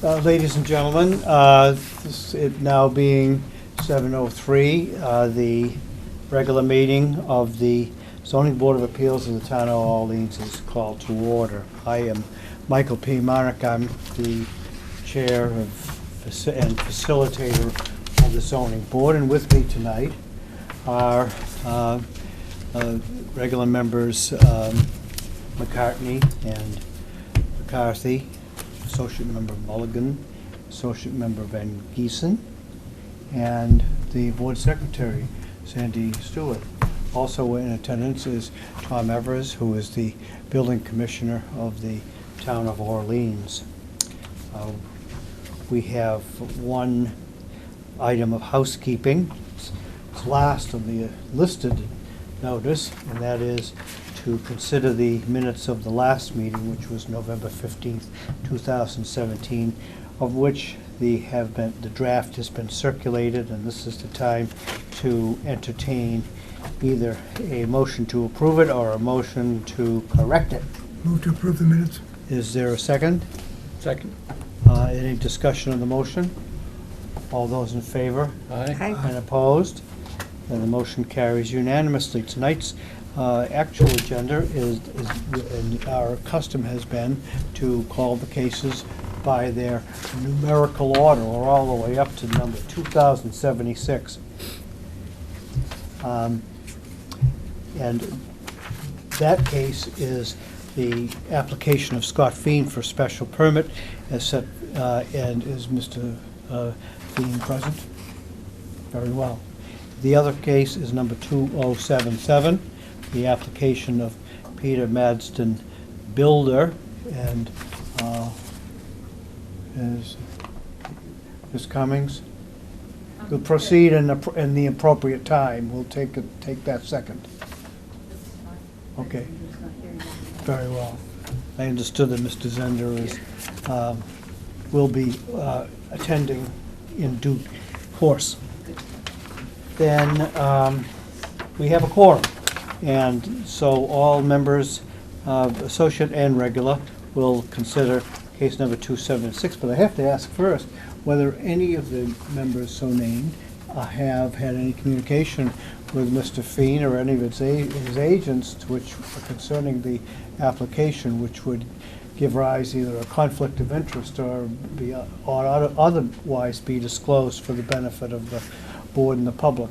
Ladies and gentlemen, it now being 7:03, the regular meeting of the Zoning Board of Appeals of the Town of Orleans is called to order. I am Michael P. Marek. I'm the chair and facilitator of the Zoning Board, and with me tonight are regular members McCartney and McCarthy, Associate Member Mulligan, Associate Member Van Giesen, and the Board Secretary, Sandy Stewart. Also in attendance is Tom Evers, who is the Building Commissioner of the Town of Orleans. We have one item of housekeeping. It's last on the listed notice, and that is to consider the minutes of the last meeting, which was November 15th, 2017, of which the draft has been circulated, and this is the time to entertain either a motion to approve it or a motion to correct it. Move to approve the minutes. Is there a second? Second. Any discussion on the motion? All those in favor? Aye. And opposed? And the motion carries unanimously. Tonight's actual agenda is, and our custom has been to call the cases by their numerical order, or all the way up to number 2076. And that case is the application of Scott Feen for special permit as set, and is Mr. Feen present? Very well. The other case is number 2077, the application of Peter Madston Builder, and is Ms. Cummings? We'll proceed in the appropriate time. We'll take that second. Okay. Very well. I understood that Mr. Zender will be attending in due course. Then we have a quorum, and so all members, associate and regular, will consider case number 276. But I have to ask first whether any of the members so named have had any communication with Mr. Feen or any of his agents concerning the application, which would give rise either a conflict of interest or otherwise be disclosed for the benefit of the board and the public.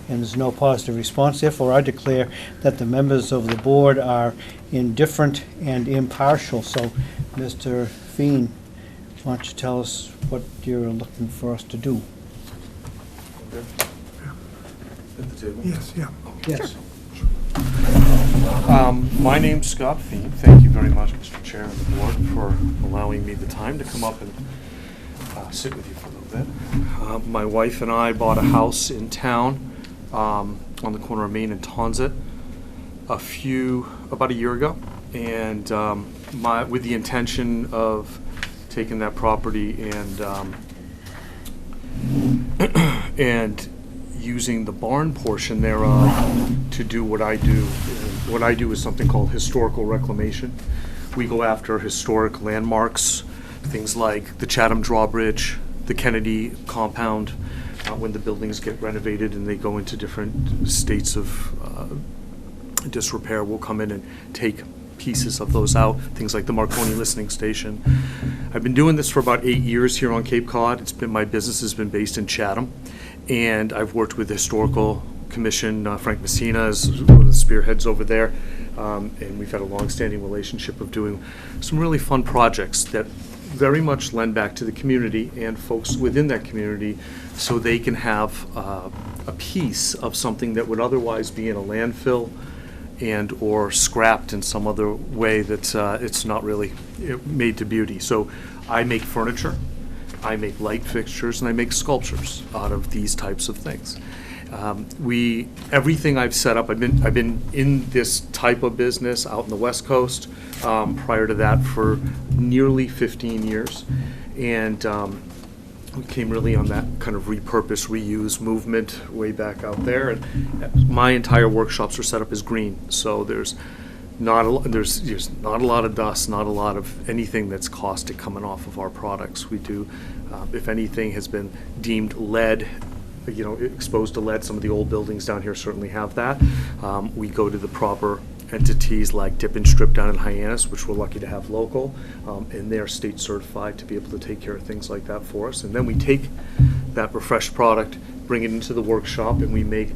And there's no positive response. Therefore, I declare that the members of the board are indifferent and impartial. So, Mr. Feen, why don't you tell us what you're looking for us to do? At the table? Yes, yeah. Yes. My name's Scott Feen. Thank you very much, Mr. Chair of the board, for allowing me the time to come up and sit with you for a little bit. My wife and I bought a house in town on the corner of Main and Tonsit about a year ago, and with the intention of taking that property and using the barn portion thereof to do what I do. What I do is something called historical reclamation. We go after historic landmarks, things like the Chatham Drawbridge, the Kennedy compound, when the buildings get renovated and they go into different states of disrepair. We'll come in and take pieces of those out, things like the Marconi listening station. I've been doing this for about 8 years here on Cape Cod. My business has been based in Chatham, and I've worked with the Historical Commission. Frank Messina is one of the spearheads over there, and we've had a long-standing relationship of doing some really fun projects that very much lend back to the community and folks within that community, so they can have a piece of something that would otherwise be in a landfill and or scrapped in some other way that it's not really made to beauty. So I make furniture, I make light fixtures, and I make sculptures out of these types of things. Everything I've set up, I've been in this type of business out in the West Coast prior to that for nearly 15 years, and we came really on that kind of repurpose, reuse movement way back out there. And my entire workshops are set up as green, so there's there's not a lot of dust, not a lot of anything that's caustic coming off of our products. We do, if anything has been deemed lead, exposed to lead, some of the old buildings down here certainly have that. We go to the proper entities like Dip and Strip down in Hyannis, which we're lucky to have local, and they're state certified to be able to take care of things like that for us. And then we take that refreshed product, bring it into the workshop, and we make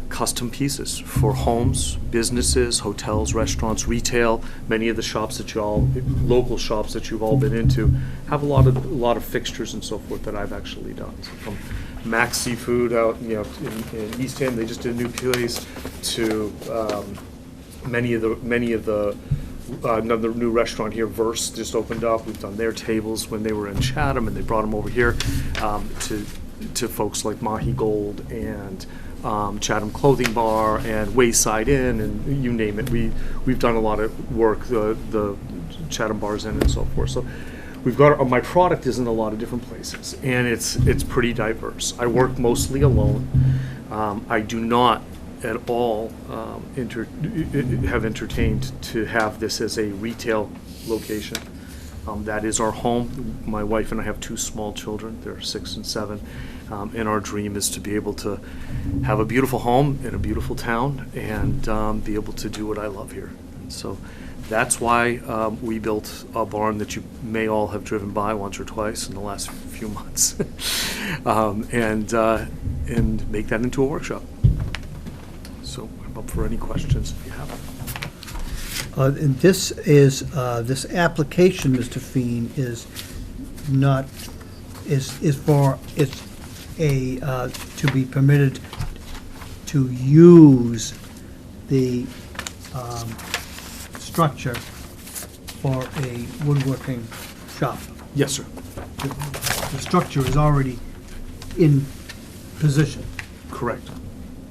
custom pieces for homes, businesses, hotels, restaurants, retail. Many of the shops that local shops that you've all been into, have a lot of fixtures and so forth that I've actually done. So from Max Seafood out, in East End, they just did a new place, to many of the another new restaurant here, Verse, just opened up. We've done their tables when they were in Chatham, and they brought them over here to folks like Mahi Gold and Chatham Clothing Bar and Wayside Inn, and you name it. We've done a lot of work, the Chatham Bars Inn and so forth. So we've got my product is in a lot of different places, and it's pretty diverse. I work mostly alone. I do not at all have entertained to have this as a retail location. That is our home. My wife and I have 2 small children. They're 6 and 7. And our dream is to be able to have a beautiful home in a beautiful town and be able to do what I love here. And so that's why we built a barn that you may all have driven by once or twice in the last few months, and make that into a workshop. So I'm up for any questions if you have them. And this is, this application, Mr. Feen, is not, is for, it's to be permitted to use the structure for a woodworking shop. Yes, sir. The structure is already in position, Correct.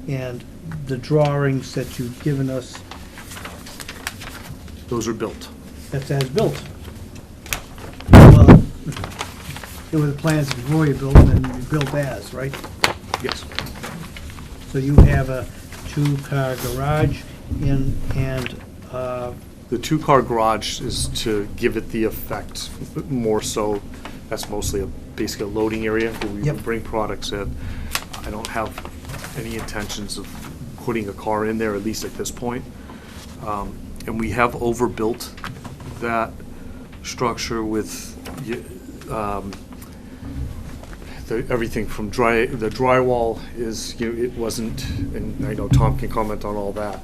and the drawings that you've given us, Those are built. that's as built. Well, there were the plans before you built, and then you built as, right? Yes. So you have a 2-car garage and, The 2-car garage is to give it the effect more so. That's mostly basically a loading area where we Yep. bring products in. I don't have any intentions of putting a car in there, at least at this point. And we have overbuilt that structure with everything from the drywall is, it wasn't, and I know Tom can comment on all that.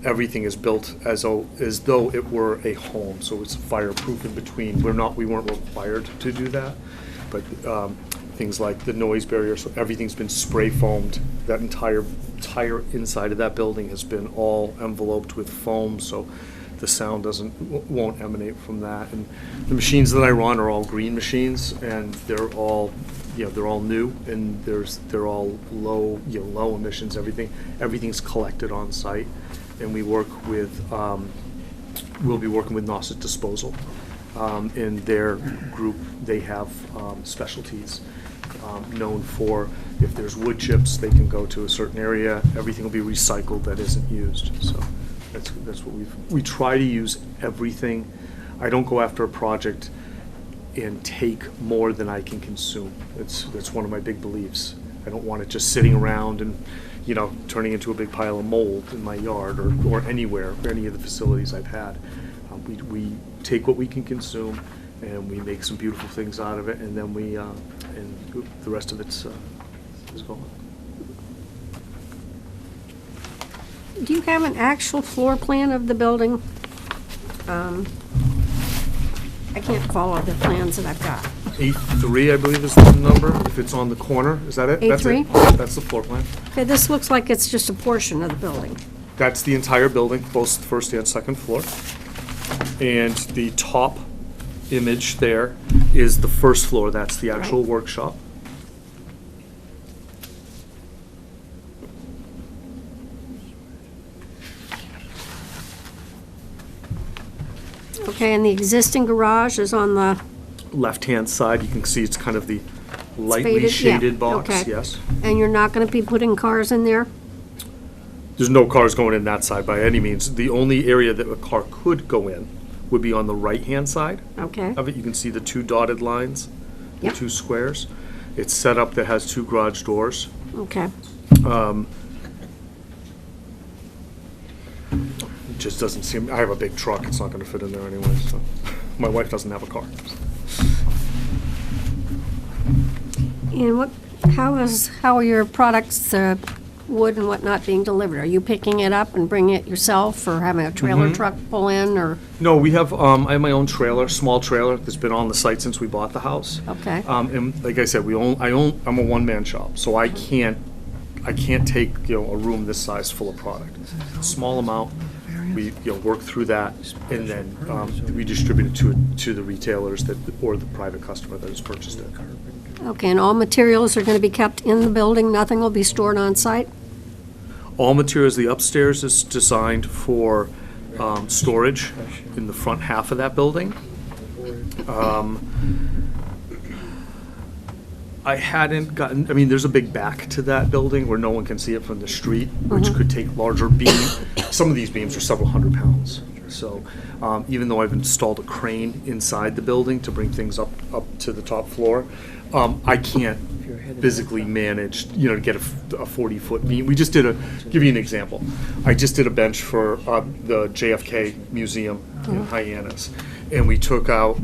Everything is built as though it were a home, so it's fireproof in between. We weren't required to do that, but things like the noise barrier, so everything's been spray foamed. That entire inside of that building has been all enveloped with foam, so the sound won't emanate from that. And the machines that I run are all green machines, and they're all new, and they're all low emissions. Everything's collected on site, and we work with we'll be working with Nauset Disposal. In their group, they have specialties known for, if there's wood chips, they can go to a certain area. Everything will be recycled that isn't used. So that's what we try to use everything. I don't go after a project and take more than I can consume. That's one of my big beliefs. I don't want it just sitting around and turning into a big pile of mold in my yard or anywhere, or any of the facilities I've had. We take what we can consume, and we make some beautiful things out of it, and then and the rest of it's is gone. Do you have an actual floor plan of the building? I can't follow the plans that I've got. 8-3, I believe, is the number. If it's on the corner, is that it? That's 8-3? it. That's the floor plan. Okay, this looks like it's just a portion of the building. That's the entire building, both the first and second floor. And the top image there is the first floor. That's the actual Right. workshop. Okay, and the existing garage is on the, Left-hand side, you can see it's kind of the lightly faded? Yeah, shaded box, okay. yes. and you're not gonna be putting cars in there? There's no cars going in that side by any means. The only area that a car could go in would be on the right-hand side Okay, of it. You can see the two dotted lines, the Yep. two squares. It's set up that has two garage doors. okay. It just doesn't seem, I have a big truck, it's not gonna fit in there anyway, so. My wife doesn't have a car. And how are your products, wood and whatnot being delivered? Are you picking it up and bringing it yourself, or having a trailer truck pull in, or, No, we have, I have my own trailer, small trailer, that's been on the site since we bought the house. okay? And like I said, I'm a one-man shop, so I can't take, a room this size full of product. Small amount, we, work through that, and then, we distribute it to the retailers or the private customer that has purchased it. Okay, and all materials are gonna be kept in the building, nothing will be stored on site? All materials, the upstairs is designed for, storage in the front half of that building. I hadn't gotten, there's a big back to that building where no one can see it from the street, which could take larger beams. Some of these beams are several hundred pounds. So even though I've installed a crane inside the building to bring things up to the top floor, I can't physically manage, to get a 40-foot beam. We just give you an example. I just did a bench for the JFK Museum in Hyannis, and we took out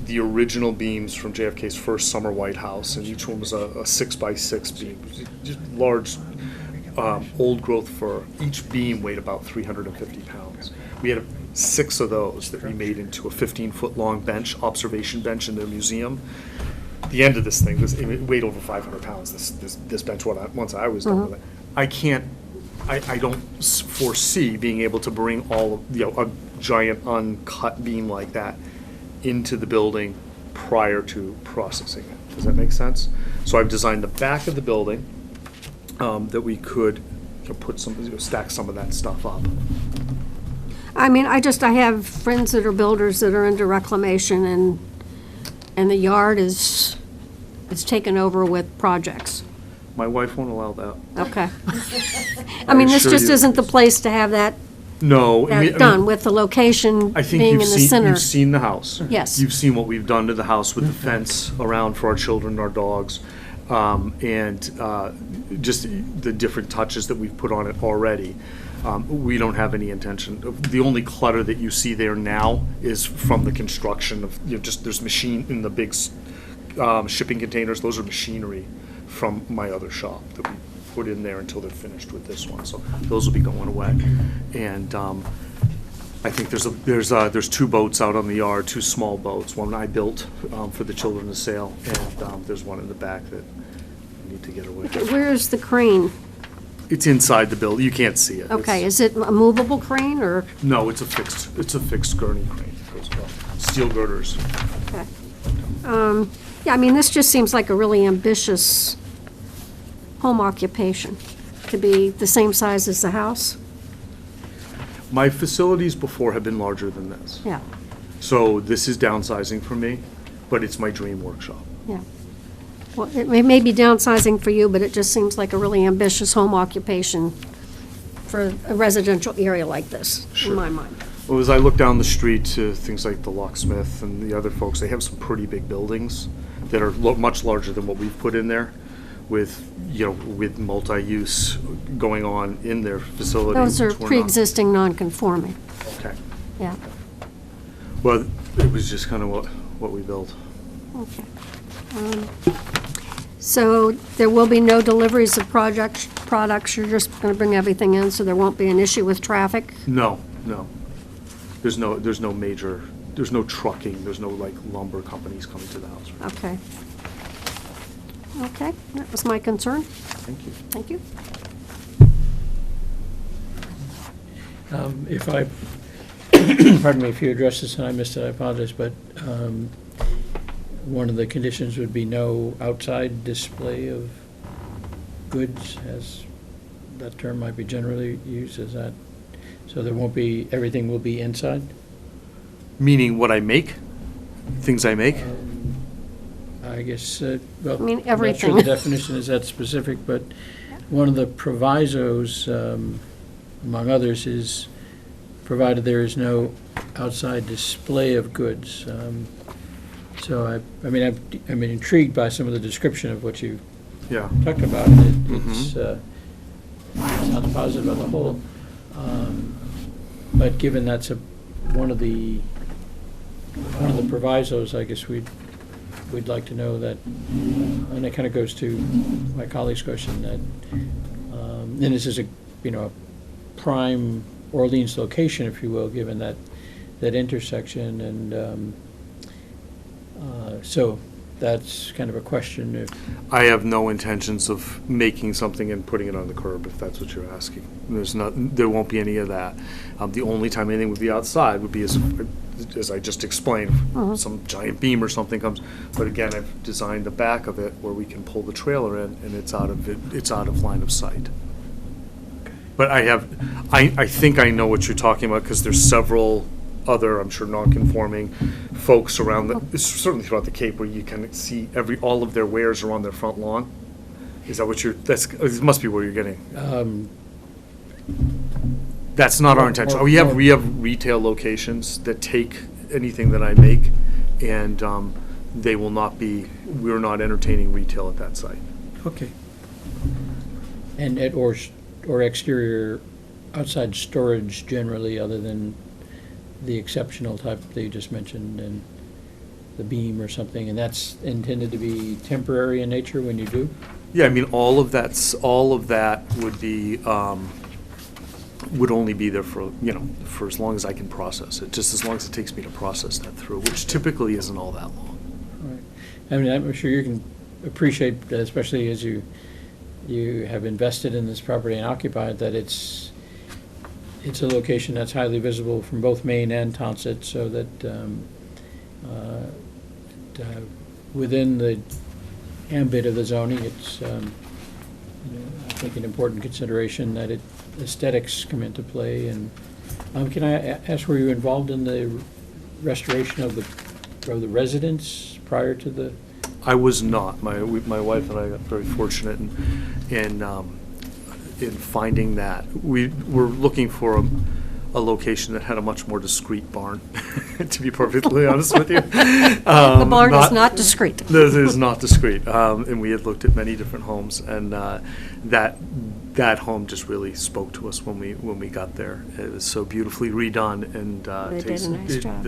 the original beams from JFK's first summer White House, and each one was a 6x6 beam, just large, old growth fir. Each beam weighed about 350 pounds. We had 6 of those that we made into a 15-foot long bench, observation bench in their museum. The end of this thing, it weighed over 500 pounds, this bench, once I was done with it. I don't foresee being able to bring a giant uncut beam like that into the building prior to processing it. Does that make sense? So I've designed the back of the building that we could stack some of that stuff up. I have friends that are builders that are into reclamation, and the yard is taken over with projects. My wife won't allow that. Okay. This assure just you. isn't the place to have that No. done, with the location I think being in you've the seen, center. you've seen the house. Yes. You've seen what we've done to the house with the fence around for our children and our dogs, and just the different touches that we've put on it already. We don't have any intention of, the only clutter that you see there now is from the construction of, there's machine in the big shipping containers. Those are machinery from my other shop that we put in there until they're finished with this one. So those will be going away. And I think there's 2 boats out on the yard, 2 small boats. One I built for the children to sail, and there's one in the back that I need to get away. Where's the crane? It's inside the building. You can't see it. Okay, It's- is it a movable crane, or? No, it's a fixed gurney crane. Goes across. Steel girders. Okay. This just seems like a really ambitious home occupation, to be the same size as the house. My facilities before have been larger than this. Yeah, So this is downsizing for me, but it's my dream workshop. yeah. Well, it may be downsizing for you, but it just seems like a really ambitious home occupation for a residential area like this, in Sure. my mind. Well, as I look down the street to things like the locksmith and the other folks, they have some pretty big buildings that are much larger than what we've put in there, with multi-use going on in their facility. Those are which we're not. pre-existing non-conforming, Okay. yeah. Well, it was just kind of what we built. Okay. So there will be no deliveries of products, you're just going to bring everything in, so there won't be an issue with traffic? No. There's no trucking, there's no lumber companies coming to the house. Okay. Okay, that was my concern. Thank you. Thank you. If I, pardon me, if you addressed this and I missed it, I apologize, but one of the conditions would be no outside display of goods, as that term might be generally used, is that, so there won't be, everything will be inside? Meaning what I make? Things I make? I guess, well, I mean, I'm not sure everything. the definition is that specific, but one of the provisos among others, is provided there is no outside display of goods. So I'm intrigued by some of the description of what you Yeah. talked about. It's sounds positive on the whole. But given that's one of the provisos, I guess we'd like to know that, and it kind of goes to my colleague's question, that, and this is a prime Orleans location, if you will, given that intersection, and so that's kind of a question if. I have no intentions of making something and putting it on the curb, if that's what you're asking. There won't be any of that. The only time anything would be outside would be as I just explained, some giant beam or something comes. But again, I've designed the back of it where we can pull the trailer in, and it's out of line of sight. But I think I know what you're talking about, because there's several other, I'm sure, non-conforming folks around certainly throughout the Cape, where you can see all of their wares are on their front lawn. Is that what it must be where you're getting? That's not our intention. We have retail locations that take anything that I make, and we're not entertaining retail at that site. Okay. And or exterior outside storage generally, other than the exceptional type that you just mentioned, and the beam or something, and that's intended to be temporary in nature when you do? Yeah, I mean, all of that would be, would only be there for as long as I can process it, just as long as it takes me to process that through, which typically isn't all that long. Right. I mean, I'm sure you can appreciate that, especially as you have invested in this property and occupied, that it's a location that's highly visible from both Main and Townsend, so that within the ambit of the zoning, it's I think an important consideration that aesthetics come into play. And can I ask, were you involved in the restoration of the residence prior to the? I was not. My wife and I got very fortunate in finding that. We were looking for a location that had a much more discreet barn, to be perfectly honest with you. The barn is not discreet. It is not discreet. And we had looked at many different homes, and that home just really spoke to us when we got there. It was so beautifully redone, and They did a nice job.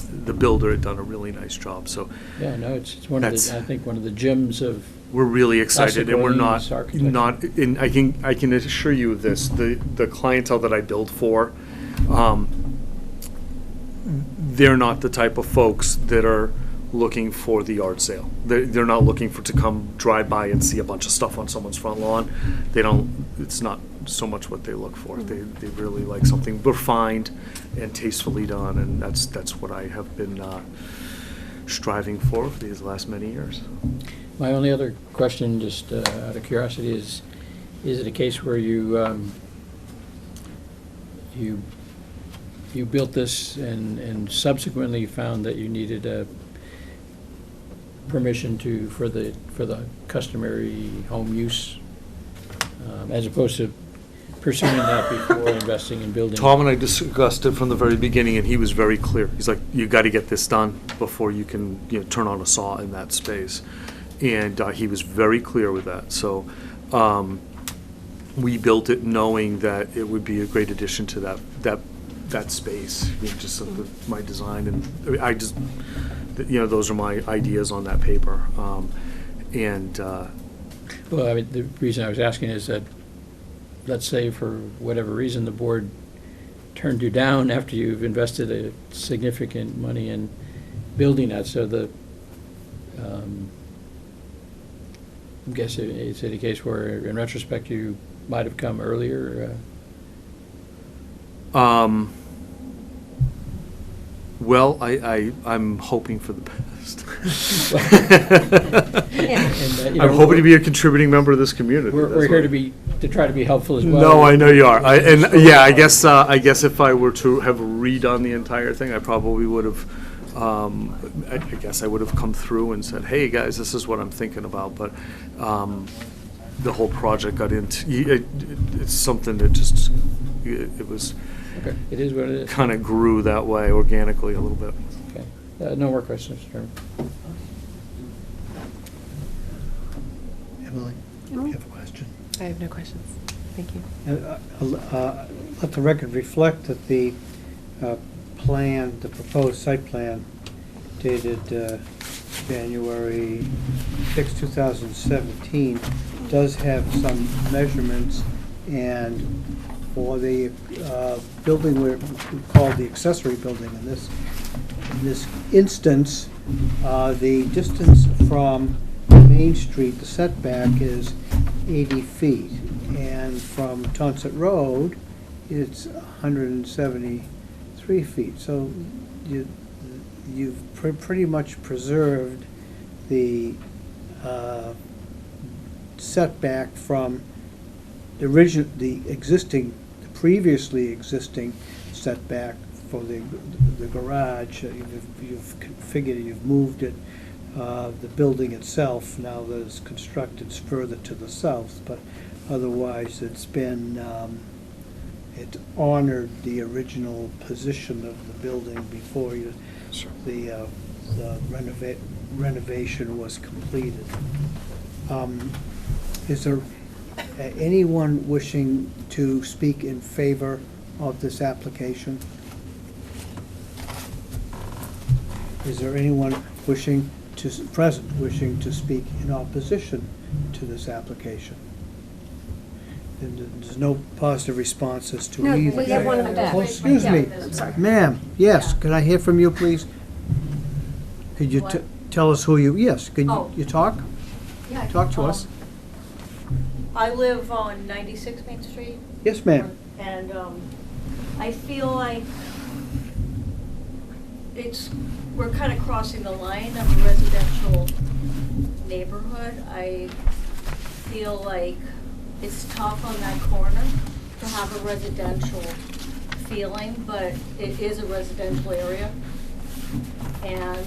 The builder had done a really nice job. So Yeah, no, it's one of the, I think, one of the gems of. we're really excited, and we're Orleans architecture. not. And I can assure you of this: the clientele that I build for, they're not the type of folks that are looking for the yard sale. They're not looking to come drive by and see a bunch of stuff on someone's front lawn. They don't. It's not so much what they look for. They really like something refined and tastefully done, and that's what I have been striving for these last many years. My only other question, just out of curiosity, is it a case where you built this and subsequently found that you needed a permission for the customary home use, as opposed to pursuing that before investing in building? Tom and I discussed it from the very beginning, and he was very clear. He's like, "You got to get this done before you can turn on a saw in that space," and he was very clear with that. So we built it knowing that it would be a great addition to that space. Just my design, and I just those are my ideas on that paper, and. Well, I mean, the reason I was asking is that, let's say for whatever reason, the board turned you down after you've invested a significant money in building that, so I guess it's a case where, in retrospect, you might have come earlier. Well, I'm hoping for the best. And, I'm hoping to be a contributing member of this community. We're here to try to be helpful as well. No, I know you are. I guess if I were to have redone the entire thing, I probably would have. I guess I would have come through and said, "Hey guys, this is what I'm thinking about." But the whole project got into, it's something that just, it was, Okay, it is what it is. kind of grew that way organically a little bit. Okay. No more questions, Mr. Chairman. Emily, you have a question? I have no questions. Thank you. Let the record reflect that the plan, the proposed site plan dated January 6, 2017, does have some measurements, and for the building we call the accessory building in this instance, the distance from Main Street, the setback is 80 feet, and from Tonsett Road, it's 173 feet. So you've pretty much preserved the setback from the previously existing setback for the garage. You've configured it, you've moved it. The building itself, now that it's constructed, is further to the south, but otherwise it's been, it honored the original position of the building before the renovation was completed. Is there anyone wishing to speak in favor of this application? Is there anyone wishing to speak in opposition to this application? And there's no positive responses to No, either. we have one in the back. Oh, excuse me. Yeah, I'm sorry. Ma'am, yes, could I hear from you, please? Could you What? tell us who you, yes, could Oh. you talk? Yeah, Talk to us. I live on 96 Main Street. Yes, ma'am. And I feel like we're kind of crossing the line of a residential neighborhood. I feel like it's tough on that corner to have a residential feeling, but it is a residential area. And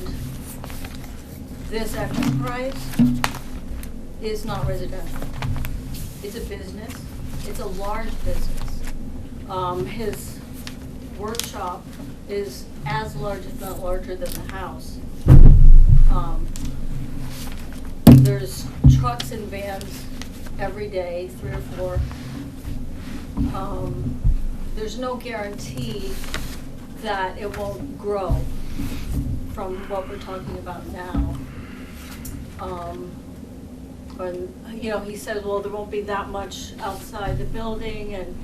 this enterprise is not residential. It's a business. It's a large business. His workshop is as large, if not larger, than the house. There's trucks and vans every day, 3 or 4. There's no guarantee that it won't grow from what we're talking about now. And, he says, well, there won't be that much outside the building, and,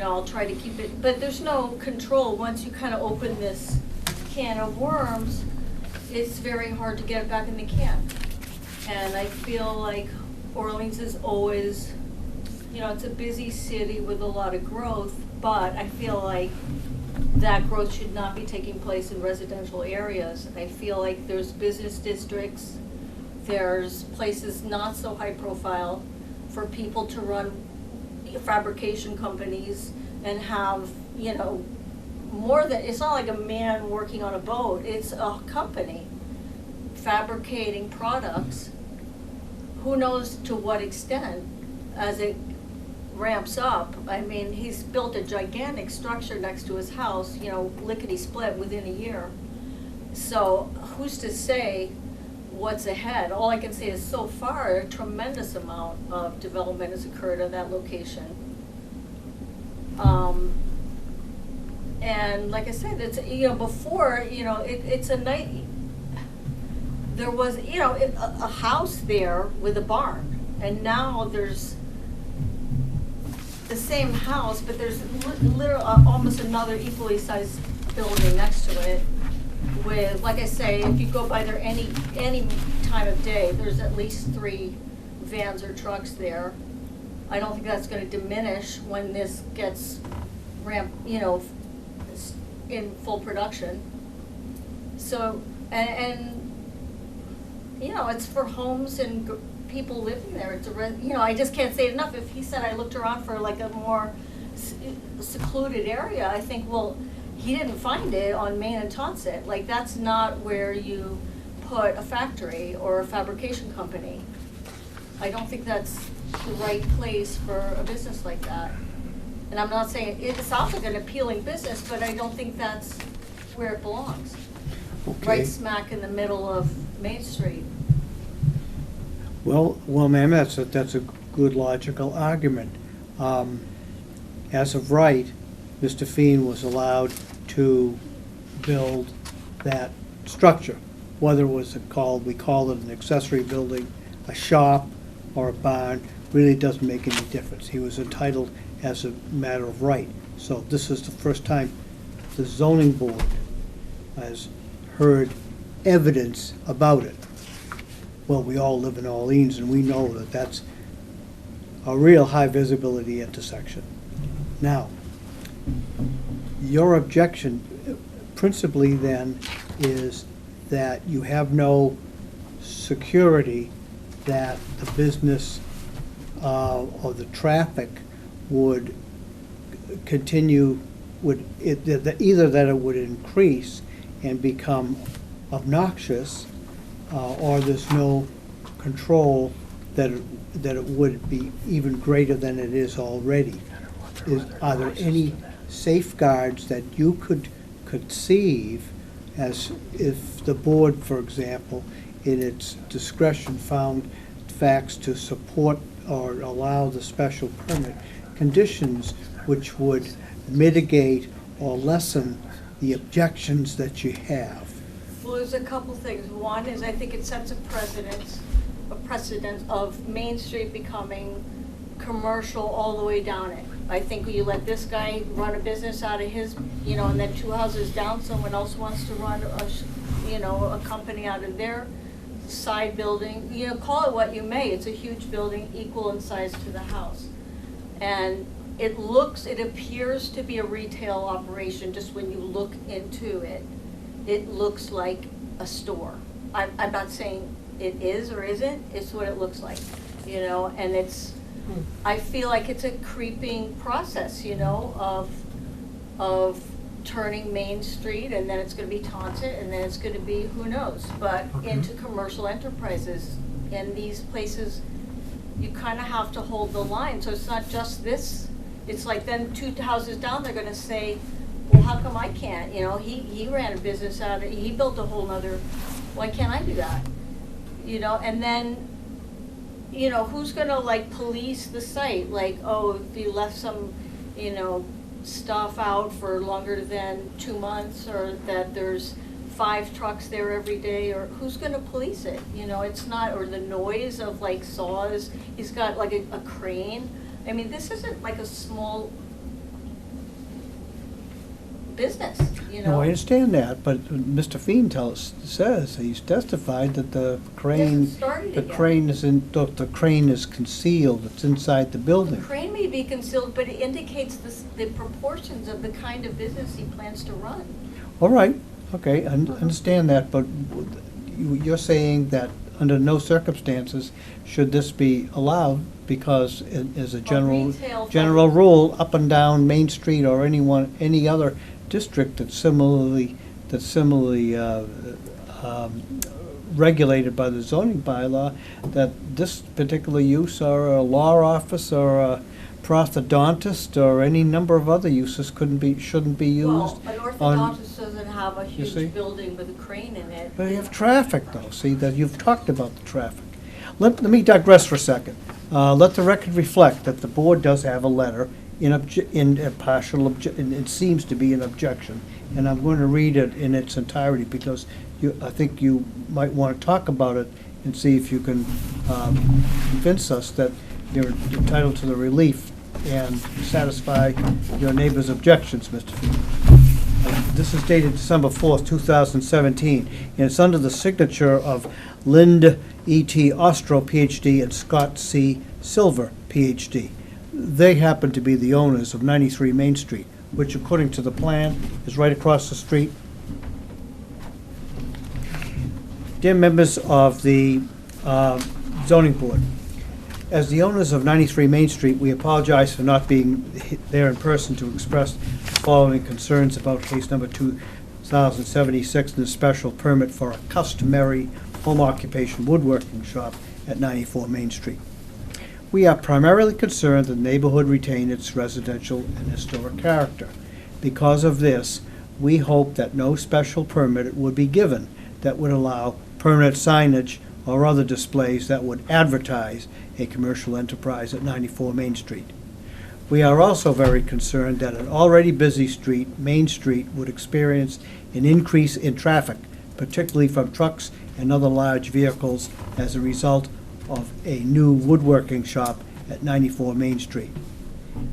I'll try to keep it, but there's no control. Once you kind of open this can of worms, it's very hard to get it back in the can. And I feel like Orleans is always, it's a busy city with a lot of growth, but I feel like that growth should not be taking place in residential areas. I feel like there's business districts, there's places not so high profile for people to run fabrication companies and have, more than, it's not like a man working on a boat, it's a company fabricating products. Who knows to what extent as it ramps up. I mean, he's built a gigantic structure next to his house, lickety split within a year. So who's to say what's ahead? All I can say is so far a tremendous amount of development has occurred on that location. And like I said, it's, before, it's a night, there was, a house there with a barn, and now there's the same house, but there's literally almost another equally sized building next to it with, like I say, if you go by there any time of day, there's at least 3 vans or trucks there. I don't think that's going to diminish when this gets ramped, in full production. So, and it's for homes and people living there. It's I just can't say it enough. If he said I looked around for like a more secluded area, I think, well, he didn't find it on Main and Tonsett. Like, that's not where you put a factory or a fabrication company. I don't think that's the right place for a business like that. And I'm not saying, it sounds like an appealing business, but I don't think that's where it belongs. Okay. Right smack in the middle of Main Street. Well, ma'am, that's a good logical argument. As of right, Mr. Feen was allowed to build that structure, whether it was we call it an accessory building, a shop, or a barn, really doesn't make any difference. He was entitled as a matter of right. So this is the first time the zoning board has heard evidence about it. Well, we all live in Orleans, and we know that that's a real high visibility intersection. Now, your objection principally then is that you have no security that the business or the traffic would continue, either that it would increase and become obnoxious, or there's no control that it would be even greater than it is already. Are there any safeguards that you could conceive as if the board, for example, in its discretion found facts to support or allow the special permit, conditions which would mitigate or lessen the objections that you have? Well, there's a couple things. One is I think it sets a precedent of Main Street becoming commercial all the way down it. I think you let this guy run a business out of his, and then 2 houses down, someone else wants to run a company out of their side building. Call it what you may. It's a huge building, equal in size to the house. And it appears to be a retail operation just when you look into it. It looks like a store. I'm not saying it is or isn't, it's what it looks like, and I feel like it's a creeping process, of turning Main Street, and then it's gonna be Taunton, and then it's gonna be, who knows, but into commercial enterprises. In these places, you kinda have to hold the line, so it's not just this, it's like then 2 houses down, they're gonna say, well, how come I can't? He ran a business out of it, he built a whole nother, why can't I do that? And then, who's gonna police the site? If you left some, stuff out for longer than 2 months, or that there's 5 trucks there every day, or who's gonna police it? It's not, or the noise of saws, he's got a crane. I mean, this isn't a small business, No, I understand that, but Mr. Feen says, he's testified that the crane, Hasn't started again. the crane is concealed, it's inside the The building. crane may be concealed, but it indicates the proportions of the kind of business he plans to run. All right, okay, I understand that, but you're saying that under no circumstances should this be allowed, because as a retail general rule, up and down Main Street or any other district that's similarly regulated by the zoning bylaw, that this particular use, or a law office, or a prosthodontist, or any number of other uses shouldn't be used. Well, an on- orthodontist doesn't have a You see? huge building with a crane in it. But you have traffic, though, see, that you've talked about the traffic. Let me digress for a second. Let the record reflect that the board does have a letter in a partial and it seems to be an objection, and I'm going to read it in its entirety, because I think you might want to talk about it and see if you can convince us that you're entitled to the relief and satisfy your neighbor's objections, Mr. Feen. This is dated December 4th, 2017, and it's under the signature of Linda E.T. Ostro, Ph.D., and Scott C. Silver, Ph.D. They happen to be the owners of 93 Main Street, which according to the plan is right across the street. Dear members of the zoning board, as the owners of 93 Main Street, we apologize for not being there in person to express the following concerns about case number 2076 and the special permit for a customary home occupation woodworking shop at 94 Main Street. We are primarily concerned that the neighborhood retain its residential and historic character. Because of this, we hope that no special permit would be given that would allow permanent signage or other displays that would advertise a commercial enterprise at 94 Main Street. We are also very concerned that an already busy street, Main Street, would experience an increase in traffic, particularly from trucks and other large vehicles as a result of a new woodworking shop at 94 Main Street.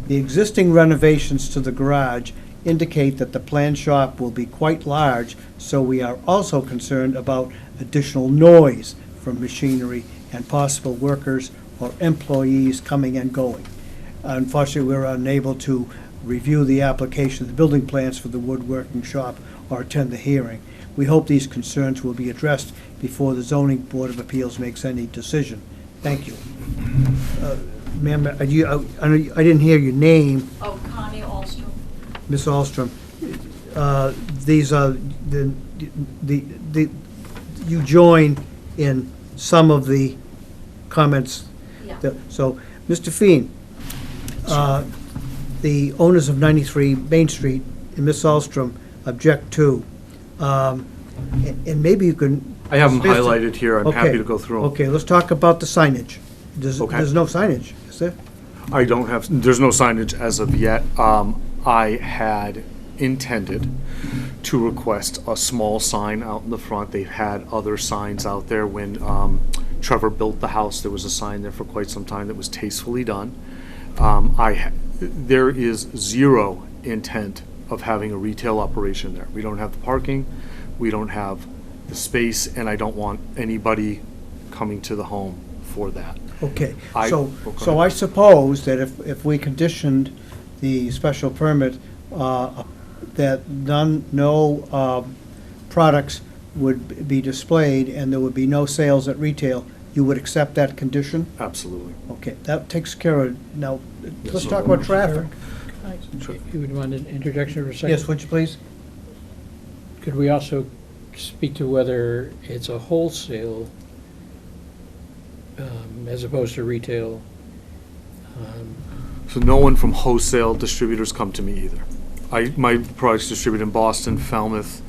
The existing renovations to the garage indicate that the planned shop will be quite large, so we are also concerned about additional noise from machinery and possible workers or employees coming and going. Unfortunately, we're unable to review the application, the building plans for the woodworking shop, or attend the hearing. We hope these concerns will be addressed before the zoning board of appeals makes any decision. Thank you. Ma'am, I didn't hear your name, Oh, Connie Alstrom. Ms. Alstrom. These are you join in some of the comments. Yeah. So, Mr. Feen, the owners of 93 Main Street and Ms. Alstrom object to, and maybe you can. I have them Mr. highlighted here. I'm happy Okay. to go through 'em. Okay, let's talk about the signage. Okay. There's no signage, is there? I don't have, there's no signage as of yet. I had intended to request a small sign out in the front. They've had other signs out there. When Trevor built the house, there was a sign there for quite some time that was tastefully done. There is zero intent of having a retail operation there. We don't have the parking, we don't have the space, and I don't want anybody coming to the home for that. Okay, I- so, oh, go so ahead. I suppose that if we conditioned the special permit, that no products would be displayed and there would be no sales at retail, you would accept that condition? Absolutely. Okay, that takes care of, now, let's Yes, talk sir. about traffic. You would want an interjection for a second? Yes, would you please? Could we also speak to whether it's a wholesale as opposed to retail? So no one from wholesale distributors come to me either. My products distributed in Boston, Falmouth,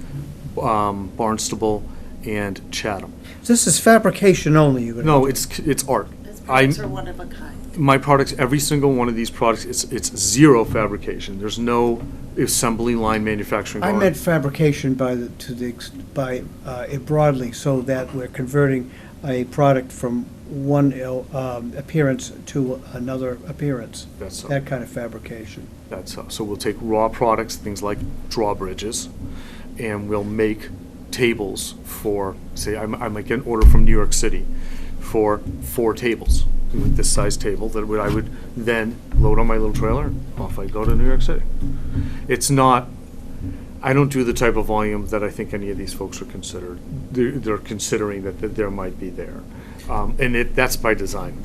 Barnstable, and Chatham. This is fabrication only, you're gonna. No, it's art. His I'm- products are one of a kind. My products, every single one of these products, it's zero fabrication. There's no assembly line manufacturing. I going on. meant fabrication broadly, so that we're converting a product from one appearance to another appearance. That's That kind of fabrication. so we'll take raw products, things like drawbridges, and we'll make tables for, say, I might get an order from New York City for 4 tables, with this size table that I would then load on my little trailer, and off I go to New York City. It's not, I don't do the type of volume that I think any of these folks are considered. They're considering that there might be there. And that's by design.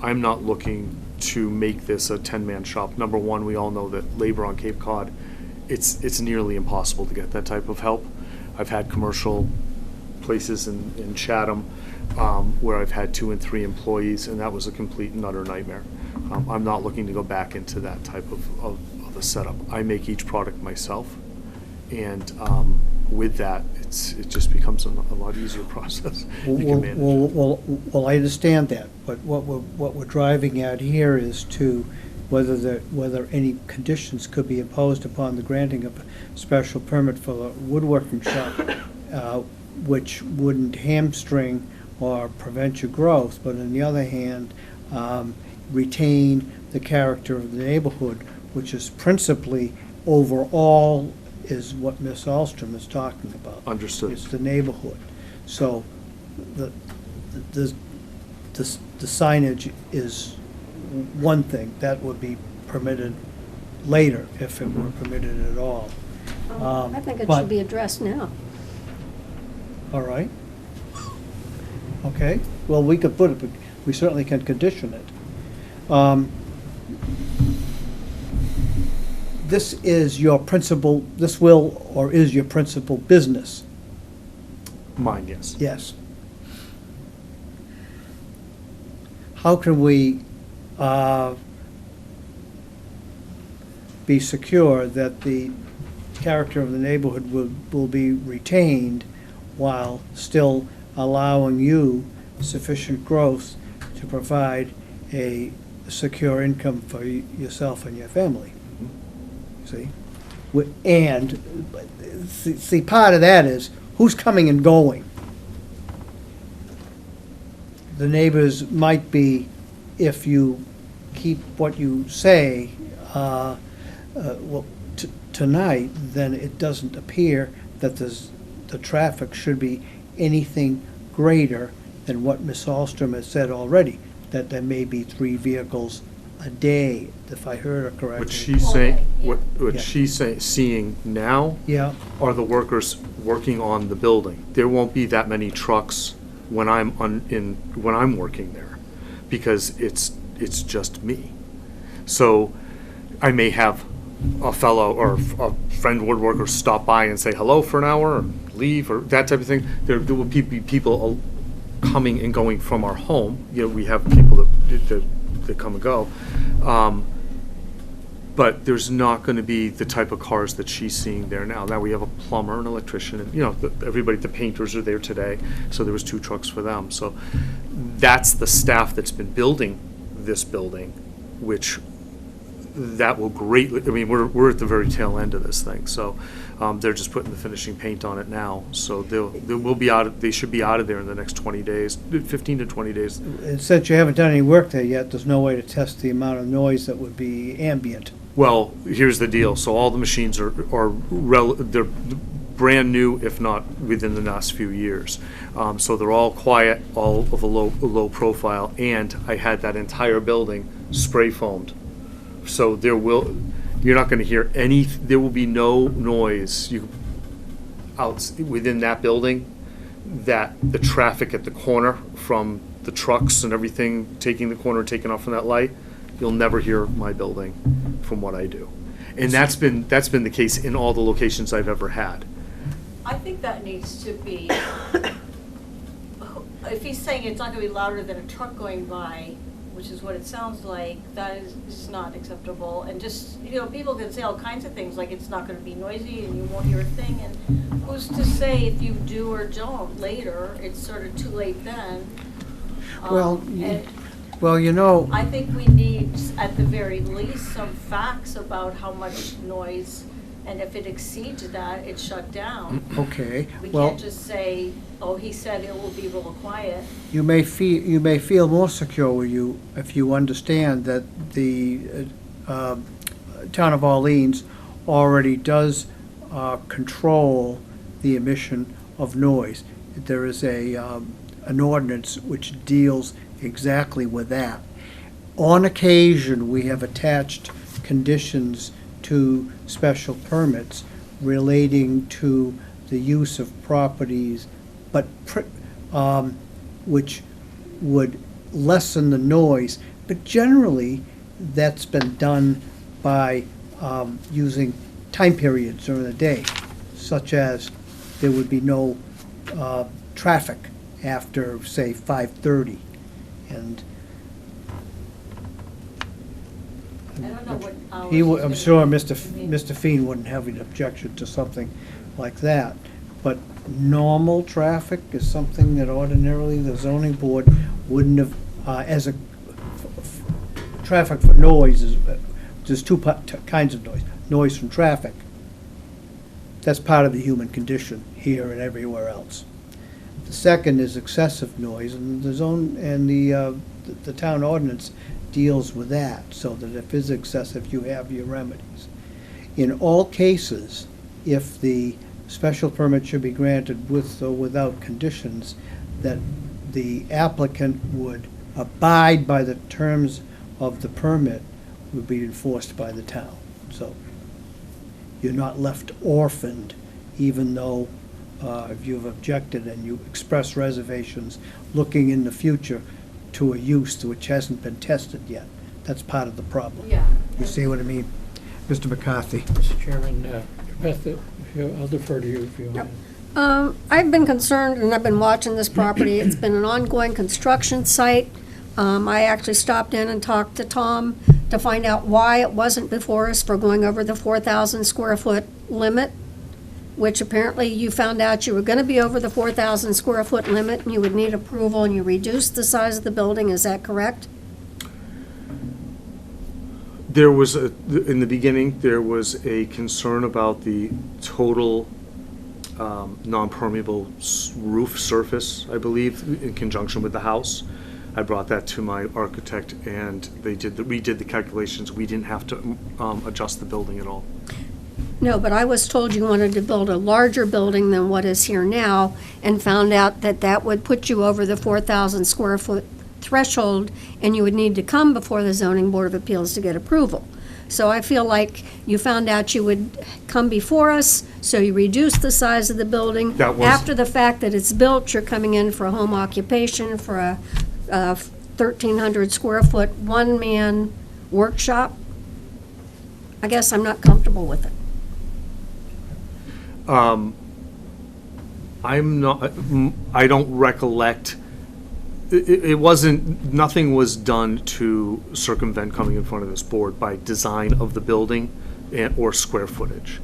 I'm not looking to make this a 10-man shop. Number one, we all know that labor on Cape Cod, it's nearly impossible to get that type of help. I've had commercial places in Chatham where I've had 2 and 3 employees, and that was a complete and utter nightmare. I'm not looking to go back into that type of a setup. I make each product myself, and with that, it just becomes a lot easier process. You can manage. Well, I understand that, but what we're driving at here is to whether any conditions could be imposed upon the granting of a special permit for a woodworking shop, which wouldn't hamstring or prevent your growth, but on the other hand, retain the character of the neighborhood, which is principally overall is what Ms. Alstrom is talking about. Understood. It's the neighborhood. So the signage is one thing that would be permitted later, if it were permitted at all. I think it but- should be addressed now. All right. Okay, well, we could put it, but we certainly can condition it. This is your principal, this will or is your principal business? Mine, yes. Yes. How can we be secure that the character of the neighborhood will be retained while still allowing you sufficient growth to provide a secure income for yourself and your family. See? See, part of that is who's coming and going. The neighbors might be, if you keep what you say, well, tonight, then it doesn't appear that the traffic should be anything greater than what Ms. Alstrom has said already, that there may be 3 vehicles a day, if I heard her correctly. What she's saying, Yeah. what she's seeing now Yeah, are the workers working on the building. There won't be that many trucks when I'm when I'm working there, because it's just me. So I may have a fellow or a friend woodworker stop by and say hello for an hour or leave or that type of thing. There will be people coming and going from our home. You know, we have people that come and go. But there's not going to be the type of cars that she's seeing there now. Now we have a plumber, an electrician, and, you know, everybody, the painters are there today, so there was 2 trucks for them. So that's the staff that's been building this building, which that will greatly, I mean, we're at the very tail end of this thing, so they're just putting the finishing paint on it now. So they should be out of there in the next 20 days, 15 to 20 days. and since you haven't done any work there yet, there's no way to test the amount of noise that would be ambient. Well, here's the deal. So all the machines are they're brand new, if not within the last few years. So they're all quiet, all of a low profile, and I had that entire building spray foamed. So you're not going to hear there will be no noise out within that building, that the traffic at the corner from the trucks and everything taking the corner, taking off from that light, you'll never hear my building from what I do. And that's been the case in all the locations I've ever had. I think that needs to be, if he's saying it's not gonna be louder than a truck going by, which is what it sounds like, that is not acceptable. And just, you know, people can say all kinds of things, like it's not gonna be noisy and you won't hear a thing, and who's to say if you do or don't later, it's sort of too late then. Well, And Well, you know, I think we need, at the very least, some facts about how much noise, and if it exceeds that, it's shut down. okay, We well, can't just say, oh, he said it will be real quiet. you may feel more secure if you understand that the town of Orleans already does control the emission of noise. There is an ordinance which deals exactly with that. On occasion, we have attached conditions to special permits relating to the use of properties, but which would lessen the noise. But generally, that's been done by using time periods during the day, such as there would be no traffic after, say, 5:30. And I don't know what hours. I'm sure Mr. Feen wouldn't have an objection to something like that. But normal traffic is something that ordinarily the zoning board wouldn't have, traffic for noise there's 2 kinds of noise. Noise from traffic. That's part of the human condition here and everywhere else. The second is excessive noise, and the town ordinance deals with that, so that if it's excessive, you have your remedies. In all cases, if the special permit should be granted with or without conditions, that the applicant would abide by the terms of the permit would be enforced by the town. So you're not left orphaned, even though if you've objected and you express reservations looking in the future to a use which hasn't been tested yet. That's part of the problem. Yeah. You see what I mean? Mr. McCarthy? Mr. Chairman, Beth, I'll defer to you if you want. I've been concerned, and I've been watching this property. It's been an ongoing construction site. I actually stopped in and talked to Tom to find out why it wasn't before us for going over the 4,000 square foot limit, which apparently you found out you were gonna be over the 4,000 square foot limit and you would need approval and you reduced the size of the building, is that correct? There was, in the beginning, there was a concern about the total non-permeable roof surface, I believe, in conjunction with the house. I brought that to my architect, and they redid the calculations. We didn't have to adjust the building at all. No, but I was told you wanted to build a larger building than what is here now, and found out that that would put you over the 4,000 square foot threshold, and you would need to come before the Zoning Board of Appeals to get approval. So I feel like you found out you would come before us, so you reduced the size of the building. That was- After the fact that it's built, you're coming in for a home occupation for a 1,300 square foot, one-man workshop. I guess I'm not comfortable with it. I'm not, I don't recollect, it wasn't, nothing was done to circumvent coming in front of this board by design of the building or square footage.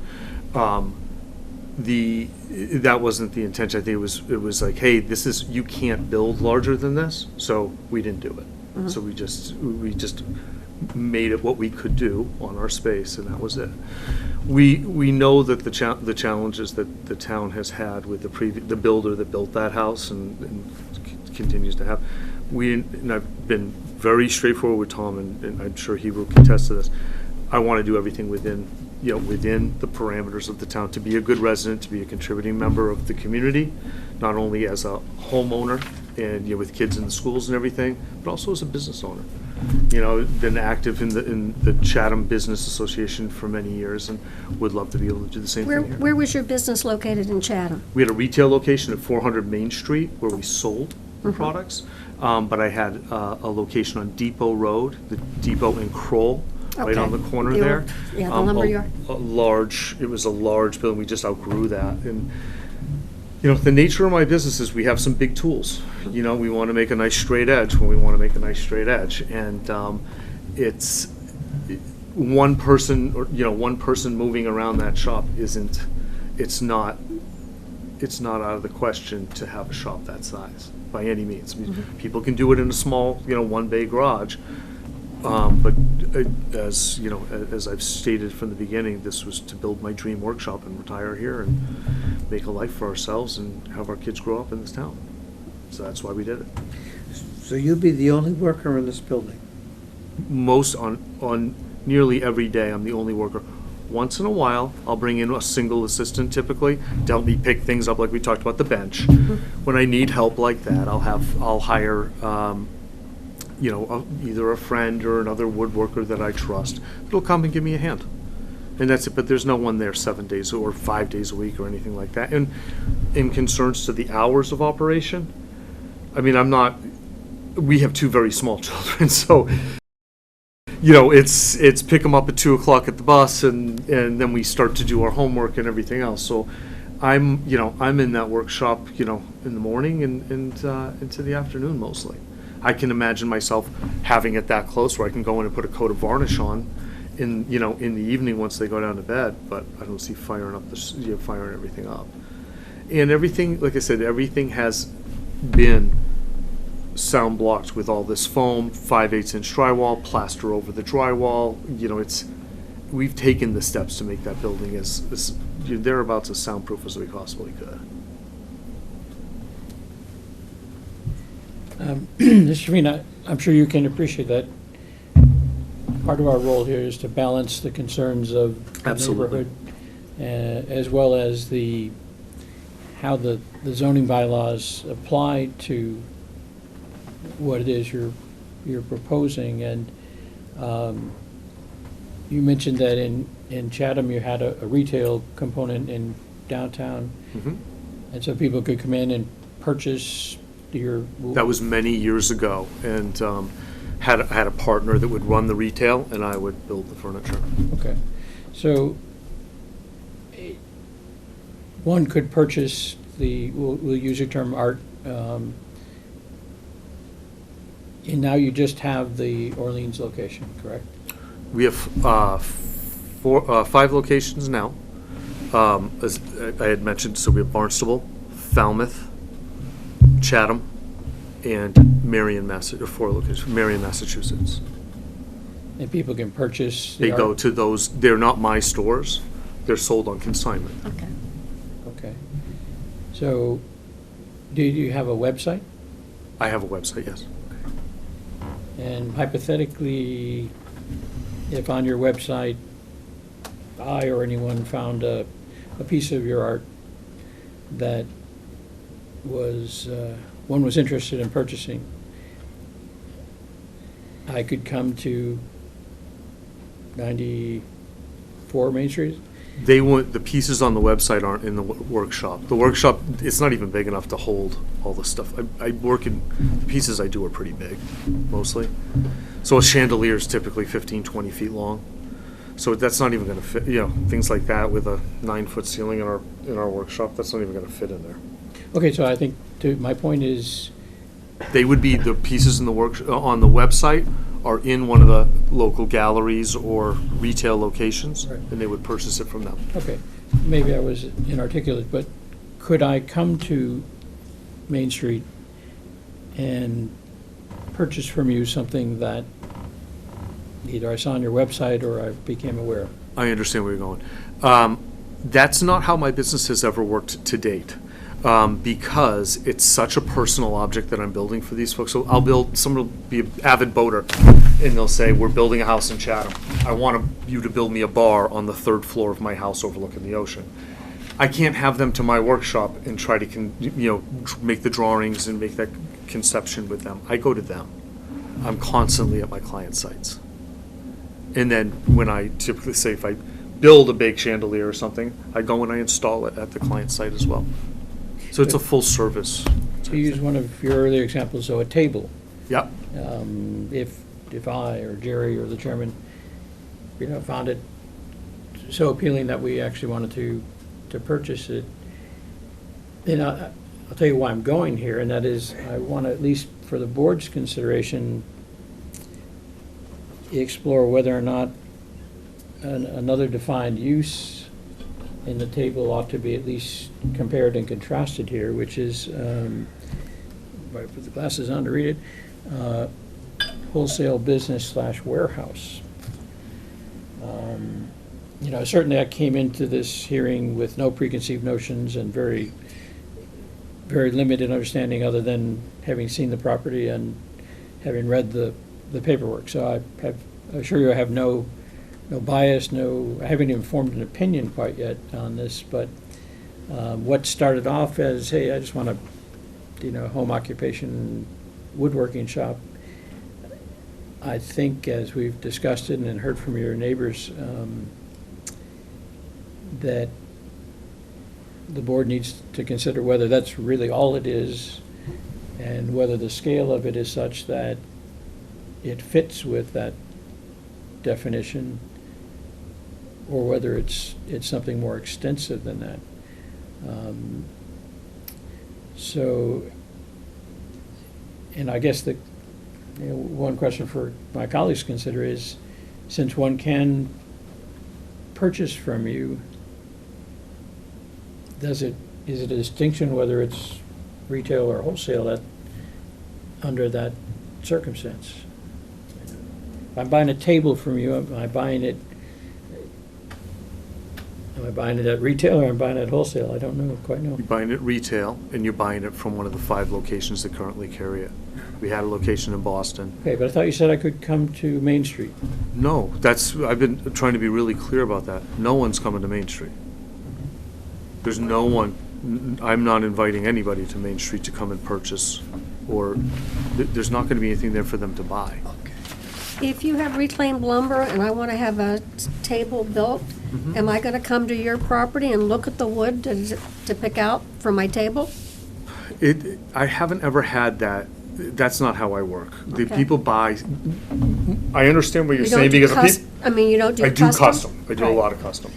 That wasn't the intention. I think it was like, hey, this is, you can't build larger than this, so we didn't do it. So we just made it what we could do on our space, and that was it. We know that the challenges that the town has had with the builder that built that house and continues to have. And I've been very straightforward with Tom, and I'm sure he will contest to this. I want to do everything within the parameters of the town, to be a good resident, to be a contributing member of the community, not only as a homeowner and with kids in the schools and everything, but also as a business owner. Been active in the Chatham Business Association for many years, and would love to be able to do the same thing here. Where was your business located in Chatham? We had a retail location at 400 Main Street where we sold products, but I had a location on Depot Road, the Depot in Kroll, right on Okay. the corner The there. old- yeah, the lumber yard. It was a large building, we just outgrew that. And, the nature of my business is we have some big tools. We want to make a nice straight edge when we want to make a nice straight edge. And it's one person, one person moving around that shop it's not out of the question to have a shop that size by any means. I mean, people can do it in a small, one bay garage. But as I've stated from the beginning, this was to build my dream workshop and retire here and make a life for ourselves and have our kids grow up in this town. So that's why we did it. So you'll be the only worker in this building? On nearly every day, I'm the only worker. Once in a while, I'll bring in a single assistant typically to help me pick things up, like we talked about the bench. When I need help like that, I'll hire either a friend or another woodworker that I trust that'll come and give me a hand. And that's it, but there's no one there 7 days or 5 days a week or anything like that. And in concerns to the hours of operation, I mean, we have two very small children, so, it's pick them up at 2 o'clock at the bus and then we start to do our homework and everything else. So I'm in that workshop, in the morning and into the afternoon mostly. I can imagine myself having it that close where I can go in and put a coat of varnish on in the evening once they go down to bed, but I don't see firing everything up. And everything, like I said, everything has been sound blocked with all this foam, 5/8 inch drywall, plaster over the drywall. We've taken the steps to make that building as thereabouts as soundproof as we possibly could. Mr. Rena, I'm sure you can appreciate that. Part of our role here is to balance the concerns of the Absolutely. neighborhood, as well as how the zoning bylaws apply to what it is you're proposing. And you mentioned that in Chatham you had a retail component in downtown, and so people could come in and purchase your. That was many years ago, and had a partner that would run the retail, and I would build the furniture. Okay, so one could purchase we'll use your term art And now you just have the Orleans location, correct? We have 5 locations now. As I had mentioned, so we have Barnstable, Falmouth, Chatham, and Marion, 4 locations, Marion, Massachusetts. And people can purchase? They the go art- to those, they're not my stores, they're sold on consignment. Okay. Okay. So, do you have a website? I have a website, yes. And hypothetically, if on your website, I or anyone found a piece of your art that was, one was interested in purchasing, I could come to 94 Main Street? They want, the pieces on the website aren't in the workshop. The workshop, it's not even big enough to hold all the stuff. I work in, the pieces I do are pretty big, mostly. So a chandelier is typically 15, 20 feet long. So that's not even gonna fit, you know, things like that with a 9-foot ceiling in our workshop, that's not even gonna fit in there. Okay, so I think, my point is, They would be, the pieces in the on the website are in one of the local galleries or retail locations, Right. and they would purchase it from them. okay, maybe I was inarticulate, but could I come to Main Street and purchase from you something that either I saw on your website or I became aware of? I understand where you're going. That's not how my business has ever worked to date, because it's such a personal object that I'm building for these folks. So I'll build, someone will be an avid boater, and they'll say, we're building a house in Chatham. I want you to build me a bar on the 3rd floor of my house overlooking the ocean. I can't have them to my workshop and try to, make the drawings and make that conception with them. I go to them. I'm constantly at my client sites. And then when I typically say, if I build a big chandelier or something, I go and I install it at the client site as well. So it's a full service. To use one of your earlier examples, so a table, Yep. if I or Jerry or the chairman, found it so appealing that we actually wanted to purchase it, then I'll tell you why I'm going here, and that is I want to, at least for the board's consideration, explore whether or not another defined use in the table ought to be at least compared and contrasted here, which is, I put the glasses on to read it, wholesale business / warehouse. Certainly I came into this hearing with no preconceived notions and very, very limited understanding other than having seen the property and having read the paperwork. So I assure you I have no bias, I haven't even formed an opinion quite yet on this, but what started off as, hey, I just want a, home occupation woodworking shop, I think as we've discussed it and heard from your neighbors, that the board needs to consider whether that's really all it is and whether the scale of it is such that it fits with that definition, or whether it's something more extensive than that. And I guess one question for my colleagues to consider is, since one can purchase from you, is it a distinction whether it's retail or wholesale under that circumstance? If I'm buying a table from you, am I buying it at retail or am I buying it at wholesale? I don't quite know. You're buying it retail, and you're buying it from one of the 5 locations that currently carry it. We had a location in Boston. Okay, but I thought you said I could come to Main Street. No, I've been trying to be really clear about that. No one's coming to Main Street. There's no one, I'm not inviting anybody to Main Street to come and purchase, or there's not gonna be anything there for them to buy. If you have reclaimed lumber and I want to have a table built, am I going to come to your property and look at the wood to pick out for my table? I haven't ever had that. That's not how I work. The Okay. people buy, I understand what you're You don't saying do because the you don't do I do custom? custom. I do a Right. lot of custom.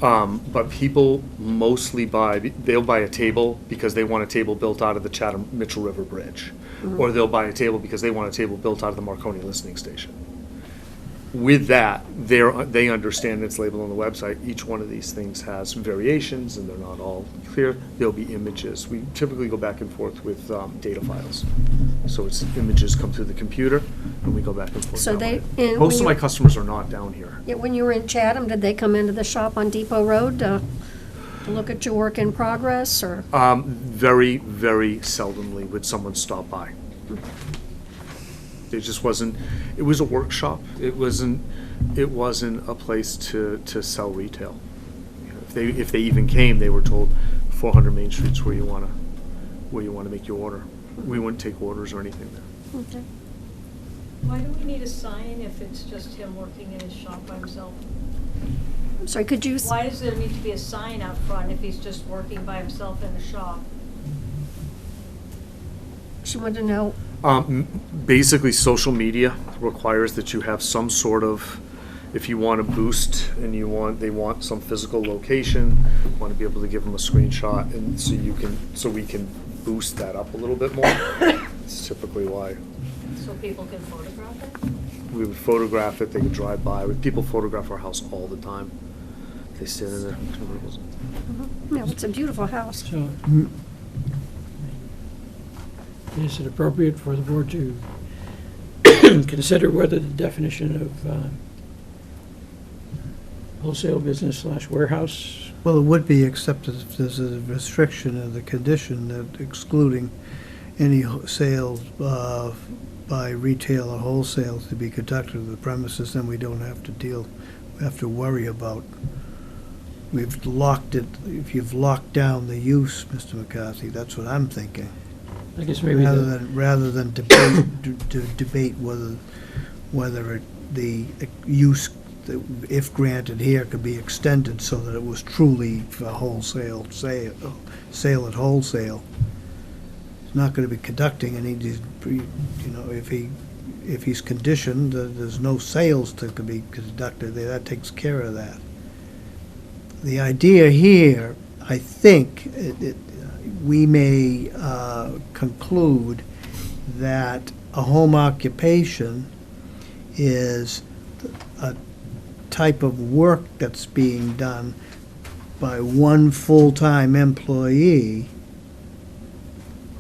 But people mostly they'll buy a table because they want a table built out of the Chatham Mitchell River Bridge. Or they'll buy a table because they want a table built out of the Marconi Listening Station. With that, they understand it's labeled on the website. Each one of these things has variations, and they're not all clear. There'll be images. We typically go back and forth with data files. So it's images come through the computer, and we go back and forth. So that they- way. and Most when of my you- customers are not down here. Yeah, when you were in Chatham, did they come into the shop on Depot Road to look at your work in progress, or? Very, very seldomly would someone stop by. It just wasn't, it was a workshop. It wasn't a place to sell retail. You know, if they even came, they were told 400 Main Street's where you wanna make your order. We wouldn't take orders or anything there. Okay. Why do we need a sign if it's just him working in his shop by himself? I'm sorry, could you, Why does there need to be a sign out front if he's just working by himself in the shop? she wanted to know, Basically, social media requires that you have some sort of, if you want to boost and they want some physical location, want to be able to give them a screenshot, and so we can boost that up a little bit more. It's typically why. So people can photograph it? We would photograph it, they could drive by. People photograph our house all the time. They stand in there. no, it's a beautiful house. So, is it appropriate for the board to consider whether the definition of wholesale business / warehouse? Well, it would be, except if there's a restriction of the condition that excluding any sales by retail or wholesale to be conducted at the premises, then we don't have to worry about, we've locked it, if you've locked down the use, Mr. McCarthy, that's what I'm thinking. I guess maybe Rather than debate whether the use, if granted here, could be extended so that it was truly for wholesale sale at wholesale. He's not going to be conducting any, if he's conditioned, there's no sales to be conducted there, that takes care of that. The idea here, I think, we may conclude that a home occupation is a type of work that's being done by one full-time employee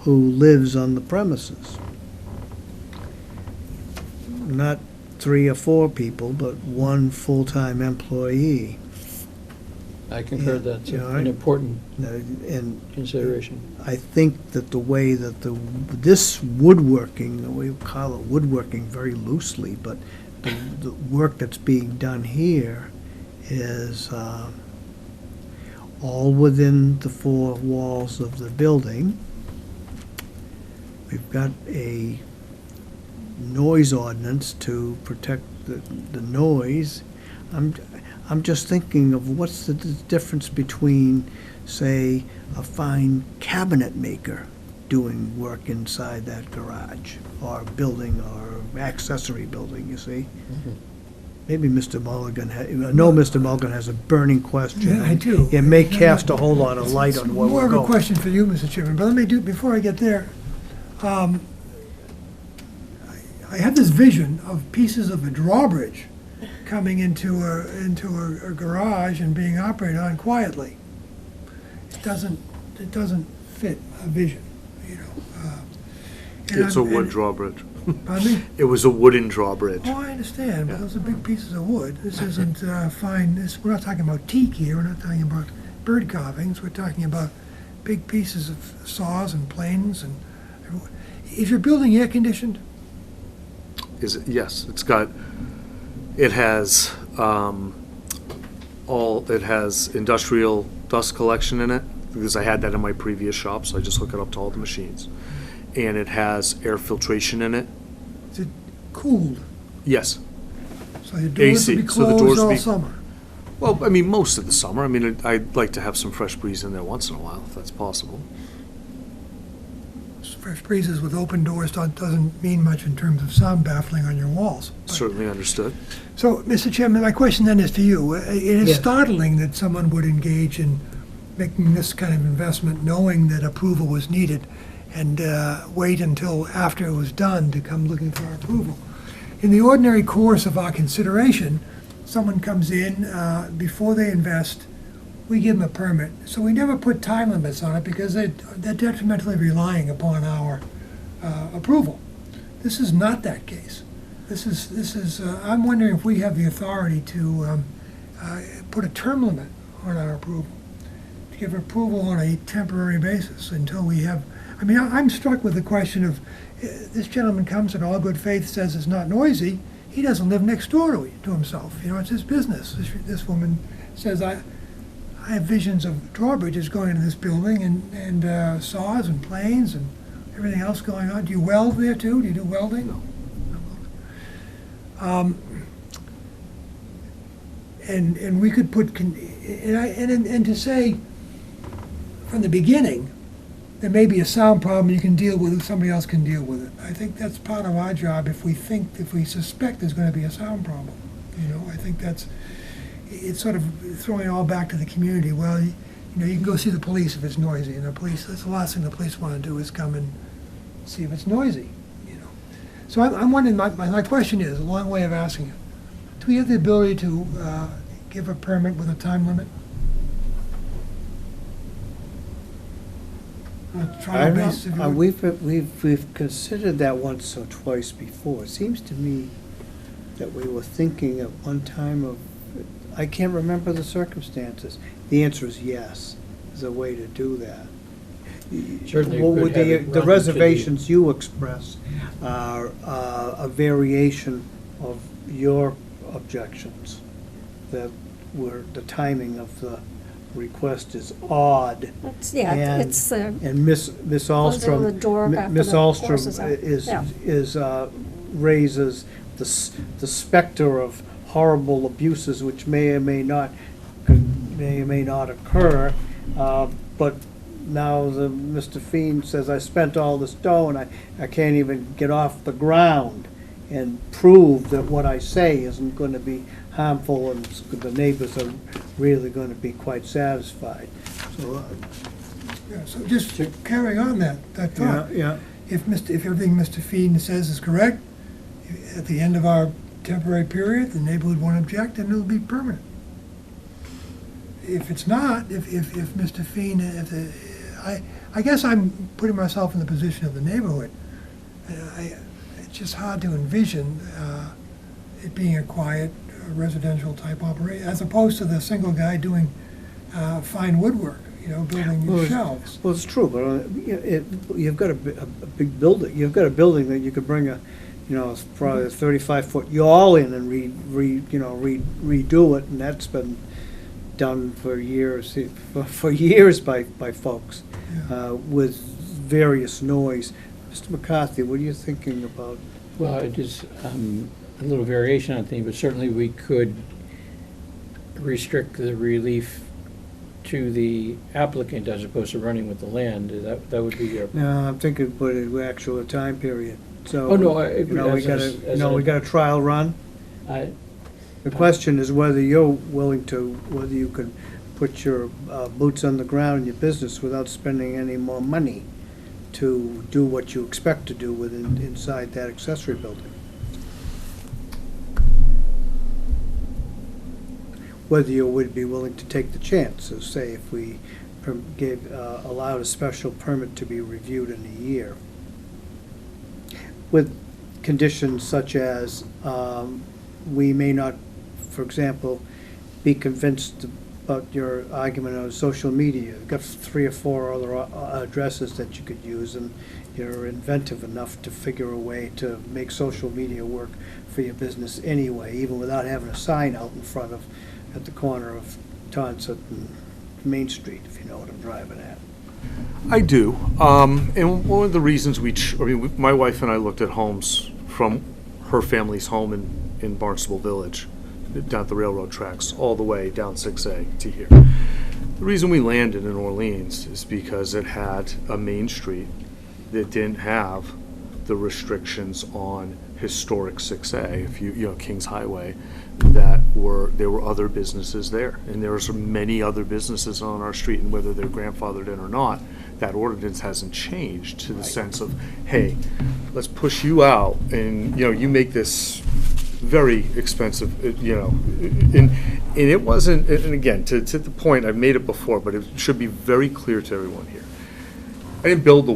who lives on the premises. Not 3 or 4 people, but one full-time employee. I concur Yeah, that's yeah, an important And consideration. I think that the way that this woodworking, we call it woodworking very loosely, but the work that's being done here is all within the 4 walls of the building. We've got a noise ordinance to protect the noise. I'm just thinking of what's the difference between, say, a fine cabinet maker doing work inside that garage, or building, or accessory building, you see? Maybe Mr. Mulligan, Mr. Mulligan has a burning question. Yeah, I do. It may cast a whole lot of light on where More we're of a going. question for you, Mr. Chairman, but let me before I get there, I have this vision of pieces of a drawbridge coming into a garage and being operated on quietly. It doesn't fit a vision, you know. It's a wood drawbridge. Pardon me? It was a wooden drawbridge. Oh, I understand, but Yeah. those are big pieces of wood. This isn't fine, we're not talking about teak here, we're not talking about bird carvings, we're talking about big pieces of saws and planes and, is your building air conditioned? Yes, it has industrial dust collection in it, because I had that in my previous shop, so I just hook it up to all the machines. And it has air filtration in it. Is it cooled? Yes. So your doors AC, will be so the doors closed will all be- summer? Well, I mean, most of the summer. I mean, I'd like to have some fresh breeze in there once in a while, if that's possible. freezers with open doors doesn't mean much in terms of sound baffling on your walls. But- Certainly understood. So, Mr. Chairman, my question then is to you. It is Yes. startling that someone would engage in making this kind of investment knowing that approval was needed and wait until after it was done to come looking for our approval. In the ordinary course of our consideration, someone comes in, before they invest, we give them a permit. So we never put time limits on it because they're detrimentally relying upon our approval. This is not that case. This is, I'm wondering if we have the authority to put a term limit on our approval, to give approval on a temporary basis until we have, I mean, I'm struck with the question of, this gentleman comes in all good faith, says it's not noisy, he doesn't live next door to himself, you know, it's his business. This woman says, I have visions of drawbridges going into this building and saws and planes and everything else going on. Do you weld there too? Do you do welding? No. And we could put, and to say from the beginning, there may be a sound problem you can deal with it, somebody else can deal with it. I think that's part of our job if we suspect there's going to be a sound problem. You know, I think it's sort of throwing it all back to the community. Well, you know, you can go see the police if it's noisy, and that's the last thing the police want to do is come and see if it's noisy, you know. So I'm wondering, my question is, a long way of asking it, do we have the ability to give a permit with a time limit? I don't know. We've considered that once or twice before. It seems to me that we were thinking at one time of, I can't remember the circumstances. The answer is yes, there's a way to do that. Certainly What could would have it run the to reservations you express are a variation of your objections, that were, the timing of the request is odd. Yeah, And- it's, And Miss Closing the door Alstrom, after Miss the horse is Alstrom out. is, raises the specter of horrible abuses which may or may not occur, but now Mr. Fiend says, I spent all this dough and I can't even get off the ground and prove that what I say isn't going to be harmful, and the neighbors are really going to be quite satisfied. So, Yeah, so just carrying on that yeah, thought, yeah. if everything Mr. Fiend says is correct, at the end of our temporary period, the neighborhood won't object, and it'll be permanent. If it's not, if Mr. Fiend, I guess I'm putting myself in the position of the neighborhood. It's just hard to envision it being a quiet residential type operation, as opposed to the single guy doing fine woodwork, you know, building Well, shelves. Well, it's true, but you've got a big building, you've got a building that you could bring it's probably a 35-foot yawl in and redo it, and that's been done for years by folks, with various noise. Mr. McCarthy, what are you thinking about? Well, it is a little variation on theme, but certainly we could restrict the relief to the applicant as opposed to running with the land. That would be your. No, I'm thinking put it with actual time period. So, Oh, no, I agree. we got a trial run. I- The question is whether you're willing to, whether you could put your boots on the ground in your business without spending any more money to do what you expect to do inside that accessory building. Whether you would be willing to take the chance of, say, if we allowed a special permit to be reviewed in a year, with conditions such as we may not, for example, be convinced about your argument on social media. You've got 3 or 4 other addresses that you could use, and you're inventive enough to figure a way to make social media work for your business anyway, even without having a sign out in front of, at the corner of Tonsett and Main Street, if you know what I'm driving at. I do. And one of the reasons my wife and I looked at homes from her family's home in Barnstable Village, down at the railroad tracks, all the way down 6A to here. The reason we landed in Orleans is because it had a main street that didn't have the restrictions on historic 6A, if you know, Kings Highway, there were other businesses there. And there are many other businesses on our street, and whether they're grandfathered in or not, that ordinance hasn't changed to the sense of, hey, let's push you out, and, you know, you make this very expensive, you know, and it wasn't, and again, to the point, I've made it before, but it should be very clear to everyone here. I didn't build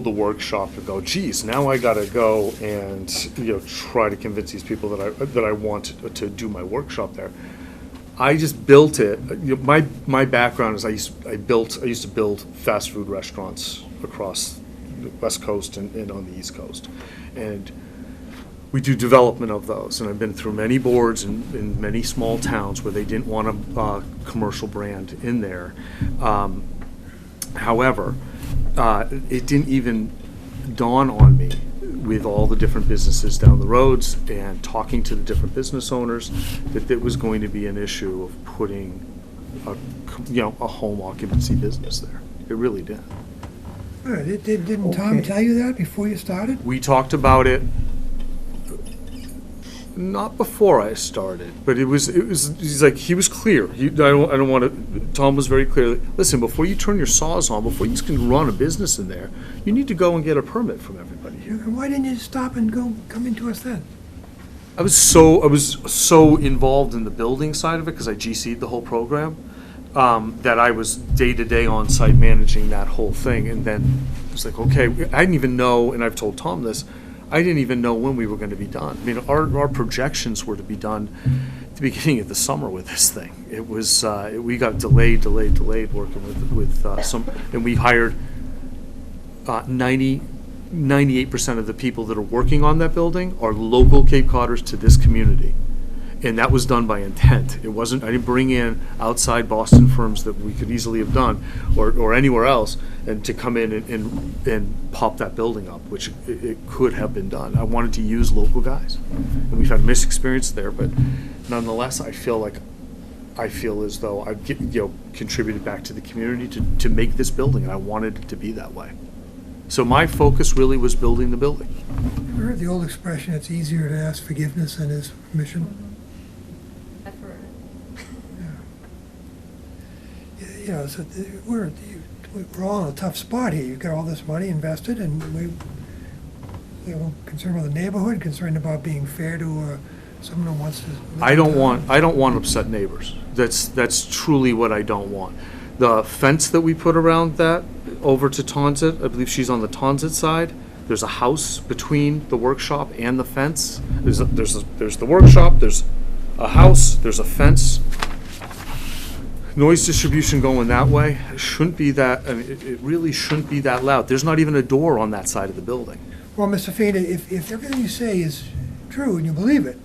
the workshop to go, geez, now I gotta go and, you know, try to convince these people that I want to do my workshop there. I just built it. You know, my background is I used to build fast food restaurants across the West Coast and on the East Coast. And we do development of those, and I've been through many boards in many small towns where they didn't want a commercial brand in there. However, it didn't even dawn on me with all the different businesses down the roads and talking to the different business owners that there was going to be an issue of putting a home occupancy business there. It really did. Didn't Tom tell you that before you started? We talked about it, not before I started, but he's like, he was clear. I don't want to, Tom was very clear. Listen, before you turn your saws on, before you can run a business in there, you need to go and get a permit from everybody here. Why didn't you stop and come into us then? I was so involved in the building side of it, because I GC'd the whole program, that I was day-to-day on-site managing that whole thing. And then it was like, okay, I didn't even know, and I've told Tom this, I didn't even know when we were going to be done. I mean, our projections were to be done at the beginning of the summer with this thing. It was, we got delayed working with some, and we hired 98% of the people that are working on that building are local Cape Codders to this community. And that was done by intent. It wasn't, I didn't bring in outside Boston firms that we could easily have done, or anywhere else, and to come in and pop that building up, which it could have been done. I wanted to use local guys. And we've had mixed experience there, but nonetheless, I feel as though I've contributed back to the community to make this building, and I wanted it to be that way. So my focus really was building the building. You heard the old expression, it's easier to ask forgiveness than is permission? I've heard it. You know, so we're all in a tough spot here. You've got all this money invested, and we're concerned about the neighborhood, concerned about being fair to someone who wants to. I don't want upset neighbors. That's truly what I don't want. The fence that we put around that over to Tonsit, I believe she's on the Tonsit side. There's a house between the workshop and the fence. There's the workshop, there's a house, there's a fence. Noise distribution going that way shouldn't be that, I mean, it really shouldn't be that loud. There's not even a door on that side of the building. Well, Mr. Feeney, if everything you say is true and you believe it,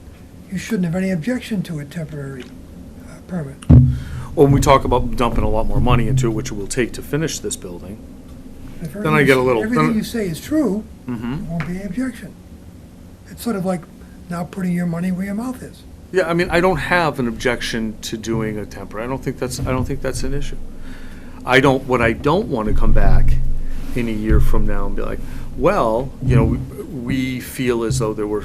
you shouldn't have any objection to a temporary permit. When we talk about dumping a lot more money into it, which it will take to finish this building, If Then I get a little- Everything then- you say is true, mm-hmm. there won't be any objection. It's sort of like now putting your money where your mouth is. Yeah, I mean, I don't have an objection to doing a temporary. I don't think that's an issue. What I don't want to come back in a year from now and be like, well, we feel as though there were,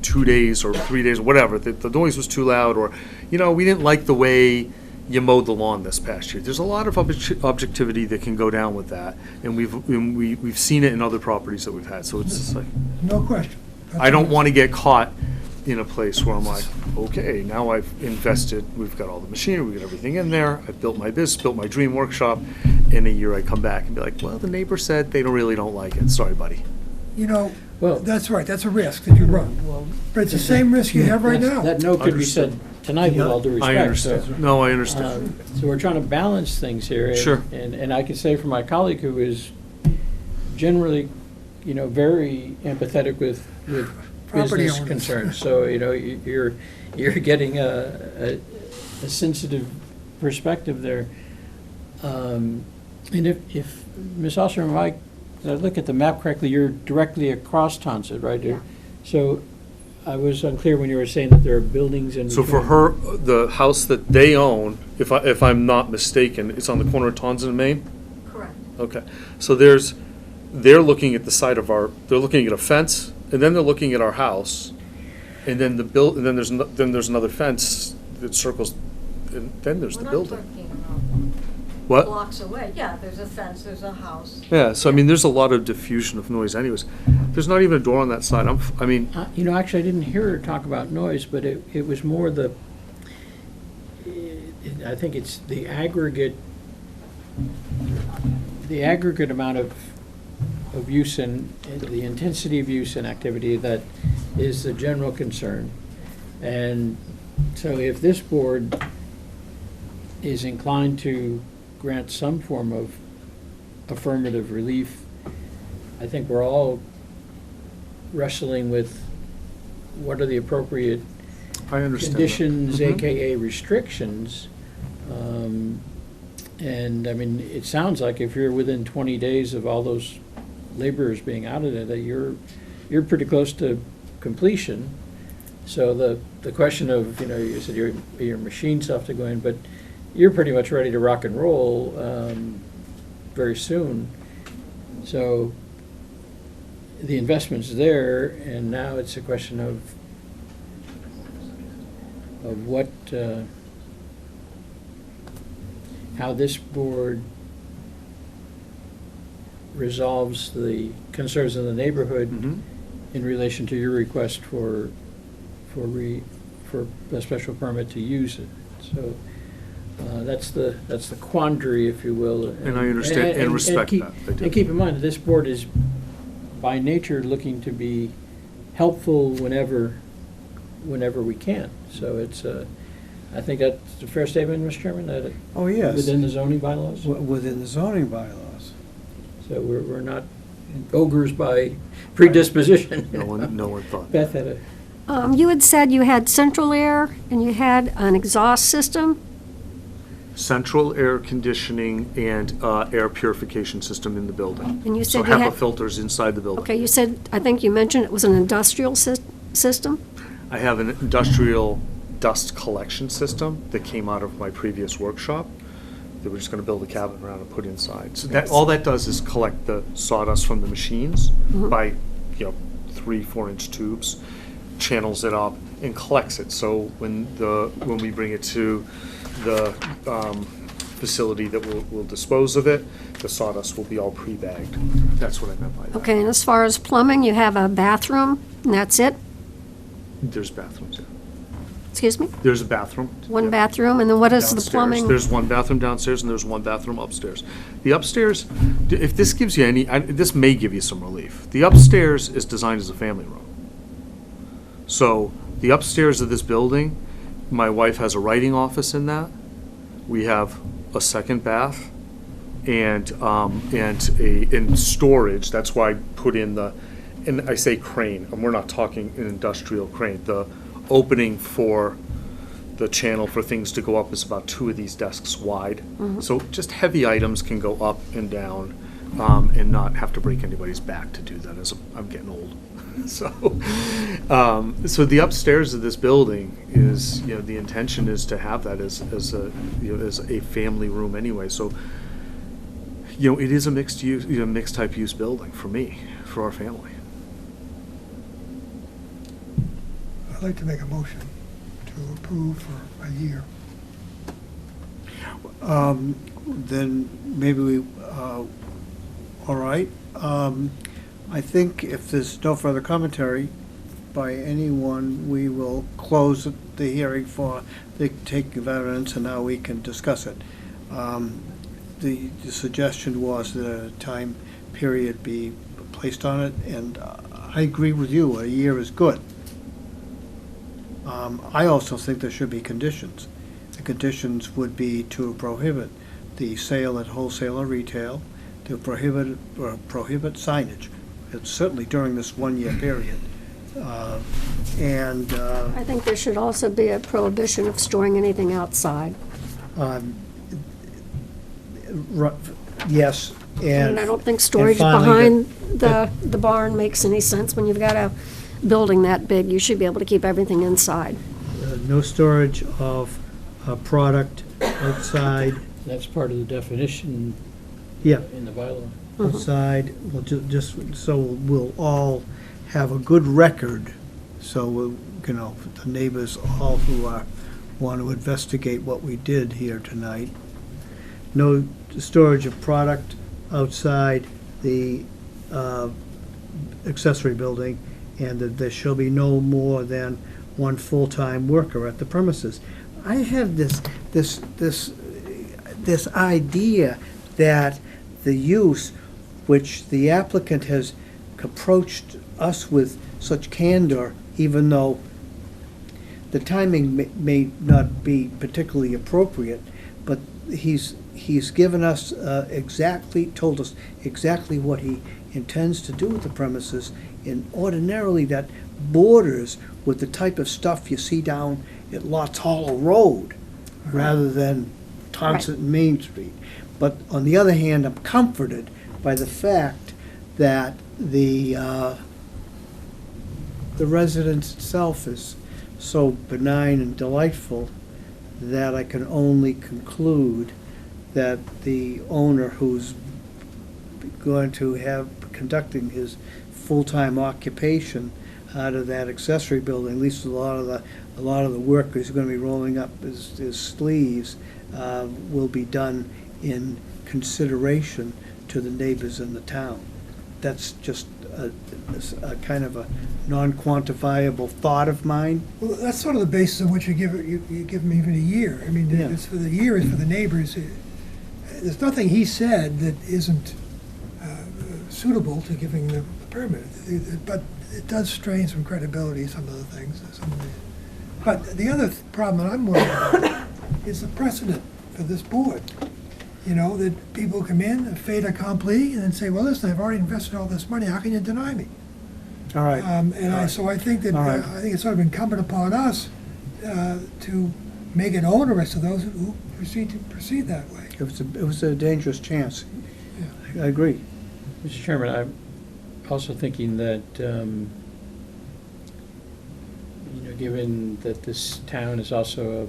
2 days or 3 days or whatever, that the noise was too loud, or, we didn't like the way you mowed the lawn this past year. There's a lot of objectivity that can go down with that, and we've seen it in other properties that we've had, so it's just like, No question. I don't want to get caught in a place where I'm like, okay, now I've invested, we've got all the machinery, we've got everything in there, I've built my business, built my dream workshop. In a year I come back and be like, well, the neighbor said they really don't like it. Sorry, buddy. Well- That's right, that's a risk that you run. But it's the same risk you have right now. That note could be Understood. said tonight with all due respect. I understand. So, No, I understand. So we're trying to balance things here. Sure. And I can say for my colleague who is generally, very empathetic with Property business owners. concerns. So, you're getting a sensitive perspective there. And if Ms. Osterman, if I look at the map correctly, you're directly across Tonsit, right? Yeah. So I was unclear when you were saying that there are buildings in So for between. her, the house that they own, if I'm not mistaken, it's on the corner of Tonson and Main? Correct. Okay. So there's they're looking at the side of they're looking at a fence, and then they're looking at our house, and then and then there's another fence that circles, and then there's We're the not building. talking What? blocks away. Yeah, there's a fence, there's a house. Yeah, so I mean, there's a lot of diffusion of noise anyways. There's not even a door on that side. I mean, You know, actually, I didn't hear her talk about noise, but it was more I think it's the aggregate amount of use and the intensity of use and activity that is the general concern. And so if this board is inclined to grant some form of affirmative relief, I think we're all wrestling with what are the appropriate I understand that. conditions, Mhm. AKA restrictions. And, I mean, it sounds like if you're within 20 days of all those laborers being out of there, that you're pretty close to completion. So the question of, you said your machine stuff to go in, but you're pretty much ready to rock and roll very soon. So the investment's there, and now it's a question of what, how this board resolves the concerns of the neighborhood Mhm. in relation to your request for a special permit to use it. So that's the quandary, if you will. And I understand and respect keep- that. I do. And keep in mind, that this board is by nature looking to be helpful whenever we can. So it's, I think that's a fair statement, Mr. Chairman, that Oh, yes, within the zoning bylaws. within the zoning bylaws. So we're not ogres by predisposition. No one thought. Beth had a, You had said you had central air and you had an exhaust system. Central air conditioning and air purification system in the building. And you So said you HEPA had, filters inside the building. okay, you said, I think you mentioned it was an industrial system? I have an industrial dust collection system that came out of my previous workshop that we're just gonna build a cabin around and put inside. So all that does is collect the sawdust from the machines by, 3-4 inch tubes, channels it up and collects it. So when we bring it to the facility that will dispose of it, the sawdust will be all pre-bagged. That's what I meant by that. Okay, and as far as plumbing, you have a bathroom and that's it? There's bathrooms, yeah. Excuse me? There's a bathroom. One yeah. bathroom, and then what is the Downstairs. plumbing? There's one bathroom downstairs and there's one bathroom upstairs. The upstairs, if this gives you this may give you some relief. The upstairs is designed as a family room. So the upstairs of this building, my wife has a writing office in that. We have a second bath and in storage. That's why I put in and I say crane, and we're not talking an industrial crane. The opening for the channel for things to go up is about 2 of these desks wide. So just heavy items can go up and down and not have to break anybody's back to do that as I'm getting old. So the upstairs of this building is, the intention is to have that as a family room anyway. So, it is a mixed use, mixed type use building for me, for our family. I'd like to make a motion to approve for a year. Then maybe all right. I think if there's no further commentary by anyone, we will close the hearing for the taking of evidence, and now we can discuss it. The suggestion was that a time period be placed on it, and I agree with you, a year is good. I also think there should be conditions. The conditions would be to prohibit the sale at wholesale or retail, to prohibit signage. It's certainly during this 1-year period. I think there should also be a prohibition of storing anything outside. Yes, And I don't think storage finally, behind the barn makes any sense. When you've got a building that big, you should be able to keep everything inside. no storage of product outside. that's part of the definition Yeah, in the bylaw. outside, well, just so we'll all have a good record, so, you know, the neighbors all who want to investigate what we did here tonight. No storage of product outside the accessory building, and that there shall be no more than one full-time worker at the premises. I have this idea that the use which the applicant has approached us with such candor, even though the timing may not be particularly appropriate, but he's given us told us exactly what he intends to do with the premises, and ordinarily that borders with the type of stuff you see down at Lots Hollow Road, rather than Townsend and Main Street. But on the other hand, I'm comforted by the fact that the residence itself is so benign and delightful that I can only conclude that the owner who's going to have conducting his full-time occupation out of that accessory building, at least a lot of the work is going to be rolling up his sleeves, will be done in consideration to the neighbors in the town. That's just a kind of a non-quantifiable thought of mine. Well, that's sort of the basis on which you give them even a year. I mean, Yeah. it's for the year is for the neighbors. There's nothing he said that isn't suitable to giving the permit. But it does strain some credibility, some of the things. But the other problem that I'm worried about is the precedent for this board. You know, that people come in, a fait accompli, and then say, well, listen, I've already invested all this money, how can you deny me? All right. So I think that, All right. I think it's sort of incumbent upon us to make it onerous to those who proceed that way. It was a dangerous chance. I agree. Mr. Chairman, I'm also thinking that, given that this town is also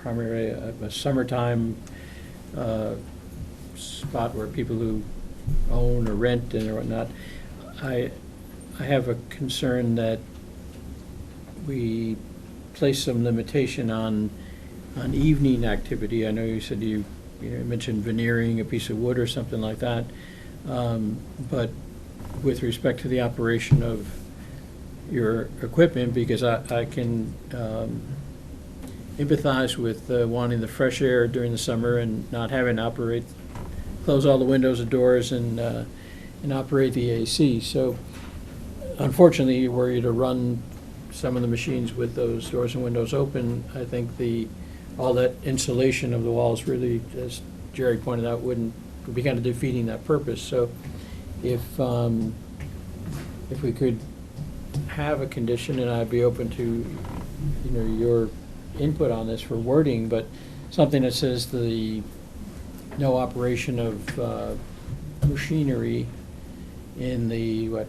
primarily a summertime spot where people who own or rent and or whatnot, I have a concern that we place some limitation on evening activity. I know you said you mentioned veneering a piece of wood or something like that, but with respect to the operation of your equipment, because I can empathize with wanting the fresh air during the summer and not having to close all the windows and doors and operate the AC. So unfortunately, were you to run some of the machines with those doors and windows open, I think all that insulation of the walls really, as Jerry pointed out, would be kind of defeating that purpose. So if we could have a condition, and I'd be open to your input on this for wording, but something that says no operation of machinery in the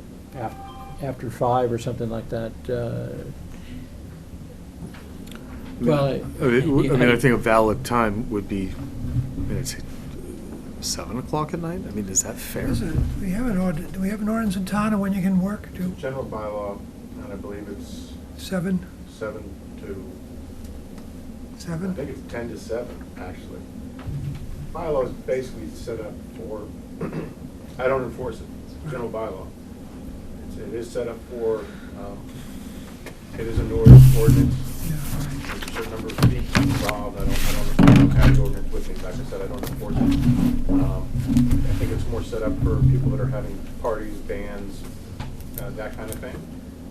after 5 or something like that. I think a valid time would be, I'd say 7 o'clock at night. I mean, is that fair? Do we have an ordinance in town on when you can work? Do General bylaw, and I believe it's 7? 7 to, I 7? think it's 10 to 7, actually. Bylaw is basically set up for, I don't enforce it, it's a general bylaw. It is set up for, it is an ordinance. Yeah. There's a certain number of feet involved. I don't have the ordinance with me. Like I said, I don't enforce it. I think it's more set up for people that are having parties, bands, that kind of thing.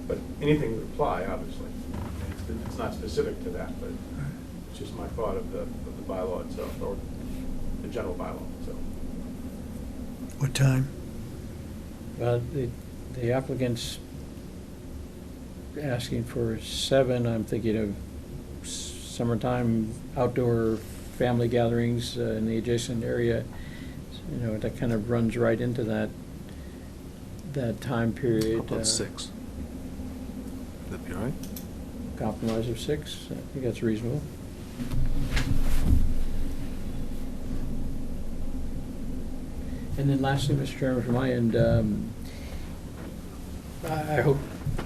But anything would apply, obviously. It's not specific to that, but it's just my thought of the bylaw itself, or the general bylaw itself. What time? The applicant's asking for 7. I'm thinking of summertime outdoor family gatherings in the adjacent area. That kind of runs right into that time period. How about 6? Would that be all right? Compromise of 6. I think that's reasonable. And then lastly, Mr. Chairman, from my end, I hope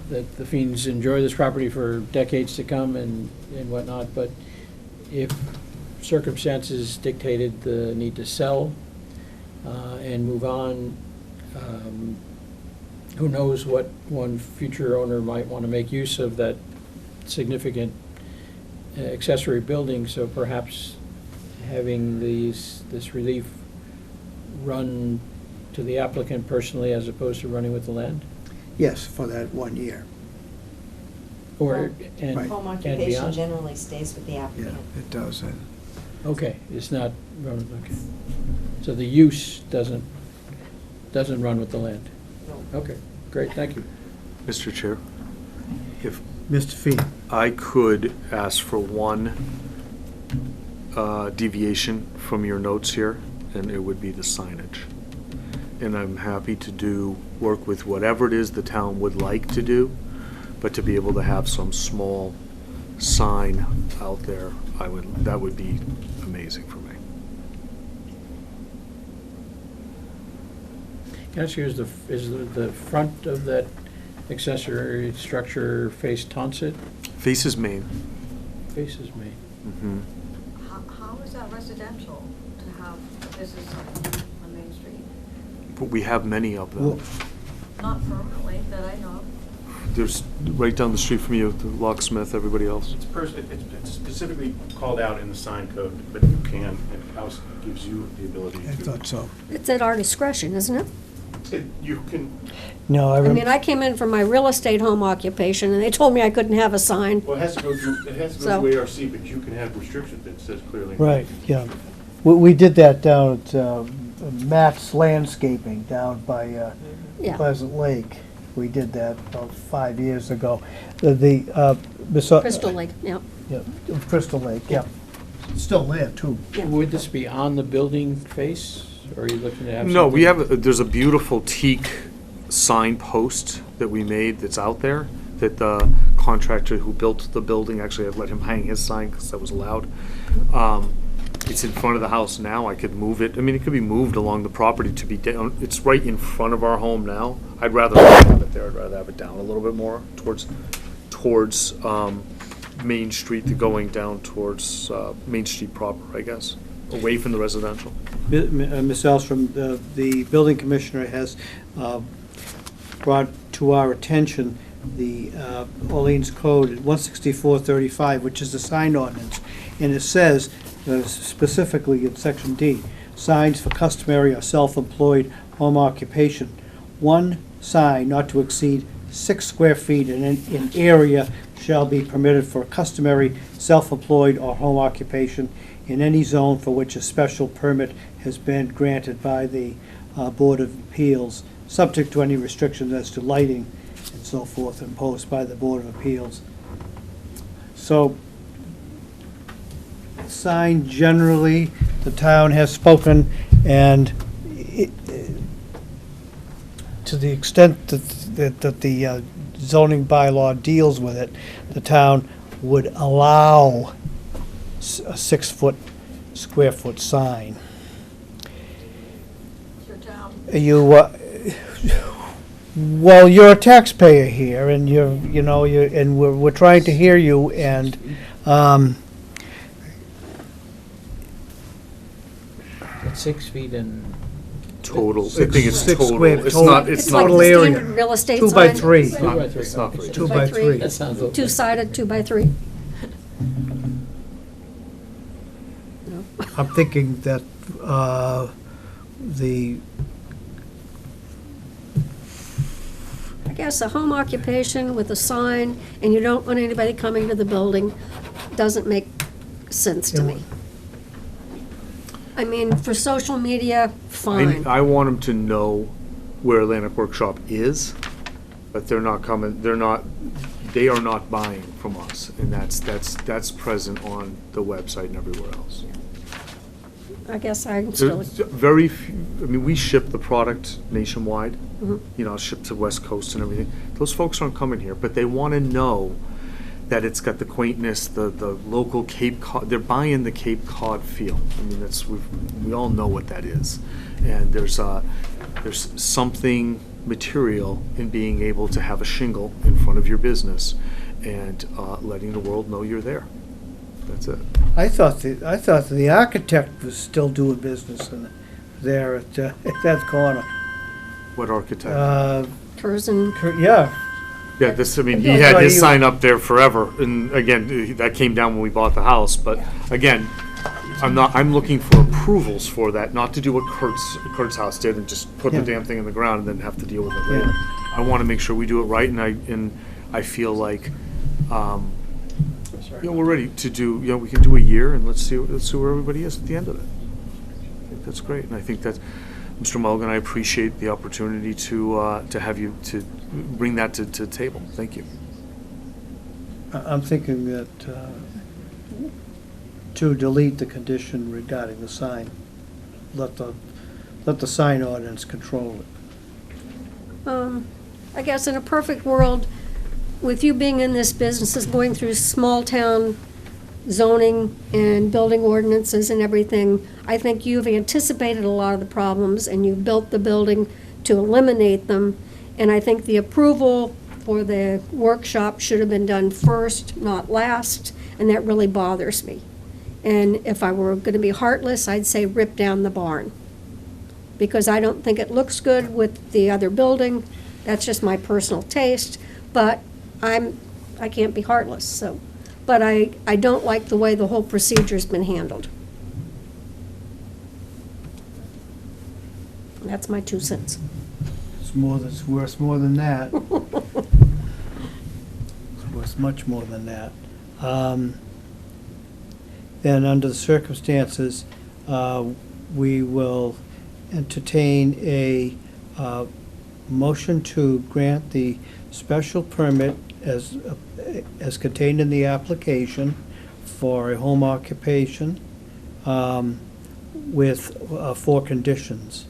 that the Fiends enjoy this property for decades to come and whatnot, but if circumstances dictated the need to sell and move on, who knows what one future owner might want to make use of that significant accessory building, so perhaps having this relief run to the applicant personally as opposed to running with the land? Yes, for that 1 year. Or, and Right. Home and occupation beyond? generally stays with the Yeah, applicant. it does. Okay, it's not, okay. So the use doesn't run with the land? No. Okay, great, thank you. Mr. Chair, if Mr. Fee? I could ask for one deviation from your notes here, and it would be the signage. And I'm happy to work with whatever it is the town would like to do, but to be able to have some small sign out there, that would be amazing for me. Can I ask you, is the front of that accessory structure face Tonsit? Faces Main. Faces me. Mhm. How is that residential to have business on Main Street? But we have many of Well, them. Not permanently, that I know of. There's right down the street from you, the locksmith, everybody else. It's specifically called out in the sign code, but you can, and house gives you the ability I to. thought so. It's at our discretion, isn't it? You can, No, I mean, I came in for my real estate home occupation, and they told me I couldn't have a sign. well, it has to go through ARC, but you can have restrictions that says clearly. Right, yeah. We did that down at Matt's Landscaping down by Yeah. Pleasant Lake. We did that about 5 years ago. Crystal Lake, yeah. Yeah, Crystal Lake, yeah. Still there, too. Yeah. Would this be on the building face, or are you looking to have? No, we something- have, there's a beautiful teak signpost that we made that's out there, that the contractor who built the building, actually, I've let him hang his sign because that was allowed. It's in front of the house now, I could move it, I mean, it could be moved along the property to be down, it's right in front of our home now. I'd rather not have it there, I'd rather have it down a little bit more towards Main Street, to going down towards Main Street proper, I guess, away from the residential. Ms. Elstrom, the building commissioner has brought to our attention the Orleans Code 16435, which is the sign ordinance. And it says, specifically in section D, signs for customary or self-employed home occupation. One sign not to exceed 6 square feet in area shall be permitted for customary, self-employed, or home occupation in any zone for which a special permit has been granted by the Board of Appeals, subject to any restrictions as to lighting and so forth imposed by the Board of Appeals. So, sign generally, the town has spoken, and to the extent that the zoning bylaw deals with it, the town would allow a 6 square foot sign. It's your town. You, well, you're a taxpayer here, and and we're trying to hear you, and, It's 6 feet and, Total, I Six- think it's six total, square- it's total- not, It's it's like not, total the area. standard real estate 2 by sign. 3. it's not, it's not very. 2 by 3. that sounds okay. Two-sided, 2 by 3. I'm thinking that I guess a home occupation with a sign, and you don't want anybody coming to the building, doesn't make sense to me. I mean, for social media, fine. I want them to know where Atlantic Workshop is, but they're not coming, they are not buying from us, and that's present on the website and everywhere else. I guess I'm still, There's very few, I mean, we ship the product nationwide, Mhm. ship to West Coast and everything. Those folks aren't coming here, but they want to know that it's got the quaintness, the local Cape Cod, they're buying the Cape Cod feel. I mean, we all know what that is. And there's something material in being able to have a shingle in front of your business and letting the world know you're there. That's it. I thought the architect was still doing business there at that corner. What architect? Curzon, Yeah, Yeah, this, I mean, he Yeah, had right, his you- sign up there forever, and again, that came down when we bought the house, but again, I'm looking for approvals for that, not to do what Kurt's house did and just put the Yeah. damn thing in the ground and then have to deal with it later. Yeah. I wanna make sure we do it right, and I feel like, we're ready to do, we can do a year, and let's see where everybody is at the end of it. I think that's great, and I think that, Mr. Mulligan, I appreciate the opportunity to have you, to bring that to the table. Thank you. I'm thinking that to delete the condition regarding the sign, let the sign ordinance control it. I guess in a perfect world, with you being in this business, is going through small-town zoning and building ordinances and everything, I think you've anticipated a lot of the problems, and you've built the building to eliminate them. And I think the approval for the workshop should have been done first, not last, and that really bothers me. And if I were gonna be heartless, I'd say rip down the barn, because I don't think it looks good with the other building. That's just my personal taste, but I can't be heartless, so. But I don't like the way the whole procedure's been handled. That's my 2 cents. It's worth more than that. It's worth much more than that. Then, under the circumstances, we will entertain a motion to grant the special permit as contained in the application for a home occupation with 4 conditions.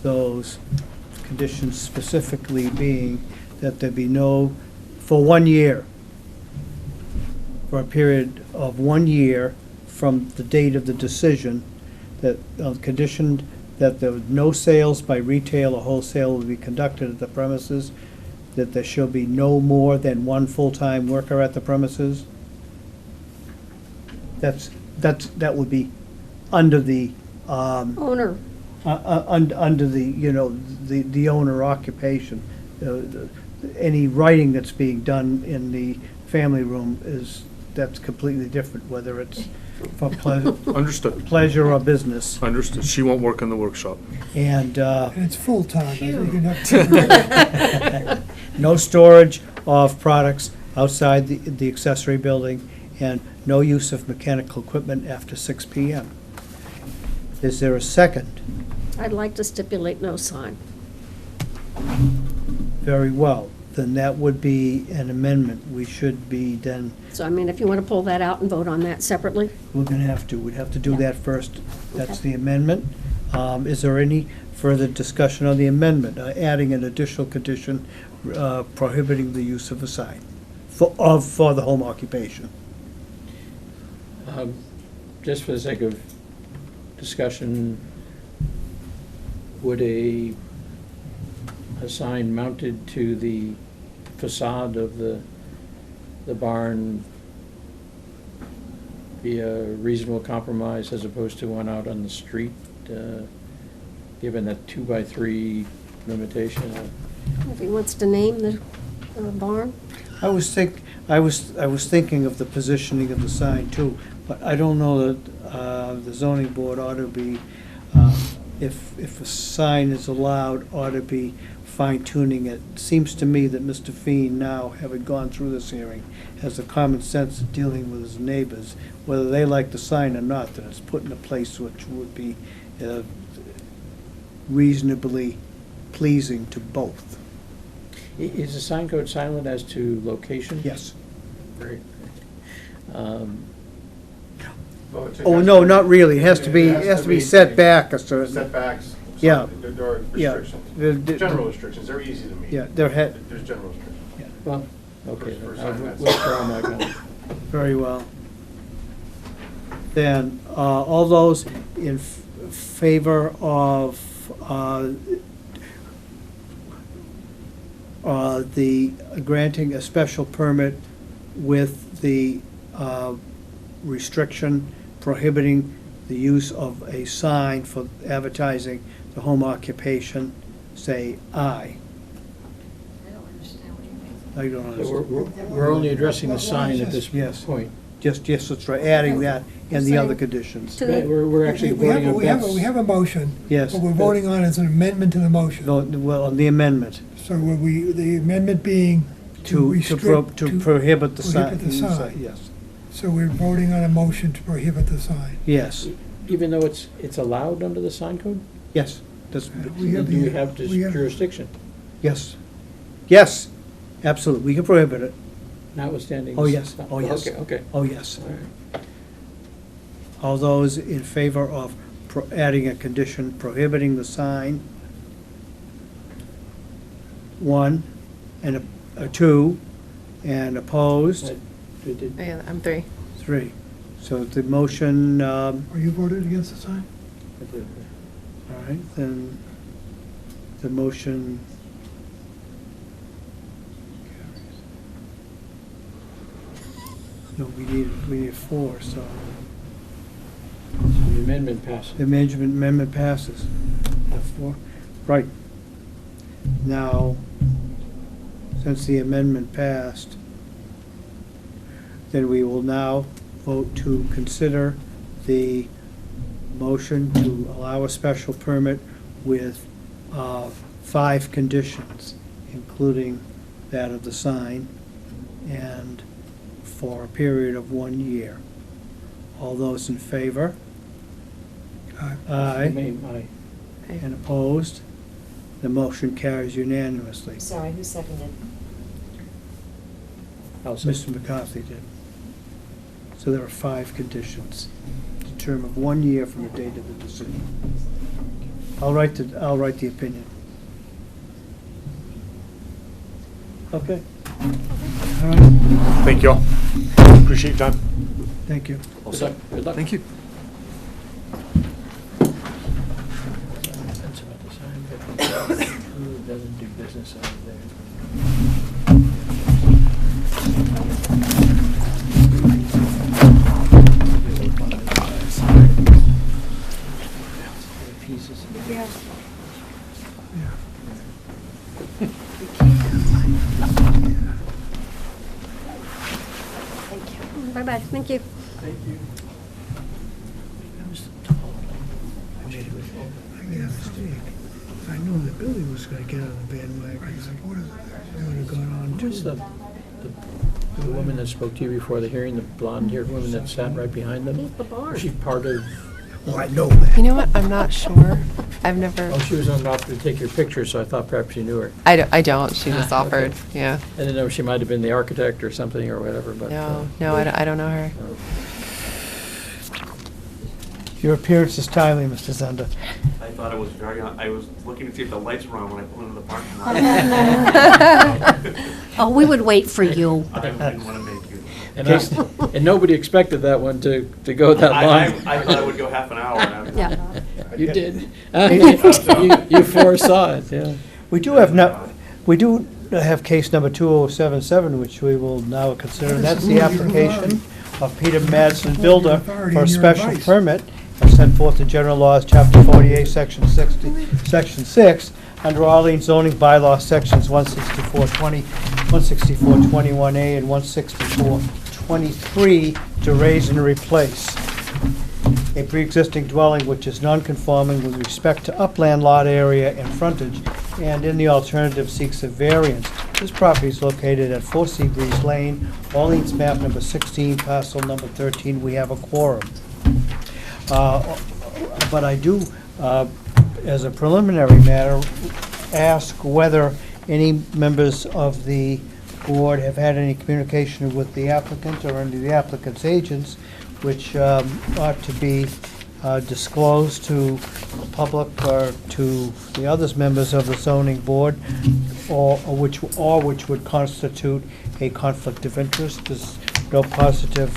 Those conditions specifically being that there be no, for 1 year, for a period of 1 year from the date of the decision, that conditioned that there were no sales by retail or wholesale will be conducted at the premises, that there shall be no more than 1 full-time worker at the premises. That would be under the, Owner, under the, the owner occupation. Any writing that's being done in the family room that's completely different, whether it's for Understood. pleasure or business. Understood. She won't work in the workshop. And And it's full-time, I think you can have no storage of products outside the accessory building, and no use of mechanical equipment after 6 PM. Is there a second? I'd like to stipulate no sign. Very well, then that would be an amendment. We should be then, So, I mean, if you want to pull that out and vote on that separately, we'd have to do Yeah. that first. That's Okay. the amendment. Is there any further discussion on the amendment, adding an additional condition prohibiting the use of a sign for the home occupation? Just for the sake of discussion, would a sign mounted to the facade of the barn be a reasonable compromise as opposed to one out on the street, given that 2x3 limitation? if he wants to name the barn. I was thinking of the positioning of the sign too, but I don't know that the zoning board ought to be, if a sign is allowed, ought to be fine tuning it. Seems to me that Mr. Feen now, having gone through this hearing, has the common sense of dealing with his neighbors, whether they like the sign or not, that it's put in a place which would be reasonably pleasing to both. Is the sign code silent as to location? Yes. Great. Oh, no, not really. It has to be set back a certain. Setbacks. Yeah. There are Yeah. restrictions. The- General restrictions, they're easy to meet. Yeah, There's general restrictions. Well, Okay, For then I sign, will that's- withdraw my comment. Very well. Then, all those in favor of the granting a special permit with the restriction prohibiting the use of a sign for advertising the home occupation, say aye. I don't understand what you mean. I don't So understand. we're only addressing the sign at this Yes. point. Just, yes, that's right, adding that and the other conditions. To the- We're actually voting on We have Beth's. a motion. Yes. What we're voting on is an amendment to the motion. Well, on the amendment. So the amendment being to restrict. To prohibit the sign. prohibit the sign. Yes, So we're voting on a motion to prohibit the sign. yes, Even though it's allowed under the sign code? yes, that's, We have Do you the- have this we have- jurisdiction, yes, yes, absolutely, we can prohibit it, notwithstanding? Oh, this- yes. Oh, yes. Okay. oh, yes. All right. All those in favor of adding a condition prohibiting the sign? One, and a two, and opposed, We did- Yeah, I'm 3. three. So the motion, Are you voted against the sign? I did. all right, then the motion no, we need four, so So the amendment passes. the amendment passes. Have four, right. Now, since the amendment passed, then we will now vote to consider the motion to allow a special permit with 5 conditions, including that of the sign, and for a period of 1 year. All those in favor? Aye. Aye. Aye. And opposed? The motion carries unanimously. Sorry, who seconded? I'll say. Mr. McCarthy did. So there are 5 conditions. It's a term of 1 year from the date of the decision. I'll write the opinion. Okay. All right, Thank you all. Appreciate your time. thank you. All Good set. luck. Good luck. Thank you. That's about the sign, but who doesn't do business out of there? Pieces. Bye-bye, thank you. Thank you. I made a mistake. I knew the building was gonna get on the bandwagon. I would have gone on Who was the woman that spoke to you before the hearing, the blonde-haired woman that sat right behind them? Keith Labarge. Was she part of, Oh, I know that. You know what? I'm not sure. I've never. oh, she was on offer to take your picture, so I thought perhaps you knew her. I don't. She just Ah, offered. okay. Yeah. I didn't know if she might have been the architect or something or whatever, but. No, I don't know her. Your appearance is timely, Mr. Zender. I thought it was I was looking to see if the lights were on when I pulled into the parking lot. Oh, we would wait for you. I didn't want to make you. And nobody expected that one to go that I long. thought it would go half an hour. and I- Yeah. You did. You foresaw it, yeah. We do have case number 2077, which we will now consider, and that's the application of Peter Madsen Builder for a special permit as set forth in General Laws, Chapter 48, Section 60, Section 6, under Orleans zoning bylaw sections 16420, 16421A, and 16423 to raise and replace a pre-existing dwelling which is non-conforming with respect to upland lot area and frontage, and in the alternative seeks a variance. This property is located at 4 Seabreeze Lane, Orleans map number 16, parcel number 13. We have a quorum. But I do, as a preliminary matter, ask whether any members of the board have had any communication with the applicant or any of the applicant's agents, which ought to be disclose to the public or to the other members of the zoning board, or which would constitute a conflict of interest. There's no positive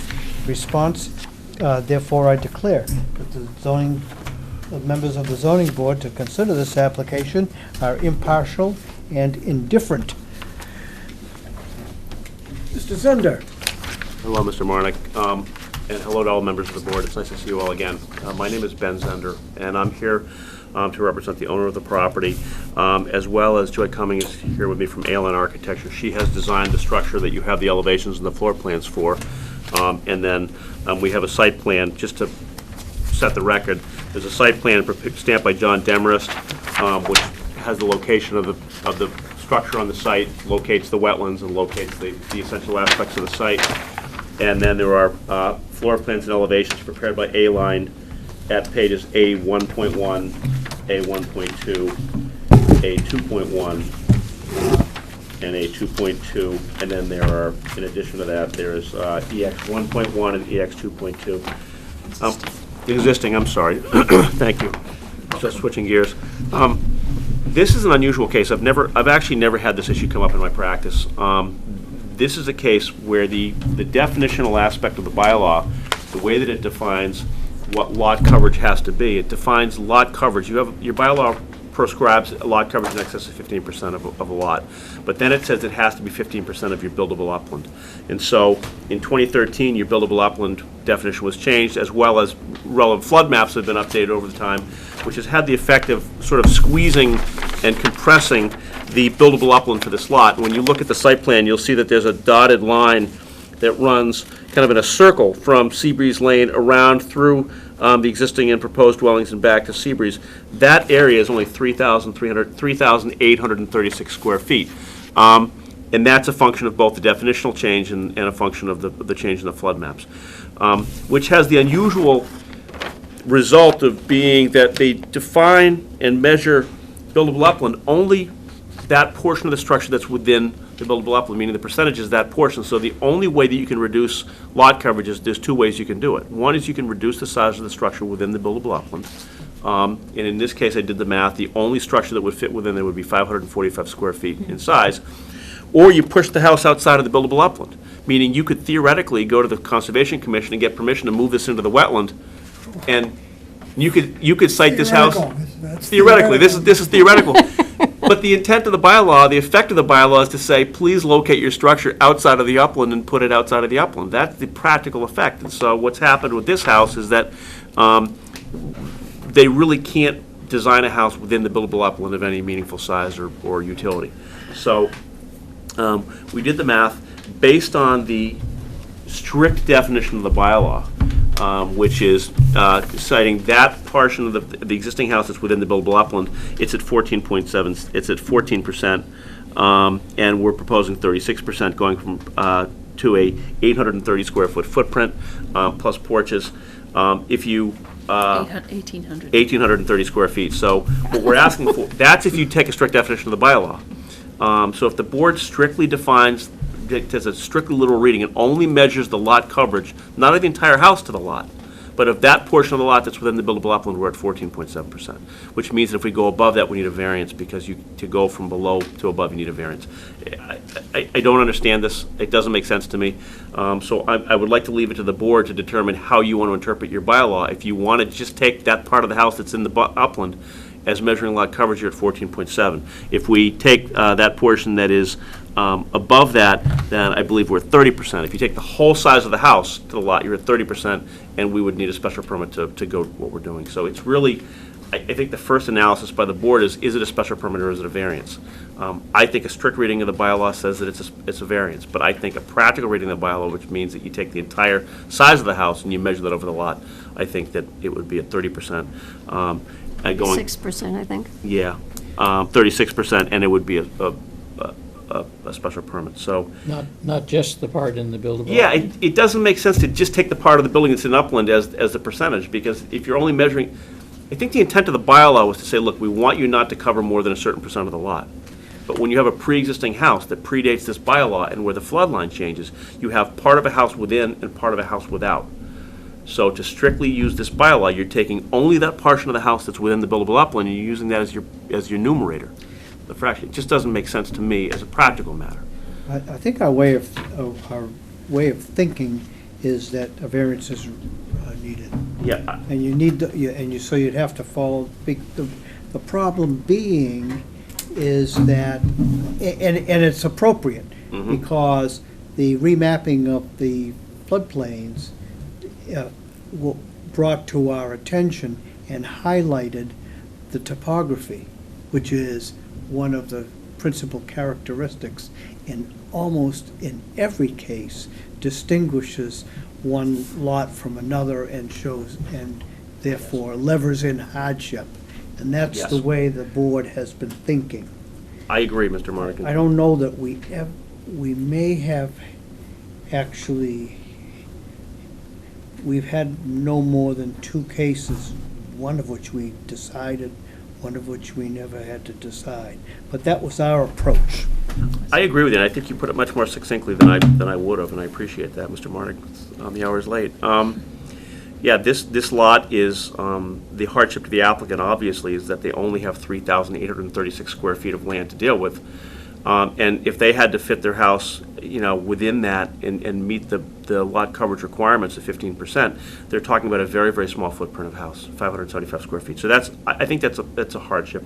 response. Therefore, I declare that the members of the zoning board to consider this application are impartial and indifferent. Mr. Zender. Hello, Mr. Marnick, and hello to all members of the board. It's nice to see you all again. My name is Ben Zender, and I'm here to represent the owner of the property, as well as Joy Cummings is here with me from ALN Architecture. She has designed the structure that you have the elevations and the floor plans for. And then we have a site plan, just to set the record. There's a site plan stamped by John Demarest, which has the location of the structure on the site, locates the wetlands, and locates the essential aspects of the site. And then there are floor plans and elevations prepared by A-Line at pages A1.1, A1.2, A2.1, and A2.2. And then there are, in addition to that, there's EX 1.1 and EX 2.2. Existing, I'm sorry. Thank you. Just switching gears. This is an unusual case. I've actually never had this issue come up in my practice. This is a case where the definitional aspect of the bylaw, the way that it defines what lot coverage has to be, it defines lot coverage. Your bylaw prescribes a lot coverage in excess of 15% of a lot, but then it says it has to be 15% of your buildable upland. And so in 2013, your buildable upland definition was changed, as well as relevant flood maps have been updated over the time, which has had the effect of sort of squeezing and compressing the buildable upland for this lot. When you look at the site plan, you'll see that there's a dotted line that runs kind of in a circle from Seabreeze Lane around through the existing and proposed dwellings and back to Seabreeze. That area is only 3,836 square feet. And that's a function of both the definitional change and a function of the change in the flood maps, which has the unusual result of being that they define and measure buildable upland only that portion of the structure that's within the buildable upland, meaning the percentage is that portion. So the only way that you can reduce lot coverage is there's two ways you can do it. One is you can reduce the size of the structure within the buildable upland. And in this case, I did the math. The only structure that would fit within there would be 545 square feet in size. Or you push the house outside of the buildable upland, meaning you could theoretically go to the Conservation Commission and get permission to move this into the wetland, and you could cite this house. That's Theoretically, this is theoretical. But the intent of the bylaw, the effect of the bylaw is to say, please locate your structure outside of the upland and put it outside of the upland. That's the practical effect. And so what's happened with this house is that they really can't design a house within the buildable upland of any meaningful size or utility. So we did the math based on the strict definition of the bylaw, which is citing that portion of the existing house that's within the buildable upland. It's at 14.7. It's at 14%, and we're proposing 36%, going from to a 830 square foot footprint plus porches. If you 1,830 square feet. So what we're asking for, that's if you take a strict definition of the bylaw. So if the board strictly defines, does a strictly literal reading, and only measures the lot coverage, not of the entire house to the lot, but of that portion of the lot that's within the buildable upland, we're at 14.7%, which means that if we go above that, we need a variance, because to go from below to above, you need a variance. I don't understand this. It doesn't make sense to me. So I would like to leave it to the board to determine how you want to interpret your bylaw. If you want to just take that part of the house that's in the upland as measuring lot coverage, you're at 14.7. If we take that portion that is above that, then I believe we're at 30%. If you take the whole size of the house to the lot, you're at 30%, and we would need a special permit to go what we're doing. So it's really, I think the first analysis by the board is it a special permit or is it a variance? I think a strict reading of the bylaw says that it's a variance, but I think a practical reading of the bylaw, which means that you take the entire size of the house and you measure that over the lot, I think that it would be at 30%. 6%, I think. Yeah, 36%, and it would be a special permit, so. Not just the part in the buildable. Yeah, it doesn't make sense to just take the part of the building that's in upland as the percentage, because if you're only measuring, I think the intent of the bylaw was to say, look, we want you not to cover more than a certain percent of the lot. But when you have a pre-existing house that predates this bylaw and where the flood line changes, you have part of a house within and part of a house without. So to strictly use this bylaw, you're taking only that portion of the house that's within the buildable upland, and you're using that as your numerator, the fraction. It just doesn't make sense to me as a practical matter. I think our way of thinking is that a variance is needed. Yeah, And you need, so you'd have to follow, the problem being is that, and it's appropriate, Mhm. because the remapping of the floodplains brought to our attention and highlighted the topography, which is one of the principal characteristics in almost in every case distinguishes one lot from another and shows, and therefore levers in hardship. And that's Yes. the way the board has been thinking. I agree, Mr. Mardigan. I don't know that we may have actually, we've had no more than 2 cases, one of which we decided, one of which we never had to decide. But that was our approach. I agree with you, and I think you put it much more succinctly than I would have, and I appreciate that, Mr. Mardigan. The hour's late. Yeah, this lot is, the hardship to the applicant, obviously, is that they only have 3,836 square feet of land to deal with. And if they had to fit their house, within that and meet the lot coverage requirements of 15%, they're talking about a very, very small footprint of house, 575 square feet. So I think that's a hardship.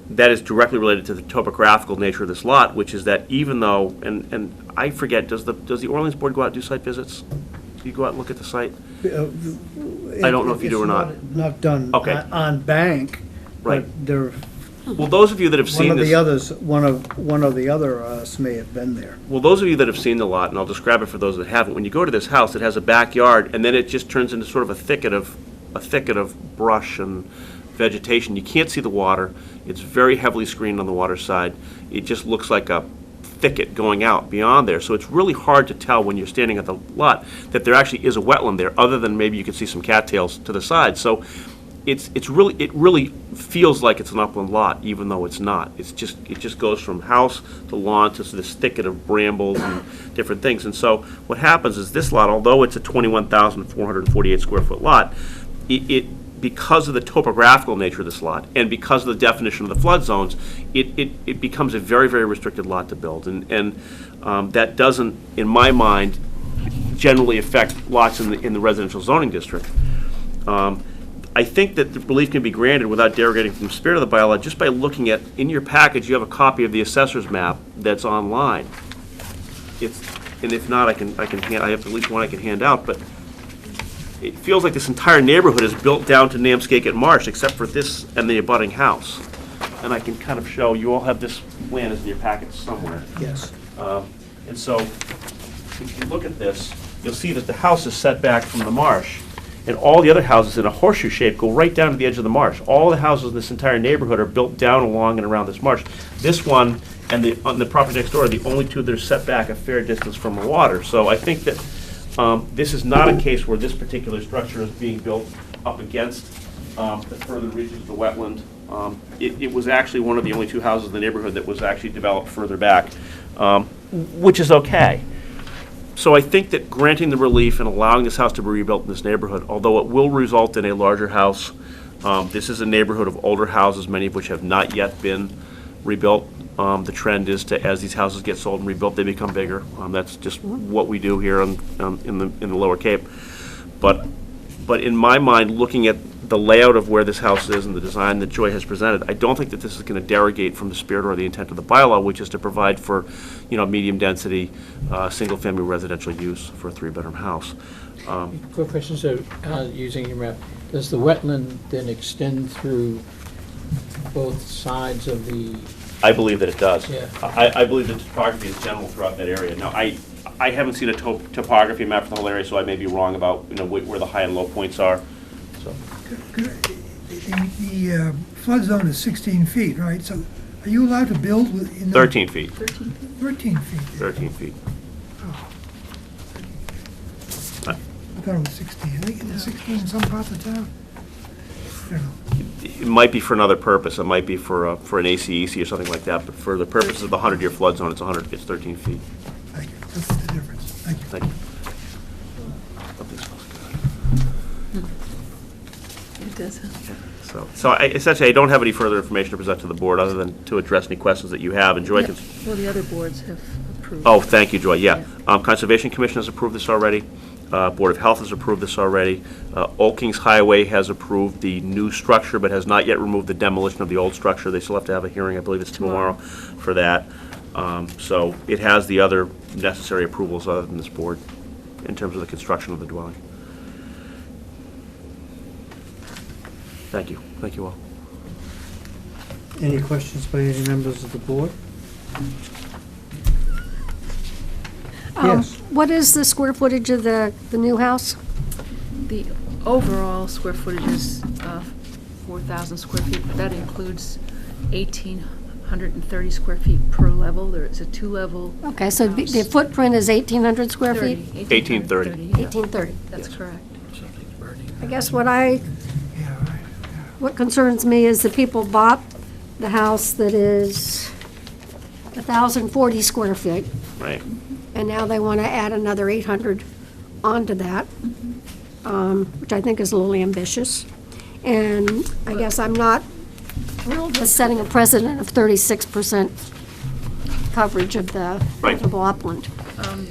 That is directly related to the topographical nature of this lot, which is that even though, and I forget, does the Orleans Board go out and do site visits? Do you go out and look at the site? I don't know if you do or not. It's not done Okay. on bank. Right. But there, Well, those of you that have one seen of this. the others, one of the other us may have been there. Well, those of you that have seen the lot, and I'll describe it for those that haven't, when you go to this house, it has a backyard, and then it just turns into sort of a thicket of brush and vegetation. You can't see the water. It's very heavily screened on the water side. It just looks like a thicket going out beyond there. So it's really hard to tell when you're standing at the lot that there actually is a wetland there, other than maybe you can see some cattails to the side. So it really feels like it's an upland lot, even though it's not. It just goes from house to lawn to this thicket of brambles and different things. And so what happens is this lot, although it's a 21,448 square foot lot, because of the topographical nature of this lot and because of the definition of the flood zones, it becomes a very, very restricted lot to build. And that doesn't, in my mind, generally affect lots in the residential zoning district. I think that the relief can be granted without derogating from the spirit of the bylaw just by looking at, in your package, you have a copy of the assessor's map that's online. And if not, I have at least one I can hand out, but it feels like this entire neighborhood is built down to Namscake Marsh, except for this and the abutting house. And I can kind of show, you all have this plan is in your packet somewhere. Yes. And so, if you look at this, you'll see that the house is set back from the marsh, and all the other houses in a horseshoe shape go right down to the edge of the marsh. All the houses in this entire neighborhood are built down along and around this marsh. This one and the property next door are the only two that are set back a fair distance from the water. So I think that this is not a case where this particular structure is being built up against the further reaches of the wetland. It was actually one of the only 2 houses in the neighborhood that was actually developed further back, which is okay. So I think that granting the relief and allowing this house to be rebuilt in this neighborhood, although it will result in a larger house, this is a neighborhood of older houses, many of which have not yet been rebuilt. The trend is to, as these houses get sold and rebuilt, they become bigger. That's just what we do here in the Lower Cape. But in my mind, looking at the layout of where this house is and the design that Joy has presented, I don't think that this is going to derogate from the spirit or the intent of the bylaw, which is to provide for, medium density, single-family residential use for a 3-bedroom house. Quick question, so using your map, does the wetland then extend through both sides of the? I believe that it does. Yeah. I believe the topography is general throughout that area. Now, I haven't seen a topography map for the whole area, so I may be wrong about where the high and low points are. So The flood zone is 16 feet, right? So are you allowed to build in? 13 feet. 13 feet. 13 feet. Oh. I thought it was 16. I think it's 16 in some parts of town. I don't know. It might be for another purpose. It might be for an ACEC or something like that. But for the purposes of the 100-year flood zone, it's 13 feet. Thank you. That's the difference. Thank you. Thank you. does. So essentially, I don't have any further information to present to the board, other than to address any questions that you have, and Joy can... Well, the other boards have approved. Oh, thank you, Joy, yeah. Conservation Commission has approved this already. Board of Health has approved this already. Old Kings Highway has approved the new structure, but has not yet removed the demolition of the old structure. They still have to have a hearing, I believe it's tomorrow, for that. So it has the other necessary approvals other than this board in terms of the construction of the dwelling. Thank you. Thank you all. Any questions by any members of the board? Yes. What is the square footage of the new house? The overall square footage is 4,000 square feet, but that includes 1,830 square feet per level. There is a two-level. Okay, so the footprint is 1,800 square feet? 1830. 1830. That's correct. Something's burning. I guess what Yeah, right. what concerns me is the people bought the house that is 1,040 square feet, Right. and now they want to add another 800 onto that, which I think is a little ambitious. And I guess I'm not thrilled with setting a precedent of 36% coverage of the Right. buildable upland.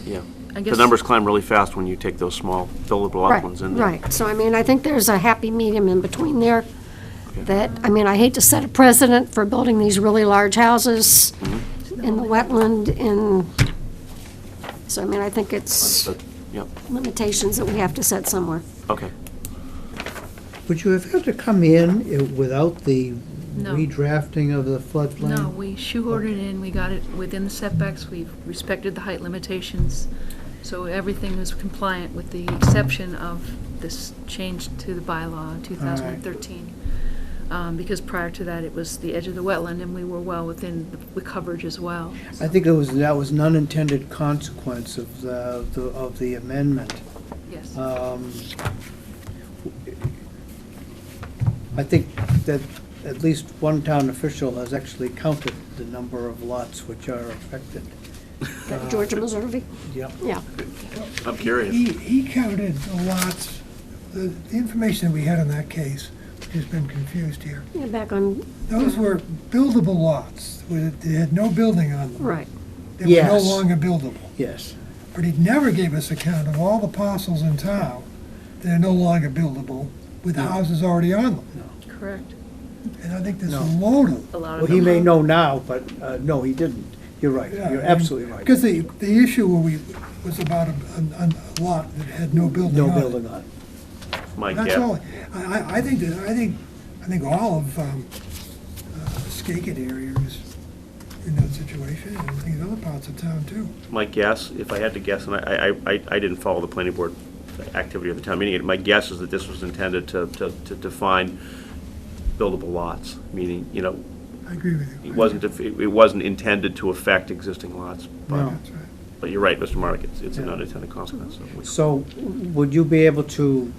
Yeah. I The guess numbers climb really fast when you take those small buildable Right, uplands in there. right. So, I mean, I think there's a happy medium in between there that, I mean, I hate to set a precedent for building these really large houses in the wetland so, I mean, I think it's Understood. Yep, limitations that we have to set somewhere. okay. Would you have had to come in without the No. redrafting of the floodplain? No, we shoehorned it in, we got it within the setbacks, we've respected the height limitations, so everything was compliant with the exception of this change to the bylaw in 2013. Because prior to that, it was the edge of the wetland, and we were well within the coverage as well. I think that was an unintended consequence of the amendment. Yes. I think that at least one town official has actually counted the number of lots which are affected. Georgia, Missouri? Yep. Yeah. I'm curious. He counted the lots, the information that we had in that case has been confused here. Yeah, back on, Those were buildable lots, they had no building on them. right. They were no Yes. longer buildable. Yes. But he never gave us a count of all the parcels in town that are no longer buildable with houses already on them. Correct. And I think there's No. a load of A lot Well, of he them. may know now, but no, he didn't. You're right. Yeah, You're I mean, absolutely right. Because the issue was about a lot that had no building on No it. building on. My That's guess. all. I think all of Skakit area is in that situation, and I think in other parts of town too. My guess, if I had to guess, and I didn't follow the planning board activity of the town meeting, my guess is that this was intended to define buildable lots, meaning, you know, I agree with you. it wasn't intended to affect existing lots. No. That's right. But you're right, Mr. Mark, it's an Yeah. unintended consequence. So would you be able to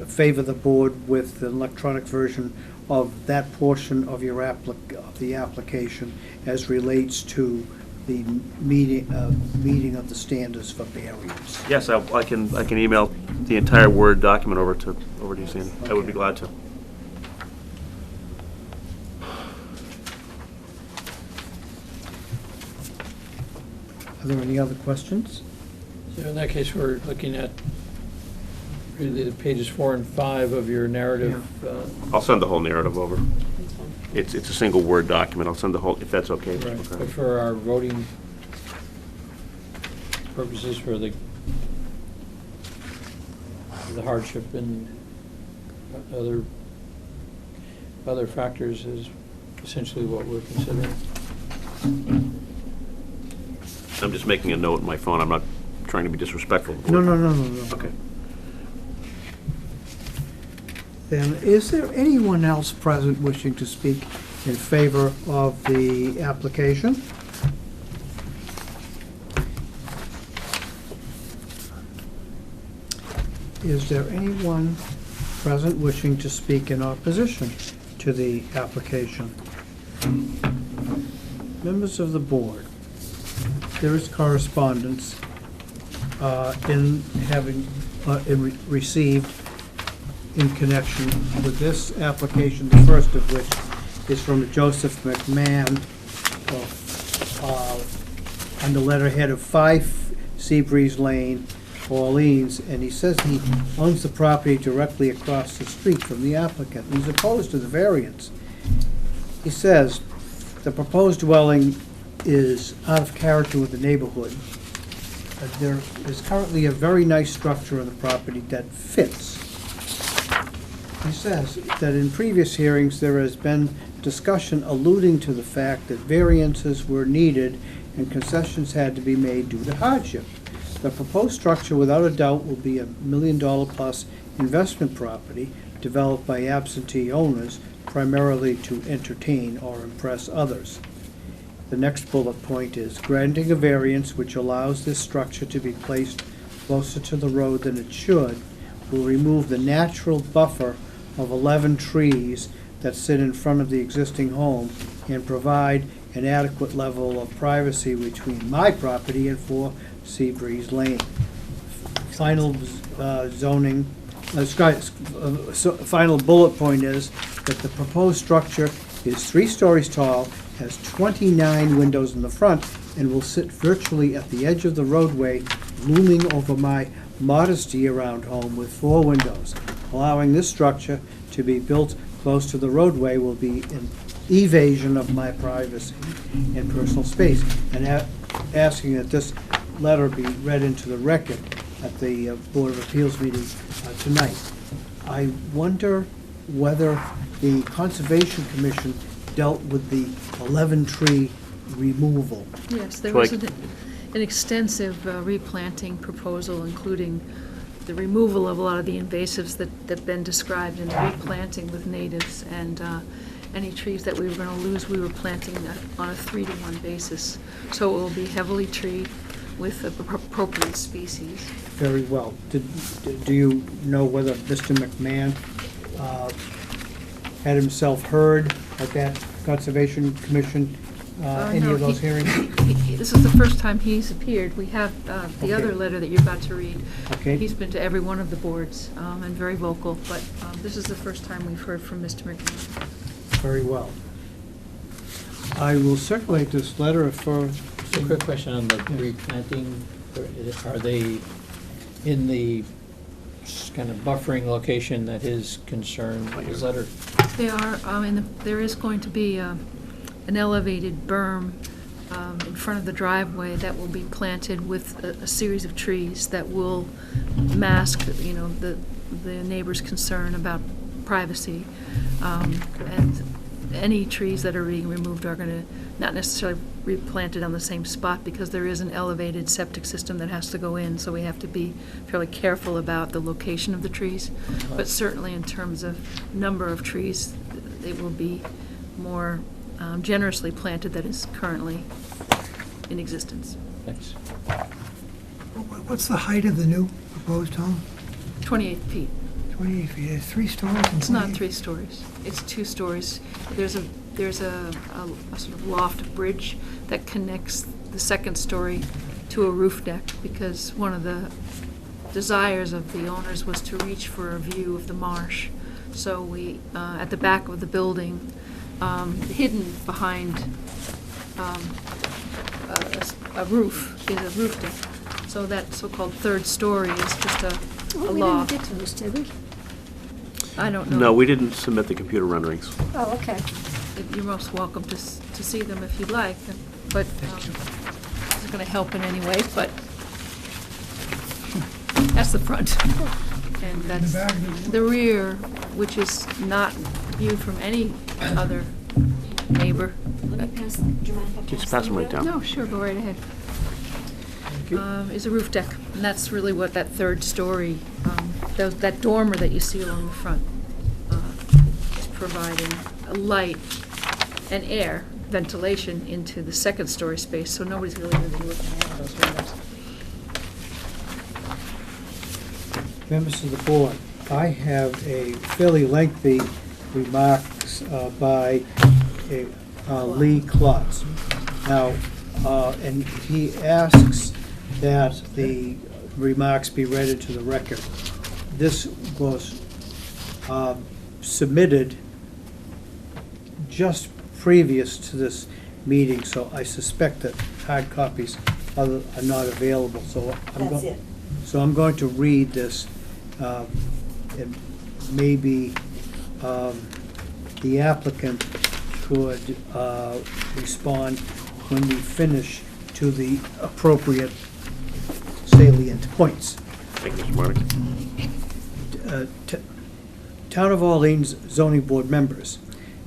favor the board with an electronic version of that portion of your of the application as relates to the meeting of the standards for barriers? Yes, I can email the entire Word document over to you, Sandy. I would be glad to. Are there any other questions? So in that case, we're looking at really the pages 4 and 5 of your narrative. I'll send the whole narrative over. It's a single Word document. I'll send the whole, if that's okay. Mr. Right, McCarthy. but for our voting purposes, for the hardship and other factors is essentially what we're considering. I'm just making a note on my phone. I'm not trying to be disrespectful. No. Okay. Then, is there anyone else present wishing to speak in favor of the application? Is there anyone present wishing to speak in opposition to the application? Members of the board, there is correspondence received in connection with this application, the first of which is from Joseph McMahon on the letterhead of 5 Seabreeze Lane, Orleans, and he says he owns the property directly across the street from the applicant. He's opposed to the variance. He says, the proposed dwelling is out of character with the neighborhood. There is currently a very nice structure on the property that fits. He says that in previous hearings, there has been discussion alluding to the fact that variances were needed and concessions had to be made due to hardship. The proposed structure, without a doubt, will be a $1 million plus investment property developed by absentee owners, primarily to entertain or impress others. The next bullet point is granting a variance which allows this structure to be placed closer to the road than it should will remove the natural buffer of 11 trees that sit in front of the existing home and provide an adequate level of privacy between my property and 4 Seabreeze Lane. Final final bullet point is that the proposed structure is 3 stories tall, has 29 windows in the front, and will sit virtually at the edge of the roadway, looming over my modest year-round home with 4 windows. Allowing this structure to be built close to the roadway will be an evasion of my privacy and personal space, and asking that this letter be read into the record at the Board of Appeals meeting tonight. I wonder whether the Conservation Commission dealt with the 11-tree removal. Yes, there So was I- an extensive replanting proposal, including the removal of a lot of the invasives that Ben described, and replanting with natives, and any trees that we were going to lose, we were planting on a 3-to-1 basis. So it will be heavily treed with appropriate species. Very well. Do you know whether Mr. McMahon had himself heard at that Conservation Commission, any No, of those he- hearings? This is the first time he's appeared. We have the other Okay. letter that you're about to read. Okay. He's been to every one of the boards and very vocal, but this is the first time we've heard from Mr. McMahon. Very well. I will circulate this letter for... A quick question on the replanting. Are they in the kind of buffering location that is concerned? His letter, They are, there is going to be an elevated berm in front of the driveway that will be planted with a series of trees that will mask, the neighbor's concern about privacy. And any trees that are being removed are going to not necessarily replanted on the same spot, because there is an elevated septic system that has to go in, so we have to be fairly careful about the location of the trees. But certainly in terms of number of trees, they will be more generously planted than is currently in existence. thanks. What's the height of the new proposed home? 28 feet. 28 feet, it's 3 stories and It's not 28 3 stories. It's 2 stories. There's a sort of loft bridge that connects the 2nd story to a roof deck, because one of the desires of the owners was to reach for a view of the marsh. So we, at the back of the building, hidden behind a roof, is a roof deck. So that so-called 3rd story is just a Well, we didn't loft. get to this, did we? I don't know. No, we didn't submit the computer renderings. Oh, okay. You're most welcome to see them if you'd like, but it's not going to help in any way, but that's the front. And that's back. the rear, which is not viewed from any other neighbor. Just pass them right down. No, sure, go right ahead. Is a roof deck, and that's really what that 3rd story, that dormer that you see along the front, is providing a light and air ventilation into the 2nd story space, so nobody's really going to be looking out of those windows. Members of the board, I have a fairly lengthy remarks by Lee Klotz. Now, and he asks that the remarks be read into the record. This was submitted just previous to this meeting, so I suspect that hard copies are not available, so That's it. So I'm going to read this, and maybe the applicant could respond when we finish to the appropriate salient points. Thank you, Mr. Marnick. Town of Orleans zoning board members,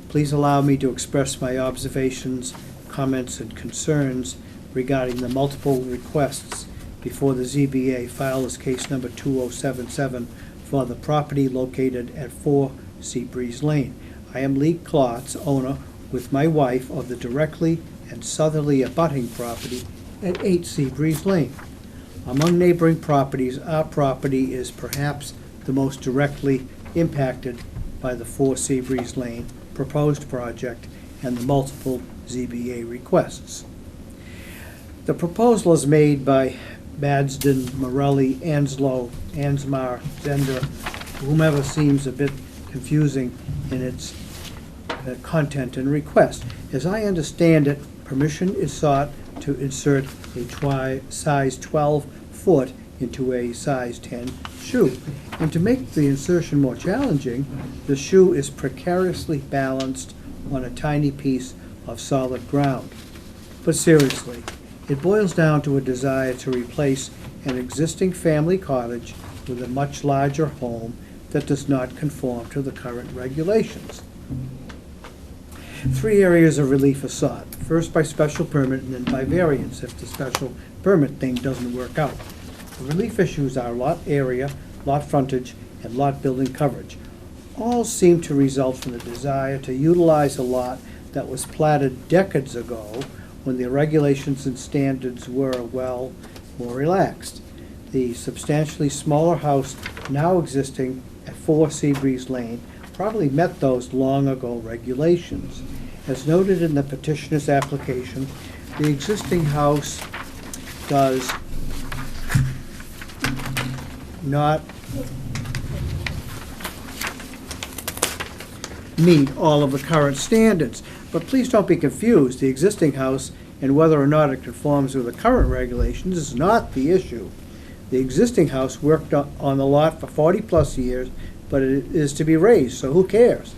please allow me to express my observations, comments, and concerns regarding the multiple requests before the ZBA file as case number 2077 for the property located at 4 Seabreeze Lane. I am Lee Klotz, owner, with my wife, of the directly and southerly abutting property at 8 Seabreeze Lane. Among neighboring properties, our property is perhaps the most directly impacted by the 4 Seabreeze Lane proposed project and the multiple ZBA requests. The proposal is made by Madsden, Morelli, Anslow, Ansmar, Zender, whomever seems a bit confusing in its content and request. As I understand it, permission is sought to insert a size 12-foot into a size 10 shoe. And to make the insertion more challenging, the shoe is precariously balanced on a tiny piece of solid ground. But seriously, it boils down to a desire to replace an existing family cottage with a much larger home that does not conform to the current regulations. 3 areas of relief are sought. First by special permit and then by variance if the special permit thing doesn't work out. The relief issues are lot area, lot frontage, and lot building coverage. All seem to result from the desire to utilize a lot that was platted decades ago when the regulations and standards were, well, more relaxed. The substantially smaller house now existing at 4 Seabreeze Lane probably met those long ago regulations. As noted in the petitioner's application, the existing house does not meet all of the current standards. But please don't be confused. The existing house and whether or not it conforms with the current regulations is not the issue. The existing house worked on the lot for 40-plus years, but it is to be raised, so who cares?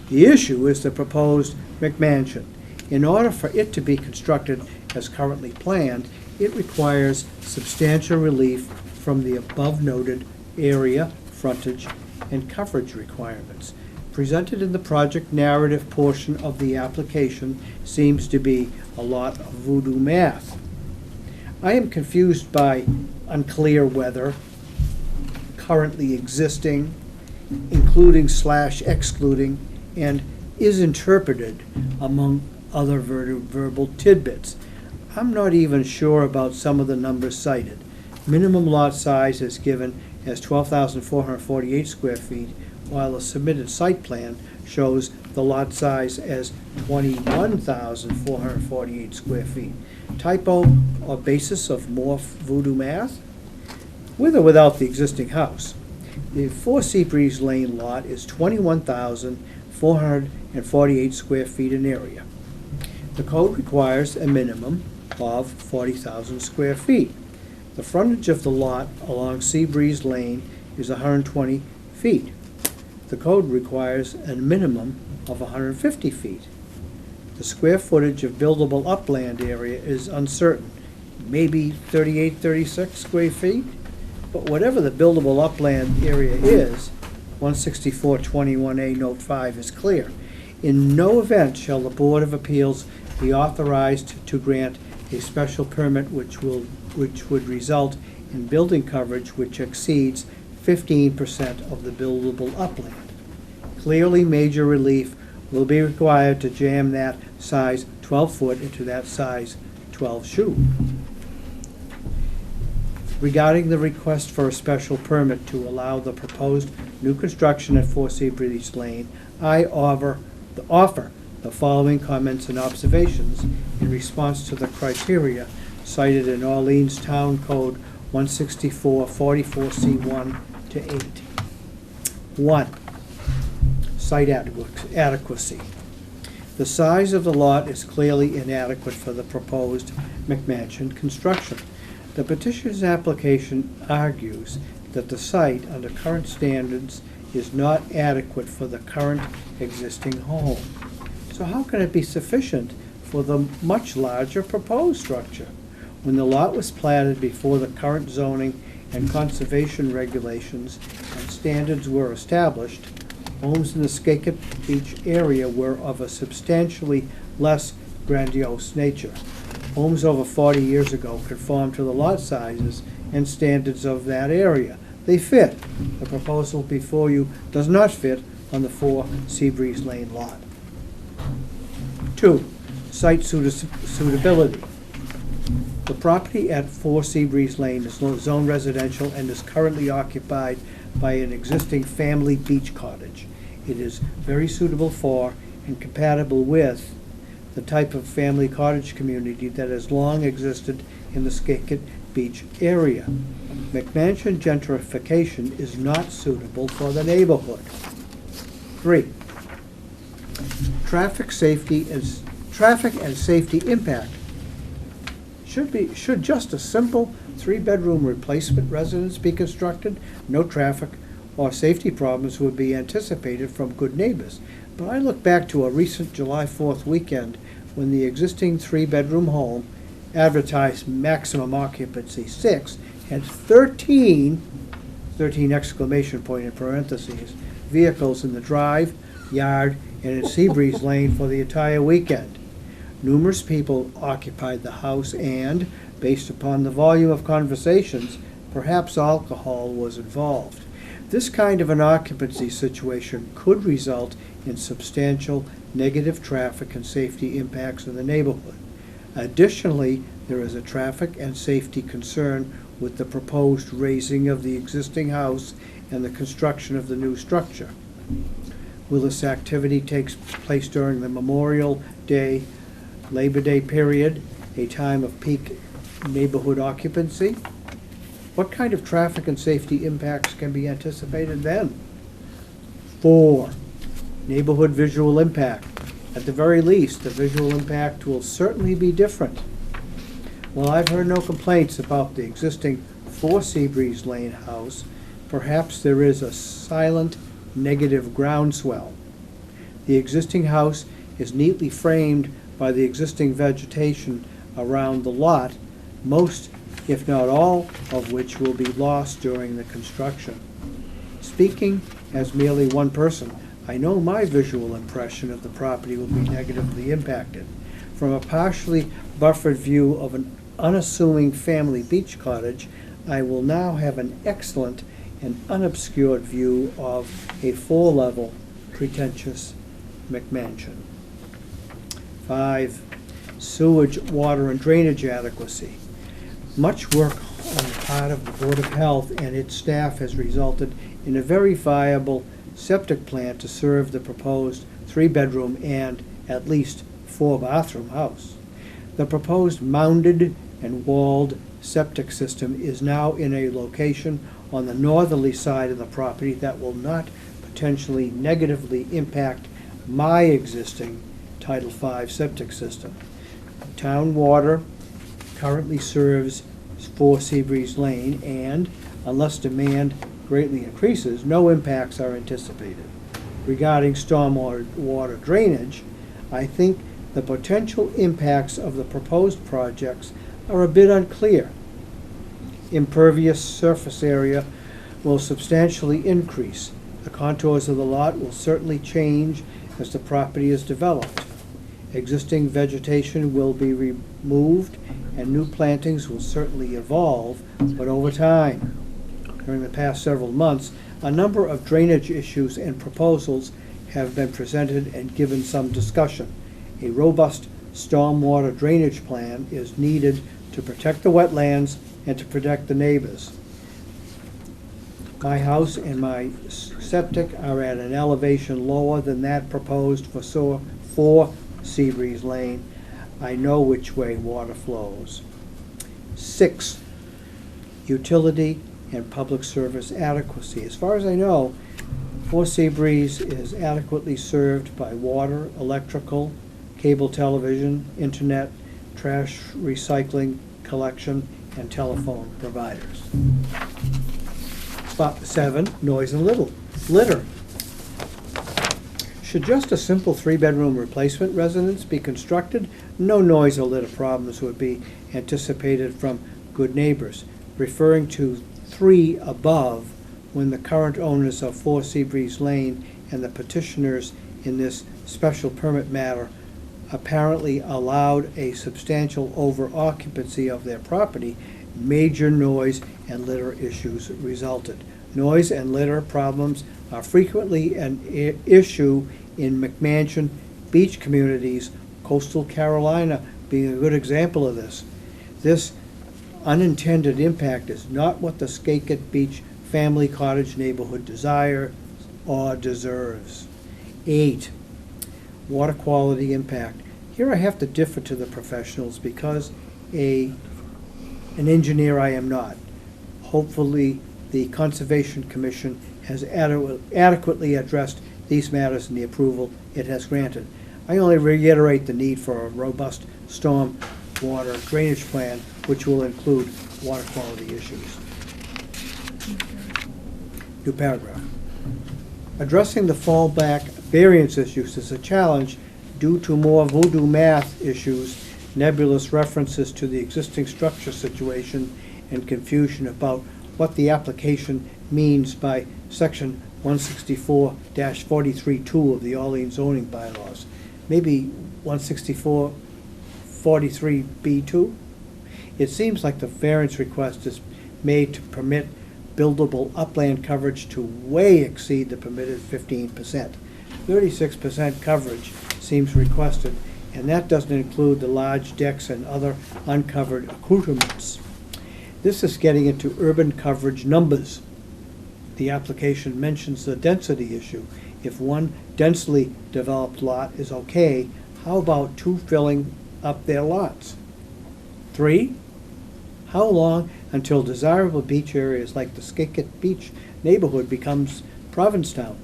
The issue is the proposed McMansion. In order for it to be constructed as currently planned, it requires substantial relief from the above-noted area, frontage, and coverage requirements. Presented in the project narrative portion of the application seems to be a lot of voodoo math. I am confused by unclear whether, currently existing, including / excluding, and is interpreted, among other verbal tidbits. I'm not even sure about some of the numbers cited. Minimum lot size is given as 12,448 square feet, while the submitted site plan shows the lot size as 21,448 square feet. Typo or basis of more voodoo math? With or without the existing house? The 4 Seabreeze Lane lot is 21,448 square feet in area. The code requires a minimum of 40,000 square feet. The frontage of the lot along Seabreeze Lane is 120 feet. The code requires a minimum of 150 feet. The square footage of buildable upland area is uncertain, maybe 38, 36 square feet? But whatever the buildable upland area is, 16421A Note 5 is clear. In no event shall the Board of Appeals be authorized to grant a special permit which would result in building coverage which exceeds 15% of the buildable upland. Clearly, major relief will be required to jam that size 12-foot into that size 12 shoe. Regarding the request for a special permit to allow the proposed new construction at 4 Seabreeze Lane, I offer the following comments and observations in response to the criteria cited in Orleans Town Code 164-44C1 to 8. 1. site adequacy. The size of the lot is clearly inadequate for the proposed McMansion construction. The petitioner's application argues that the site, under current standards, is not adequate for the current existing home. So how can it be sufficient for the much larger proposed structure? When the lot was platted before the current zoning and conservation regulations and standards were established, homes in the Skakit Beach area were of a substantially less grandiose nature. Homes over 40 years ago conformed to the lot sizes and standards of that area. They fit. The proposal before you does not fit on the 4 Seabreeze Lane lot. 2, site suitability. The property at 4 Seabreeze Lane is zone residential and is currently occupied by an existing family beach cottage. It is very suitable for and compatible with the type of family cottage community that has long existed in the Skakit Beach area. McMansion gentrification is not suitable for the neighborhood. 3, traffic and safety impact. Should just a simple 3-bedroom replacement residence be constructed, no traffic or safety problems would be anticipated from good neighbors. But I look back to a recent July 4th weekend when the existing 3-bedroom home, advertised maximum occupancy 6, had 13 exclamation point in parentheses, vehicles in the drive, yard, and in Seabreeze Lane for the entire weekend. Numerous people occupied the house and, based upon the volume of conversations, perhaps alcohol was involved. This kind of an occupancy situation could result in substantial negative traffic and safety impacts in the neighborhood. Additionally, there is a traffic and safety concern with the proposed raising of the existing house and the construction of the new structure. Will this activity take place during the Memorial Day, Labor Day period, a time of peak neighborhood occupancy? What kind of traffic and safety impacts can be anticipated then? 4, neighborhood visual impact. At the very least, the visual impact will certainly be different. While I've heard no complaints about the existing 4 Seabreeze Lane house, perhaps there is a silent negative groundswell. The existing house is neatly framed by the existing vegetation around the lot, most, if not all, of which will be lost during the construction. Speaking as merely one person, I know my visual impression of the property will be negatively impacted. From a partially buffered view of an unassuming family beach cottage, I will now have an excellent and unobscured view of a 4-level pretentious McMansion. 5, sewage, water, and drainage adequacy. Much work on the part of the Board of Health and its staff has resulted in a very viable septic plant to serve the proposed 3-bedroom and at least 4-bathroom house. The proposed mounded and walled septic system is now in a location on the northerly side of the property that will not potentially negatively impact my existing Title V septic system. Town water currently serves 4 Seabreeze Lane and, unless demand greatly increases, no impacts are anticipated. Regarding stormwater drainage, I think the potential impacts of the proposed projects are a bit unclear. Impervious surface area will substantially increase. The contours of the lot will certainly change as the property is developed. Existing vegetation will be removed and new plantings will certainly evolve, but over time. During the past several months, a number of drainage issues and proposals have been presented and given some discussion. A robust stormwater drainage plan is needed to protect the wetlands and to protect the neighbors. My house and my septic are at an elevation lower than that proposed for 4 Seabreeze Lane. I know which way water flows. 6, utility and public service adequacy. As far as I know, Four Seabreeze is adequately served by water, electrical, cable television, internet, trash recycling, collection, and telephone providers. 7, noise and litter. Should just a simple 3-bedroom replacement residence be constructed, no noise or litter problems would be anticipated from good neighbors. Referring to 3 above, when the current owners of 4 Seabreeze Lane and the petitioners in this special permit matter apparently allowed a substantial over-occupancy of their property, major noise and litter issues resulted. Noise and litter problems are frequently an issue in McMansion beach communities, coastal Carolina being a good example of this. This unintended impact is not what the Skakit Beach family cottage neighborhood desires or deserves. 8, water quality impact. Here I have to differ to the professionals because an engineer I am not. Hopefully, the Conservation Commission has adequately addressed these matters in the approval it has granted. I only reiterate the need for a robust storm water drainage plan, which will include water quality issues. New paragraph. Addressing the fallback variance issues is a challenge due to more voodoo math issues, nebulous references to the existing structure situation, and confusion about what the application means by section 164-43-2 of the Orleans zoning bylaws. Maybe 164-43B2? It seems like the variance request is made to permit buildable upland coverage to way exceed the permitted 15%. 36% coverage seems requested, and that doesn't include the large decks and other uncovered accoutrements. This is getting into urban coverage numbers. The application mentions the density issue. If one densely developed lot is okay, how about 2 filling up their lots? 3, how long until desirable beach areas like the Skakit Beach neighborhood becomes Provincetown?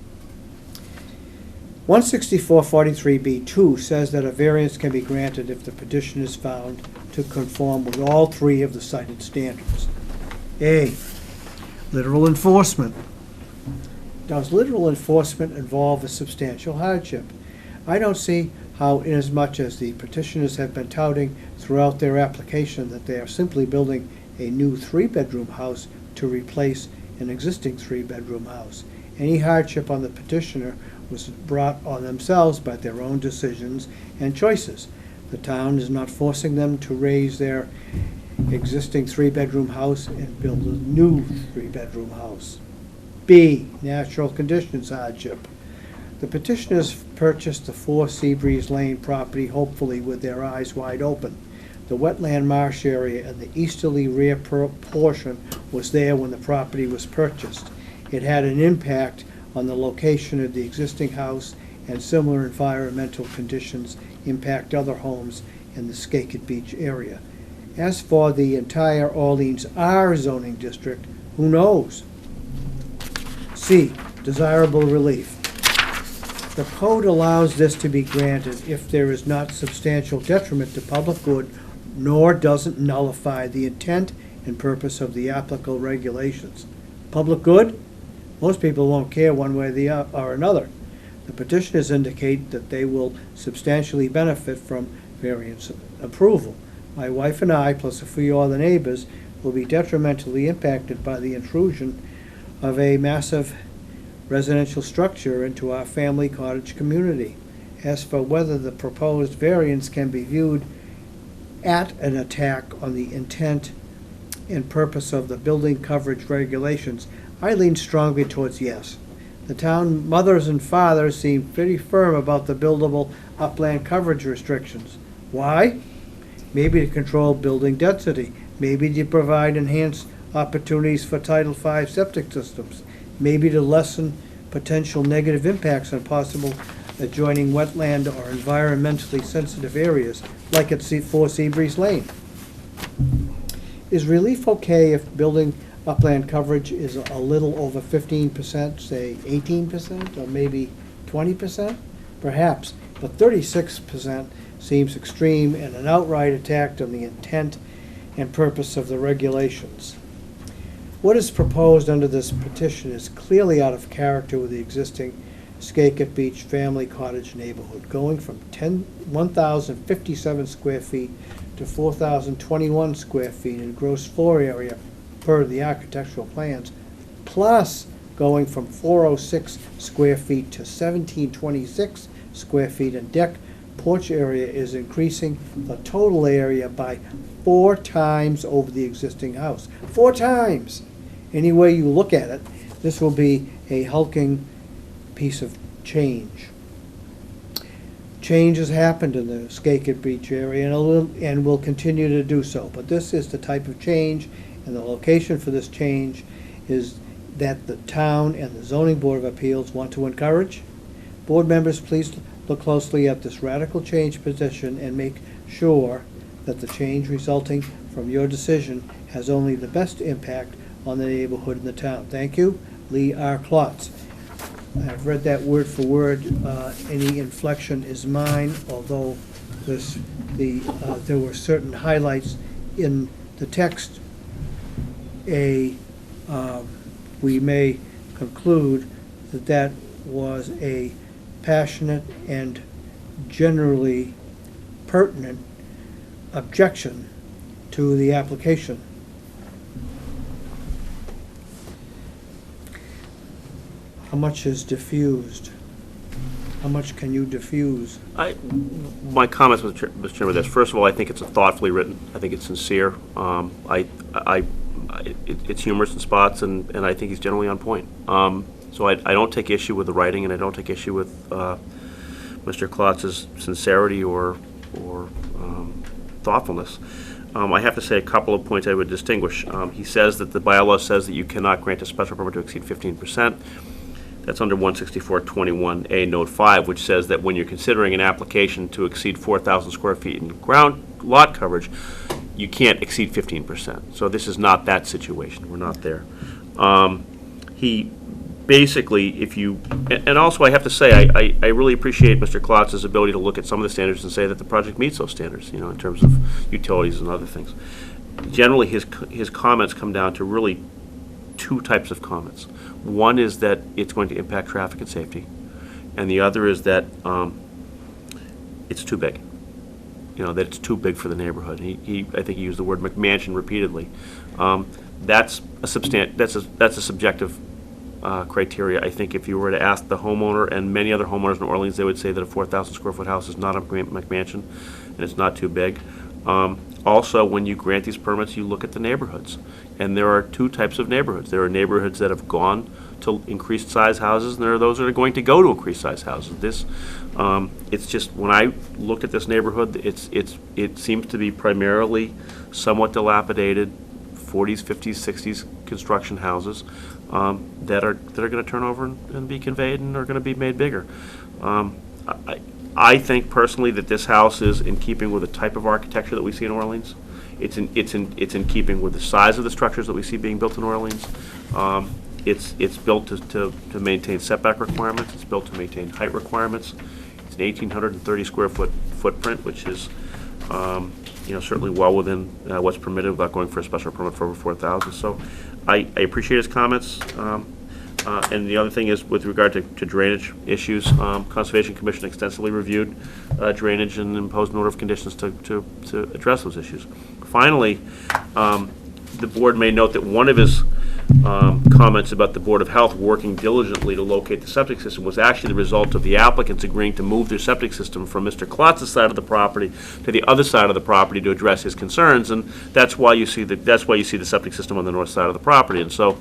164-43B2 says that a variance can be granted if the petition is found to conform with all 3 of the cited standards. A, literal enforcement. Does literal enforcement involve a substantial hardship? I don't see how, inasmuch as the petitioners have been touting throughout their application that they are simply building a new 3-bedroom house to replace an existing 3-bedroom house. Any hardship on the petitioner was brought on themselves by their own decisions and choices. The town is not forcing them to raise their existing 3-bedroom house and build a new 3-bedroom house. B, natural conditions hardship. The petitioners purchased the 4 Seabreeze Lane property hopefully with their eyes wide open. The wetland marsh area and the easterly rear portion was there when the property was purchased. It had an impact on the location of the existing house, and similar environmental conditions impact other homes in the Skakit Beach area. As for the entire Orleans R zoning district, who knows? C, desirable relief. The code allows this to be granted if there is not substantial detriment to public good, nor doesn't nullify the intent and purpose of the applicable regulations. Public good? Most people won't care one way or another. The petitioners indicate that they will substantially benefit from variance approval. My wife and I, plus a few other neighbors, will be detrimentally impacted by the intrusion of a massive residential structure into our family cottage community. As for whether the proposed variance can be viewed at an attack on the intent and purpose of the building coverage regulations, I lean strongly towards yes. The town mothers and fathers seem pretty firm about the buildable upland coverage restrictions. Why? Maybe to control building density, maybe to provide enhanced opportunities for Title V septic systems, maybe to lessen potential negative impacts on possible adjoining wetland or environmentally sensitive areas, like at 4 Seabreeze Lane. Is relief okay if building upland coverage is a little over 15%, say 18%, or maybe 20%? Perhaps, but 36% seems extreme and an outright attack on the intent and purpose of the regulations. What is proposed under this petition is clearly out of character with the existing Skakit Beach family cottage neighborhood, going from 1,057 square feet to 4,021 square feet in gross floor area per the architectural plans, plus going from 406 square feet to 1,726 square feet in deck porch area is increasing the total area by 4 times over the existing house. 4 times! Any way you look at it, this will be a hulking piece of change. Change has happened in the Skakit Beach area and will continue to do so, but this is the type of change, and the location for this change is that the town and the Zoning Board of Appeals want to encourage. Board members, please look closely at this radical change petition and make sure that the change resulting from your decision has only the best impact on the neighborhood and the town. Thank you, Lee R. Klotz. I've read that word for word. Any inflection is mine, although there were certain highlights in the text. We may conclude that that was a passionate and generally pertinent objection to the application. How much is diffused? How much can you diffuse? My comments, Mr. Chairman, this, first of all, I think it's thoughtfully written. I think it's sincere. It's humorous in spots, and I think he's generally on point. So I don't take issue with the writing, and I don't take issue with Mr. Klotz's sincerity or thoughtfulness. I have to say a couple of points I would distinguish. He says that the bylaw says that you cannot grant a special permit to exceed 15%. That's under 16421A Note 5, which says that when you're considering an application to exceed 4,000 square feet in ground lot coverage, you can't exceed 15%. So this is not that situation. We're not there. He basically, and also I have to say, I really appreciate Mr. Klotz's ability to look at some of the standards and say that the project meets those standards, in terms of utilities and other things. Generally, his comments come down to really 2 types of comments. One is that it's going to impact traffic and safety, and the other is that it's too big. That it's too big for the neighborhood. I think he used the word McMansion repeatedly. That's a subjective criteria. I think if you were to ask the homeowner and many other homeowners in Orleans, they would say that a 4,000 square foot house is not a McMansion, and it's not too big. Also, when you grant these permits, you look at the neighborhoods. And there are 2 types of neighborhoods. There are neighborhoods that have gone to increased size houses, and there are those that are going to go to increased size houses. It's just, when I look at this neighborhood, it seems to be primarily somewhat dilapidated, 40s, 50s, 60s construction houses that are going to turn over and be conveyed and are going to be made bigger. I think personally that this house is in keeping with the type of architecture that we see in Orleans. It's in keeping with the size of the structures that we see being built in Orleans. It's built to maintain setback requirements. It's built to maintain height requirements. It's an 1,830 square foot footprint, which is certainly well within what's permitted without going for a special permit for over 4,000. So I appreciate his comments. And the other thing is, with regard to drainage issues, Conservation Commission extensively reviewed drainage and imposed an order of conditions to address those issues. Finally, the board may note that one of his comments about the Board of Health working diligently to locate the septic system was actually the result of the applicants agreeing to move their septic system from Mr. Klotz's side of the property to the other side of the property to address his concerns, and that's why you see the septic system on the north side of the property. And so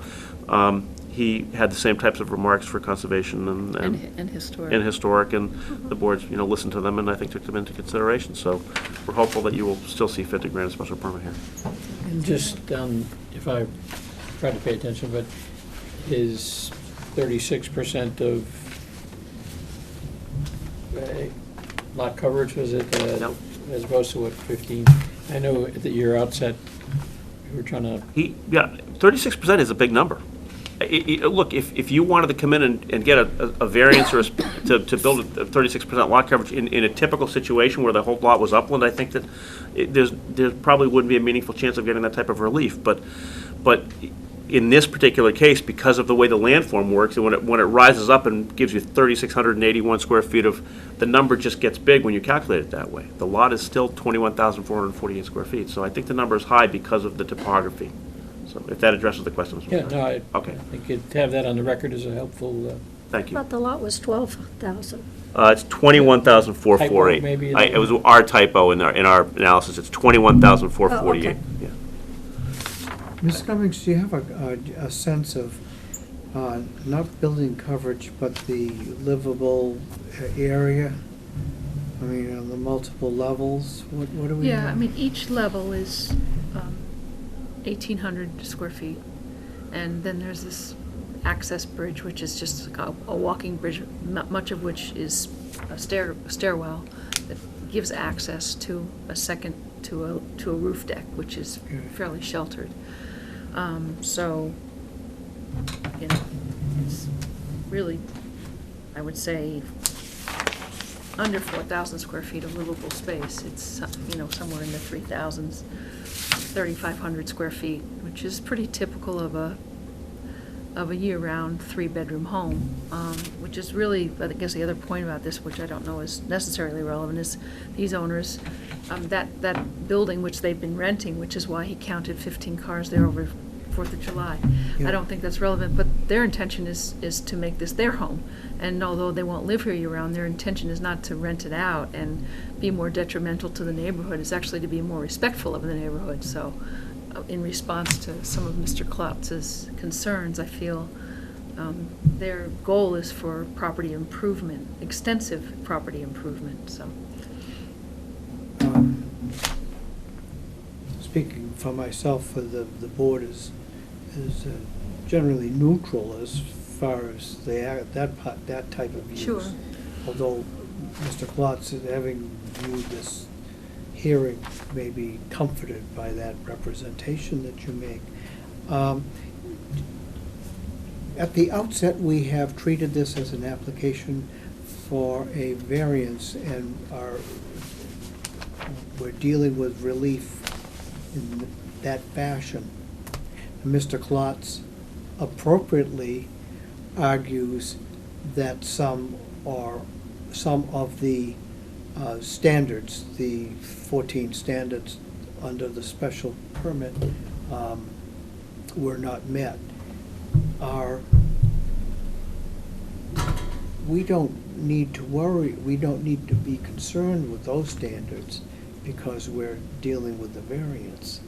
he had the same types of remarks for conservation And historic. and historic, and the boards, listened to them and I think took them into consideration. So we're hopeful that you will still see fit to grant a special permit here. And just, if I try to pay attention, but his 36% of lot coverage, was it? No. As opposed to what, 15? I know at your outset we're trying to, Yeah, 36% is a big number. Look, if you wanted to come in and get a variance or to build a 36% lot coverage in a typical situation where the whole lot was upland, I think that there probably wouldn't be a meaningful chance of getting that type of relief. But in this particular case, because of the way the landform works, and when it rises up and gives you 3,681 square feet of, the number just gets big when you calculate it that way. The lot is still 21,448 square feet, so I think the number is high because of the topography. So if that addresses the question, Mr. yeah, Chairman. no, I Okay, think to have that on the record is a helpful, thank I you. thought the lot was 12,000. It's 21,448. Typo, maybe. It was our typo in our analysis. It's 21,448. Oh, okay. Yeah. Ms. Cummings, do you have a sense of, not building coverage, but the livable area? I mean, on the multiple levels, what do we know? Yeah, I mean, each level is 1,800 square feet. And then there's this access bridge, which is just a walking bridge, much of which is a stairwell that gives access to a second, to a roof deck, which is fairly sheltered. So, you know, it's really, I would say, under 4,000 square feet of livable space. It's, you know, somewhere in the 3,000s, 3,500 square feet, which is pretty typical of a year-round three-bedroom home, which is really, I guess the other point about this, which I don't know is necessarily relevant, is these owners, that building which they've been renting, which is why he counted 15 cars there over 4th of July. Yeah. I don't think that's relevant, but their intention is to make this their home. And although they won't live here year-round, their intention is not to rent it out and be more detrimental to the neighborhood. It's actually to be more respectful of the neighborhood. So in response to some of Mr. Klotz's concerns, I feel their goal is for property improvement, extensive property improvement, so. Speaking for myself, the board is generally neutral as far as that type of use. Sure. Although Mr. Klotz, having viewed this hearing, may be comforted by that representation that you make. At the outset, we have treated this as an application for a variance, and we're dealing with relief in that fashion. Mr. Klotz appropriately argues that some of the standards, the 14 standards under the special permit, were not met. We don't need to worry, we don't need to be concerned with those standards because we're dealing with the variance.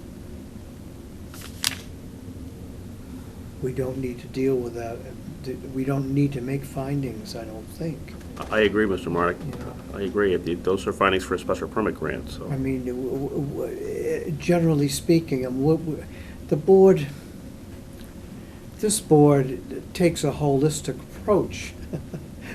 We don't need to deal with that, we don't need to make findings, I don't think. I agree, Mr. Marnick. Yeah. I agree. Those are findings for a special permit grant, so. I mean, generally speaking, the board, this board takes a holistic approach.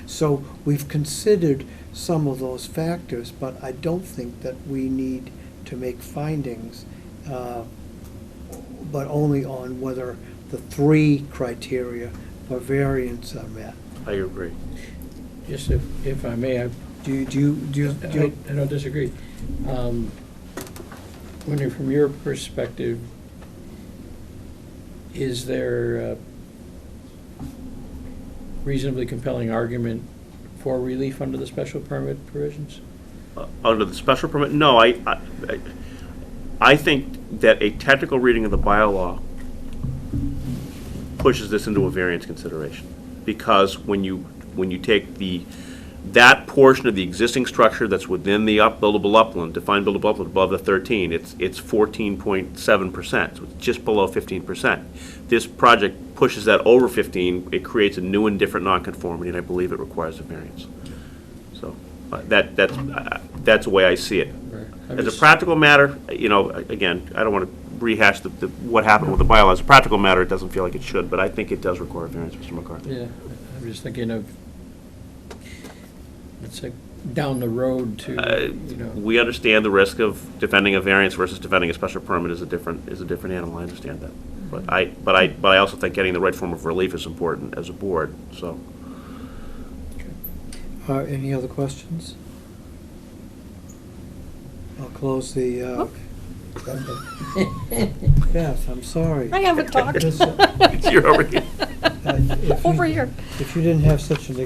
So we've considered some of those factors, but I don't think that we need to make findings, but only on whether the 3 criteria for variance are met. I agree. just if I may, I don't disagree. Wondering from your perspective, is there a reasonably compelling argument for relief under the special permit provisions? Under the special permit, no, I think that a technical reading of the bylaw pushes this into a variance consideration. Because when you take that portion of the existing structure that's within the buildable upland, defined buildable upland above the 13, it's 14.7%, so it's just below 15%. This project pushes that over 15, it creates a new and different nonconformity, and I believe it requires a variance. So that's the way I see it. Right. As a practical matter, again, I don't want to rehash what happened with the bylaw. As a practical matter, it doesn't feel like it should, but I think it does require a variance, Mr. McCarthy. Yeah, I'm just thinking of, let's say, down the road to, you know. We understand the risk of defending a variance versus defending a special permit is a different animal, I understand that. But I also think getting the right form of relief is important as a board, so. Any other questions? I'll close the, Beth, I'm sorry. I haven't talked. You're over here. If you- Over here. If you didn't have such an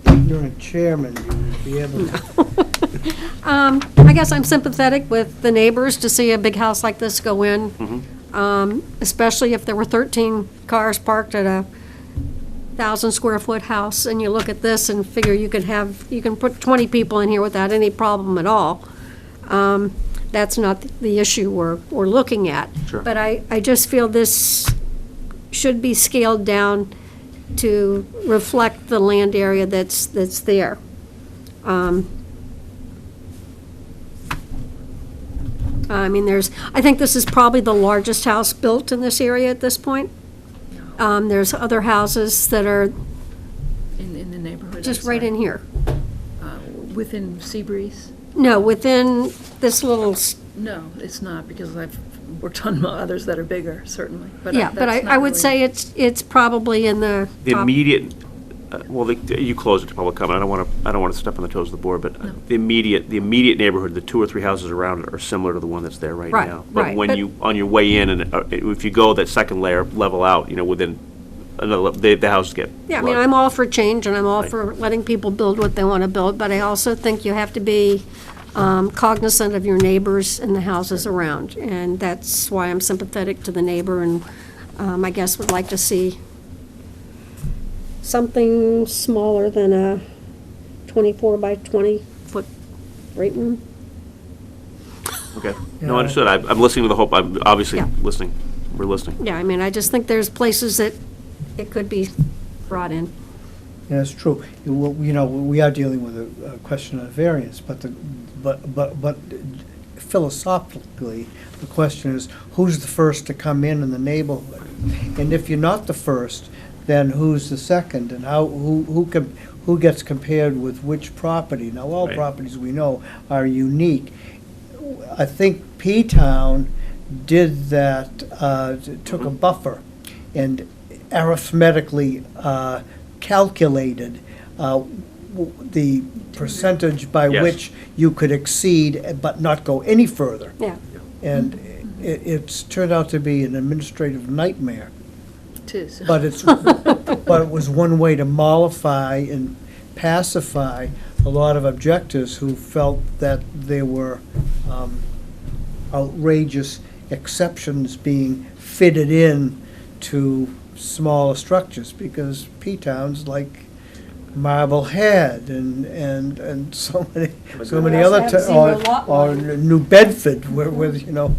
ignorant chairman, you would be able to. I guess I'm sympathetic with the neighbors to see a big house like this go in. Especially if there were 13 cars parked at a 1,000-square-foot house, and you look at this and figure you can put 20 people in here without any problem at all. That's not the issue we're looking at. Sure. But I just feel this should be scaled down to reflect the land area that's there. I mean, I think this is probably the largest house built in this area at this point. There's other houses that are In the neighborhood. just right in here. Within Seabreeze? No, within this little, No, it's not, because I've worked on others that are bigger, certainly. But yeah, but that's I not would say really- it's probably in the The top. immediate, you closed it to public comment, I don't want to step on the toes of the board, but No. the immediate neighborhood, the 2 or 3 houses around it are similar to the one that's there right Right, now. right, But when but- you, on your way in, and if you go that second layer, level out, within another, the houses get Yeah, I mean, larger. I'm all for change, and I'm all Right. for letting people build what they want to build, but I also think you have to be cognizant of your neighbors and the houses around, and that's why I'm sympathetic to the neighbor, and I guess would like to see something smaller than a 24 by 20-foot great room. Okay, no, understood, I'm listening to the whole, I'm obviously Yeah. listening, we're listening. Yeah, I mean, I just think there's places that it could be brought in. Yeah, it's true. We are dealing with a question of variance, but philosophically, the question is, who's the first to come in the neighborhood? And if you're not the first, then who's the second, and who gets compared with which property? Now, all Right. properties we know are unique. I think P-Town did that, took a buffer and arithmetically calculated the percentage by Yes. which you could exceed but not go any further. Yeah. And it's turned out to be an administrative nightmare. It is. But it was one way to mollify and pacify a lot of objectors who felt that there were outrageous exceptions being fitted in to smaller structures, because P-Towns like Marblehead and so many We also other, have ta- zero lot or line. New Bedford, where the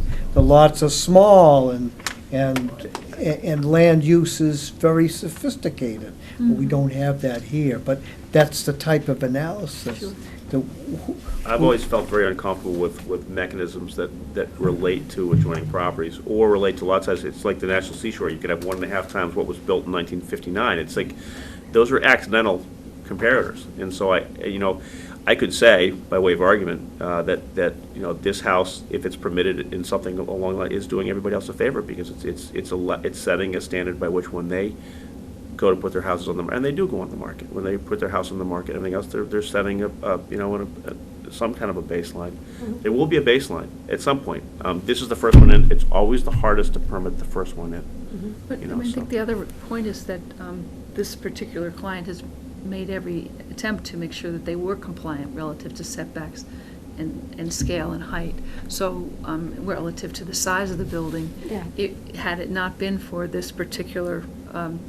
lots are small and land use is very sophisticated. We don't have that here, but that's the type of analysis. Sure. I've always felt very uncomfortable with mechanisms that relate to adjoining properties or relate to lot size. It's like the National Seashore, you could have 1.5 times what was built in 1959. It's like, those are accidental comparators. And so I could say, by way of argument, that this house, if it's permitted in something along that, is doing everybody else a favor, because it's setting a standard by which when they go to put their houses on the market, and they do go on the market, when they put their house on the market, everything else, they're setting some kind of a baseline. There will be a baseline at some point. This is the first one in. It's always the hardest to permit the first one in. But You know, I so- think the other point is that this particular client has made every attempt to make sure that they were compliant relative to setbacks and scale and height. So relative to the size of the building, Yeah. had it not been for this particular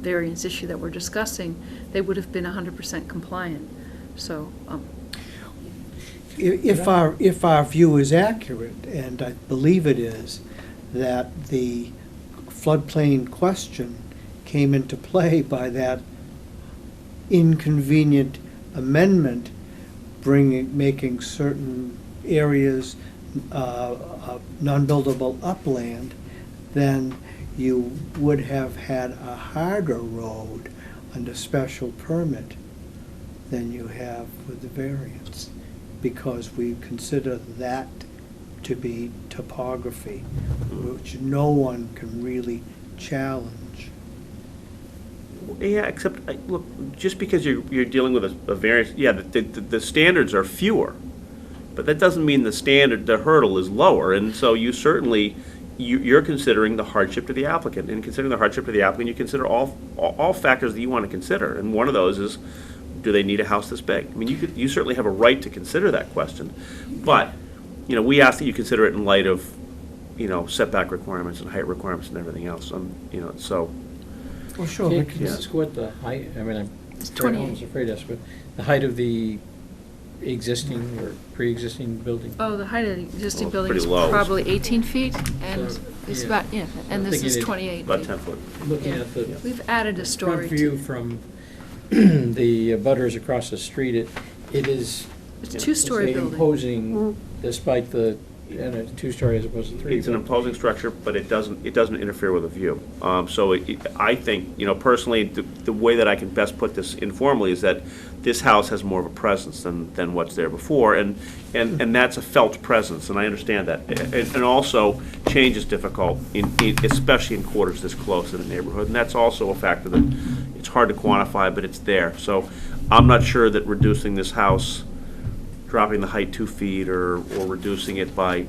variance issue that we're discussing, they would have been 100% compliant. So, If our view is accurate, and I believe it is, that the floodplain question came into play by that inconvenient amendment, making certain areas non-buildable upland, then you would have had a harder road under special permit than you have with the variance, because we consider that to be topography, which no one can really challenge. Yeah, except, look, just because you're dealing with a variance, yeah, the standards are fewer, but that doesn't mean the hurdle is lower, and so you certainly, you're considering the hardship to the applicant, and considering the hardship to the applicant, you consider all factors that you want to consider, and one of those is, do they need a house this big? I mean, you certainly have a right to consider that question, but, we ask that you consider it in light of, setback requirements and height requirements and everything else, so. Well, sure. Can you ask what the height, I'm It's almost 28. afraid to ask, but the height of the existing or pre-existing building? Oh, the height of the existing Well, building is pretty low. probably 18 feet, and So, it's yeah. about, and this thinking is it- 28 About feet. 10 foot. Looking Yeah. at the We've added a front story. view from the butters across the street, it is It's a two-story building. imposing, despite the, and a two-story as opposed to three. It's an imposing structure, but it doesn't interfere with the view. So I think, personally, the way that I can best put this informally is that this house has more of a presence than what's there before, and that's a felt presence, and I understand that. And also, change is difficult, especially in quarters this close in the neighborhood, and that's also a factor that it's hard to quantify, but it's there. So I'm not sure that reducing this house, dropping the height 2 feet or reducing it by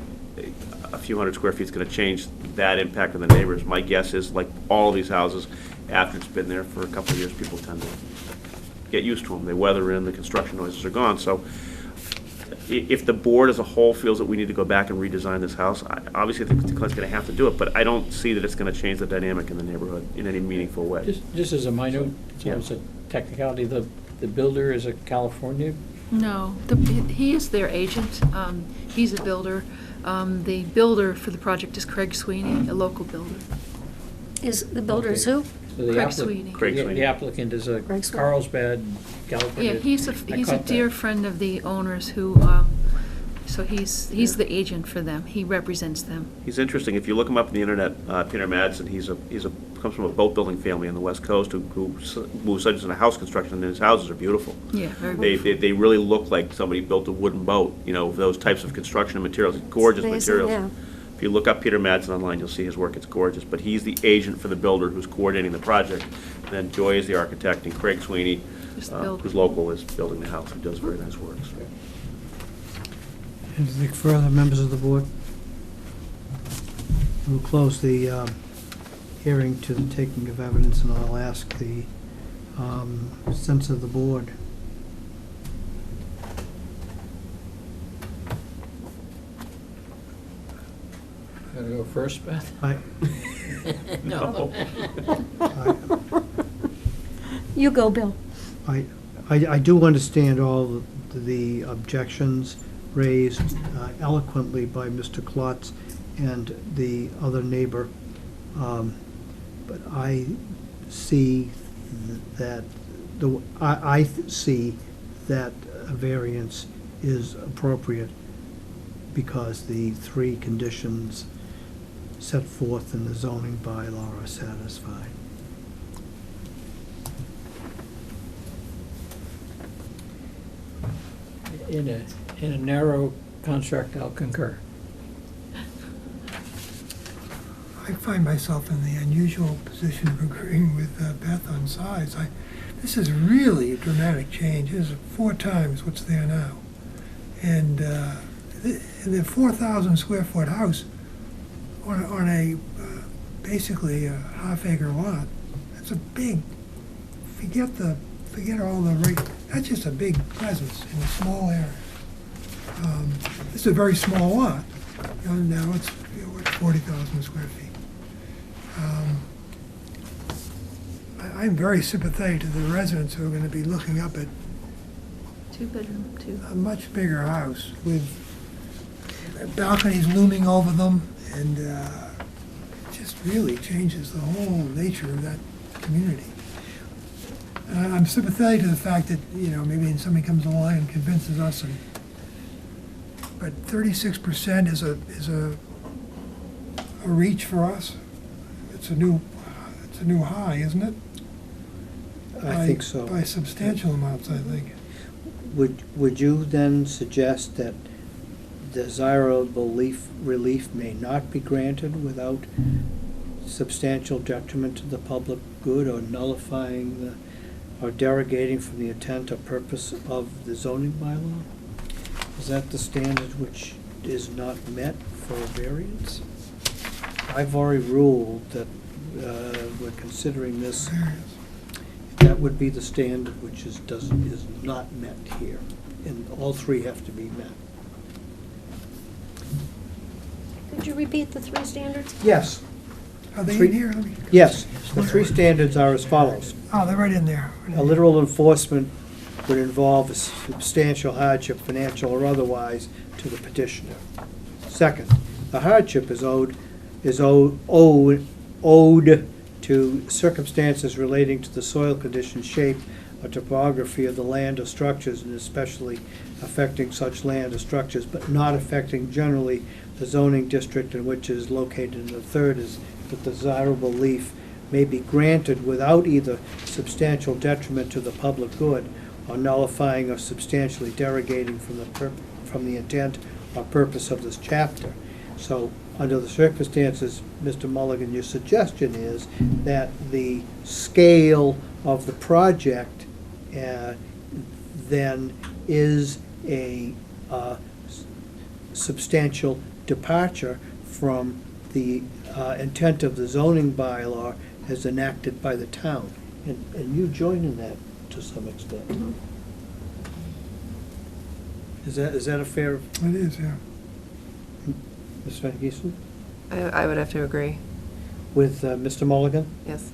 a few hundred square feet is going to change that impact on the neighbors. My guess is, like all of these houses, after it's been there for a couple of years, people tend to get used to them. They weather in, the construction noises are gone. So if the board as a whole feels that we need to go back and redesign this house, obviously the client's going to have to do it, but I don't see that it's going to change the dynamic in the neighborhood in any meaningful way. Just as a minor, it's Yeah. almost a technicality, the builder is a California. No, he is their agent. He's a builder. The builder for the project is Craig Sweeney, a local builder. Is the builders who? So the Craig appli- Sweeney. Craig the- Sweeney. The applicant is a Craig Sweeney. Carlsbad, California. Yeah, he's a I caught dear that. friend of the owners who, so he's the agent for them. He represents them. He's interesting. If you look him up on the internet, Peter Madsen, he's comes from a boat building family on the West Coast who moves such as in a house construction, and his houses are beautiful. Yeah, very beautiful. They really look like somebody built a wooden boat, those types of construction materials, gorgeous Amazing, materials. yeah. If you look up Peter Madsen online, you'll see his work, it's gorgeous, but he's the agent for the builder who's coordinating the project. And then Joy is the architect, and Craig Sweeney, Just the builder. who's local, is building the house, who does very nice work. So. Anything further, members of the board? We'll close the hearing to the taking of evidence, and I'll ask the sense of the board. Gotta go first, Beth? I, No. You go, Bill. I do understand all the objections raised eloquently by Mr. Klotz and the other neighbor, but I see that I see that a variance is appropriate because the three conditions set forth in the zoning bylaw are satisfied. In a narrow construct, I'll concur. I find myself in the unusual position of agreeing with Beth on size. This is really a dramatic change. This is 4 times what's there now. And the 4,000 square foot house on a basically a half-acre lot, that's a big, forget all the rate, that's just a big presence in a small area. This is a very small lot. Now it's 40,000 square feet. I'm very sympathetic to the residents who are going to be looking up at 2-bedroom, 2. a much bigger house with balconies looming over them, and it just really changes the whole nature of that community. And I'm sympathetic to the fact that, maybe somebody comes along and convinces us, but 36% is a reach for us. It's a new high, isn't it? I think so. By substantial amounts, I think. would you then suggest that desirable relief may not be granted without substantial detriment to the public good or nullifying or derogating from the intent or purpose of the zoning bylaw? Is that the standard which is not met for a variance? I've already ruled that we're considering this, that would be the standard which is not met here, and all three have to be met. Could you repeat the three standards? Yes, Are they Three- in here? Let me- yes, the three standards are as follows. Oh, they're right in there. A literal enforcement would involve a substantial hardship, financial or otherwise, to the petitioner. Second, the hardship is owed to circumstances relating to the soil condition, shape, or topography of the land or structures, and especially affecting such land or structures, but not affecting generally the zoning district in which it is located. And the third is that desirable relief may be granted without either substantial detriment to the public good or nullifying or substantially derogating from the intent or purpose of this chapter. So, under the circumstances, Mr. Mulligan, your suggestion is that the scale of the project then is a substantial departure from the intent of the zoning bylaw as enacted by the town. And you join in that to some extent. Is that a fair, It is, yeah. Ms. Van Giesen? I would have to agree, With Mr. Mulligan? yes.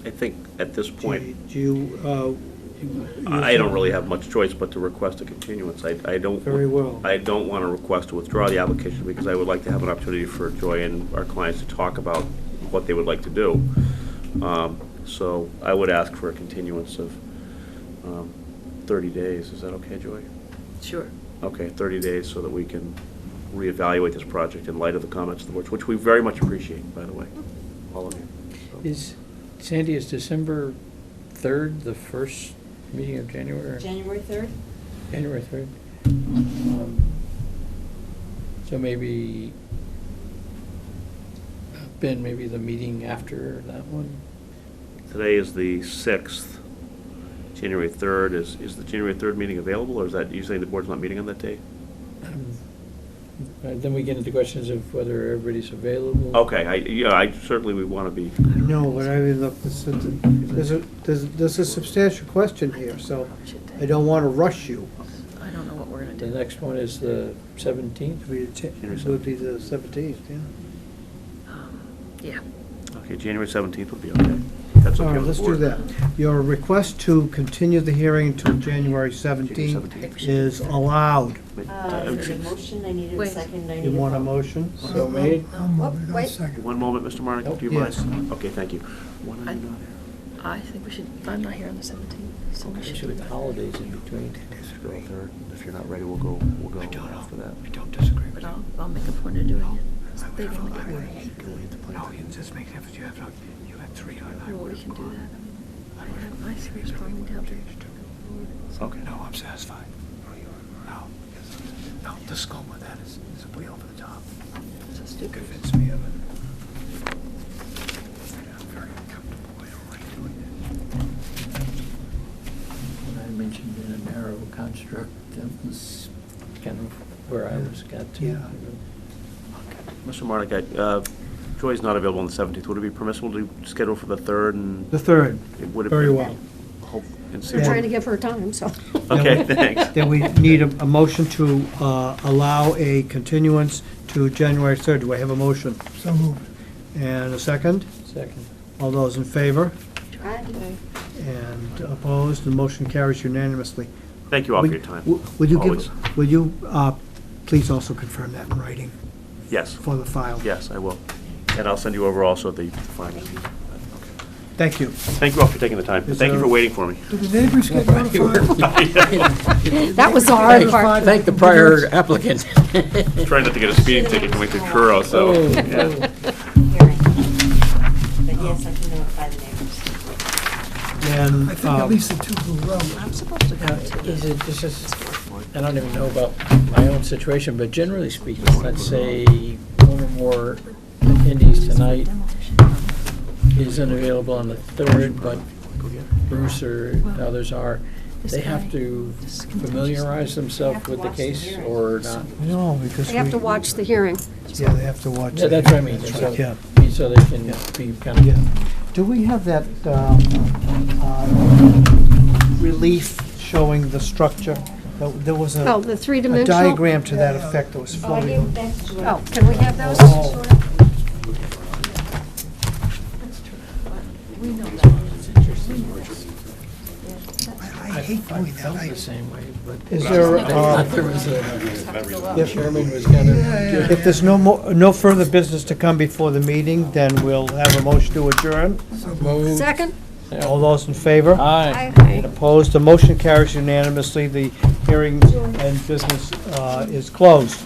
I think at this point, Do you, I don't really have much choice but to request a continuance. I don't. Very well. I don't want to request to withdraw the application because I would like to have an opportunity for Joy and our clients to talk about what they would like to do. So I would ask for a continuance of 30 days. Is that okay, Joy? Sure. Okay, 30 days so that we can reevaluate this project in light of the comments of the board, which we very much appreciate, by the way, all of you. So- Sandy, is December 3rd the first meeting of January? January 3rd? January 3rd. So maybe, Ben, maybe the meeting after that one? Today is the 6th. January 3rd, is the January 3rd meeting available, or is that, you saying the board's not meeting on that day? Then we get into questions of whether everybody's available. Okay, I certainly we want to be, no, but I mean, look, there's a substantial question here, so I don't want to rush you. I don't know what we're gonna The do. next one is the 17th. It would be the 17th, yeah. Yeah. okay, January 17th would be okay. That's All okay right, with the let's do board. that. Your request to continue the hearing until January 17th is allowed. I need a motion, I need a Wait. second, I need You a want a vote. motion? So made. I'll move it. I'll wait. second. One moment, Mr. Marnick, do you Yes. mind? Okay, thank you. When are I- you not here? I think we should, I'm not here on the 17th, so we should do With that. holidays in between. Go 3rd. If you're not ready, we'll go after that. I don't disagree But I'll make a point of doing it. So they can look at it. No, it just makes sense, you have three on Well, we can do that. I have my serious plumbing down there. Okay. No, I'm satisfied. No, the scope of that is way over the top. So stupid. Convince me of it. I'm very uncomfortable way of doing When I mentioned in a narrow construct, that was kind of where I was got to. Yeah. Mr. Marnick, Joy's not available on the 17th. Would it be permissible to schedule for the 3rd and? The 3rd, would it very be- well. hope and see We're what- trying to give her time, so. Okay, thanks. Then we need a motion to allow a continuance to January 3rd. Do I have a motion? So moved. And a second? Second. All those in favor? Aye. And opposed? The motion carries unanimously. Thank you all for your time. Would you Always. will you please also confirm that in writing Yes, for the file? yes, I will. And I'll send you over also the findings. Okay. Thank you. Thank you all for taking the time. Is Thank you there- for waiting for me. Did the neighbors get notified? That was the hard part. Thank the prior applicant. Trying not to get a speeding ticket coming through Truro, so, Oh, yeah. Hearing. But yes, I can notify the neighbors. And, I think at least the two Blue Road. Is it, this is, I don't even know about my own situation, but generally speaking, let's say one or more attendees tonight is unavailable on the 3rd, but Bruce or others are, they have to familiarize themselves with the case or not? no, because They have to we, watch the hearing. yeah, they have to watch. Yeah, it. that's what I mean. That's So- right, yeah. So they can be kind Yeah. of, Do we have that relief showing the structure? There was Oh, a the a three-dimensional? diagram to that effect that was Oh, I floating. gave that to Oh, can we have those? Oh. I hate doing that. felt the same way, but. Is there, There was a, if Sherman was kind of. if there's no further business to come before the meeting, then we'll have a motion to adjourn. Moved. Second? All those in favor? Aye. Opposed? The motion carries unanimously. The hearing and business is closed.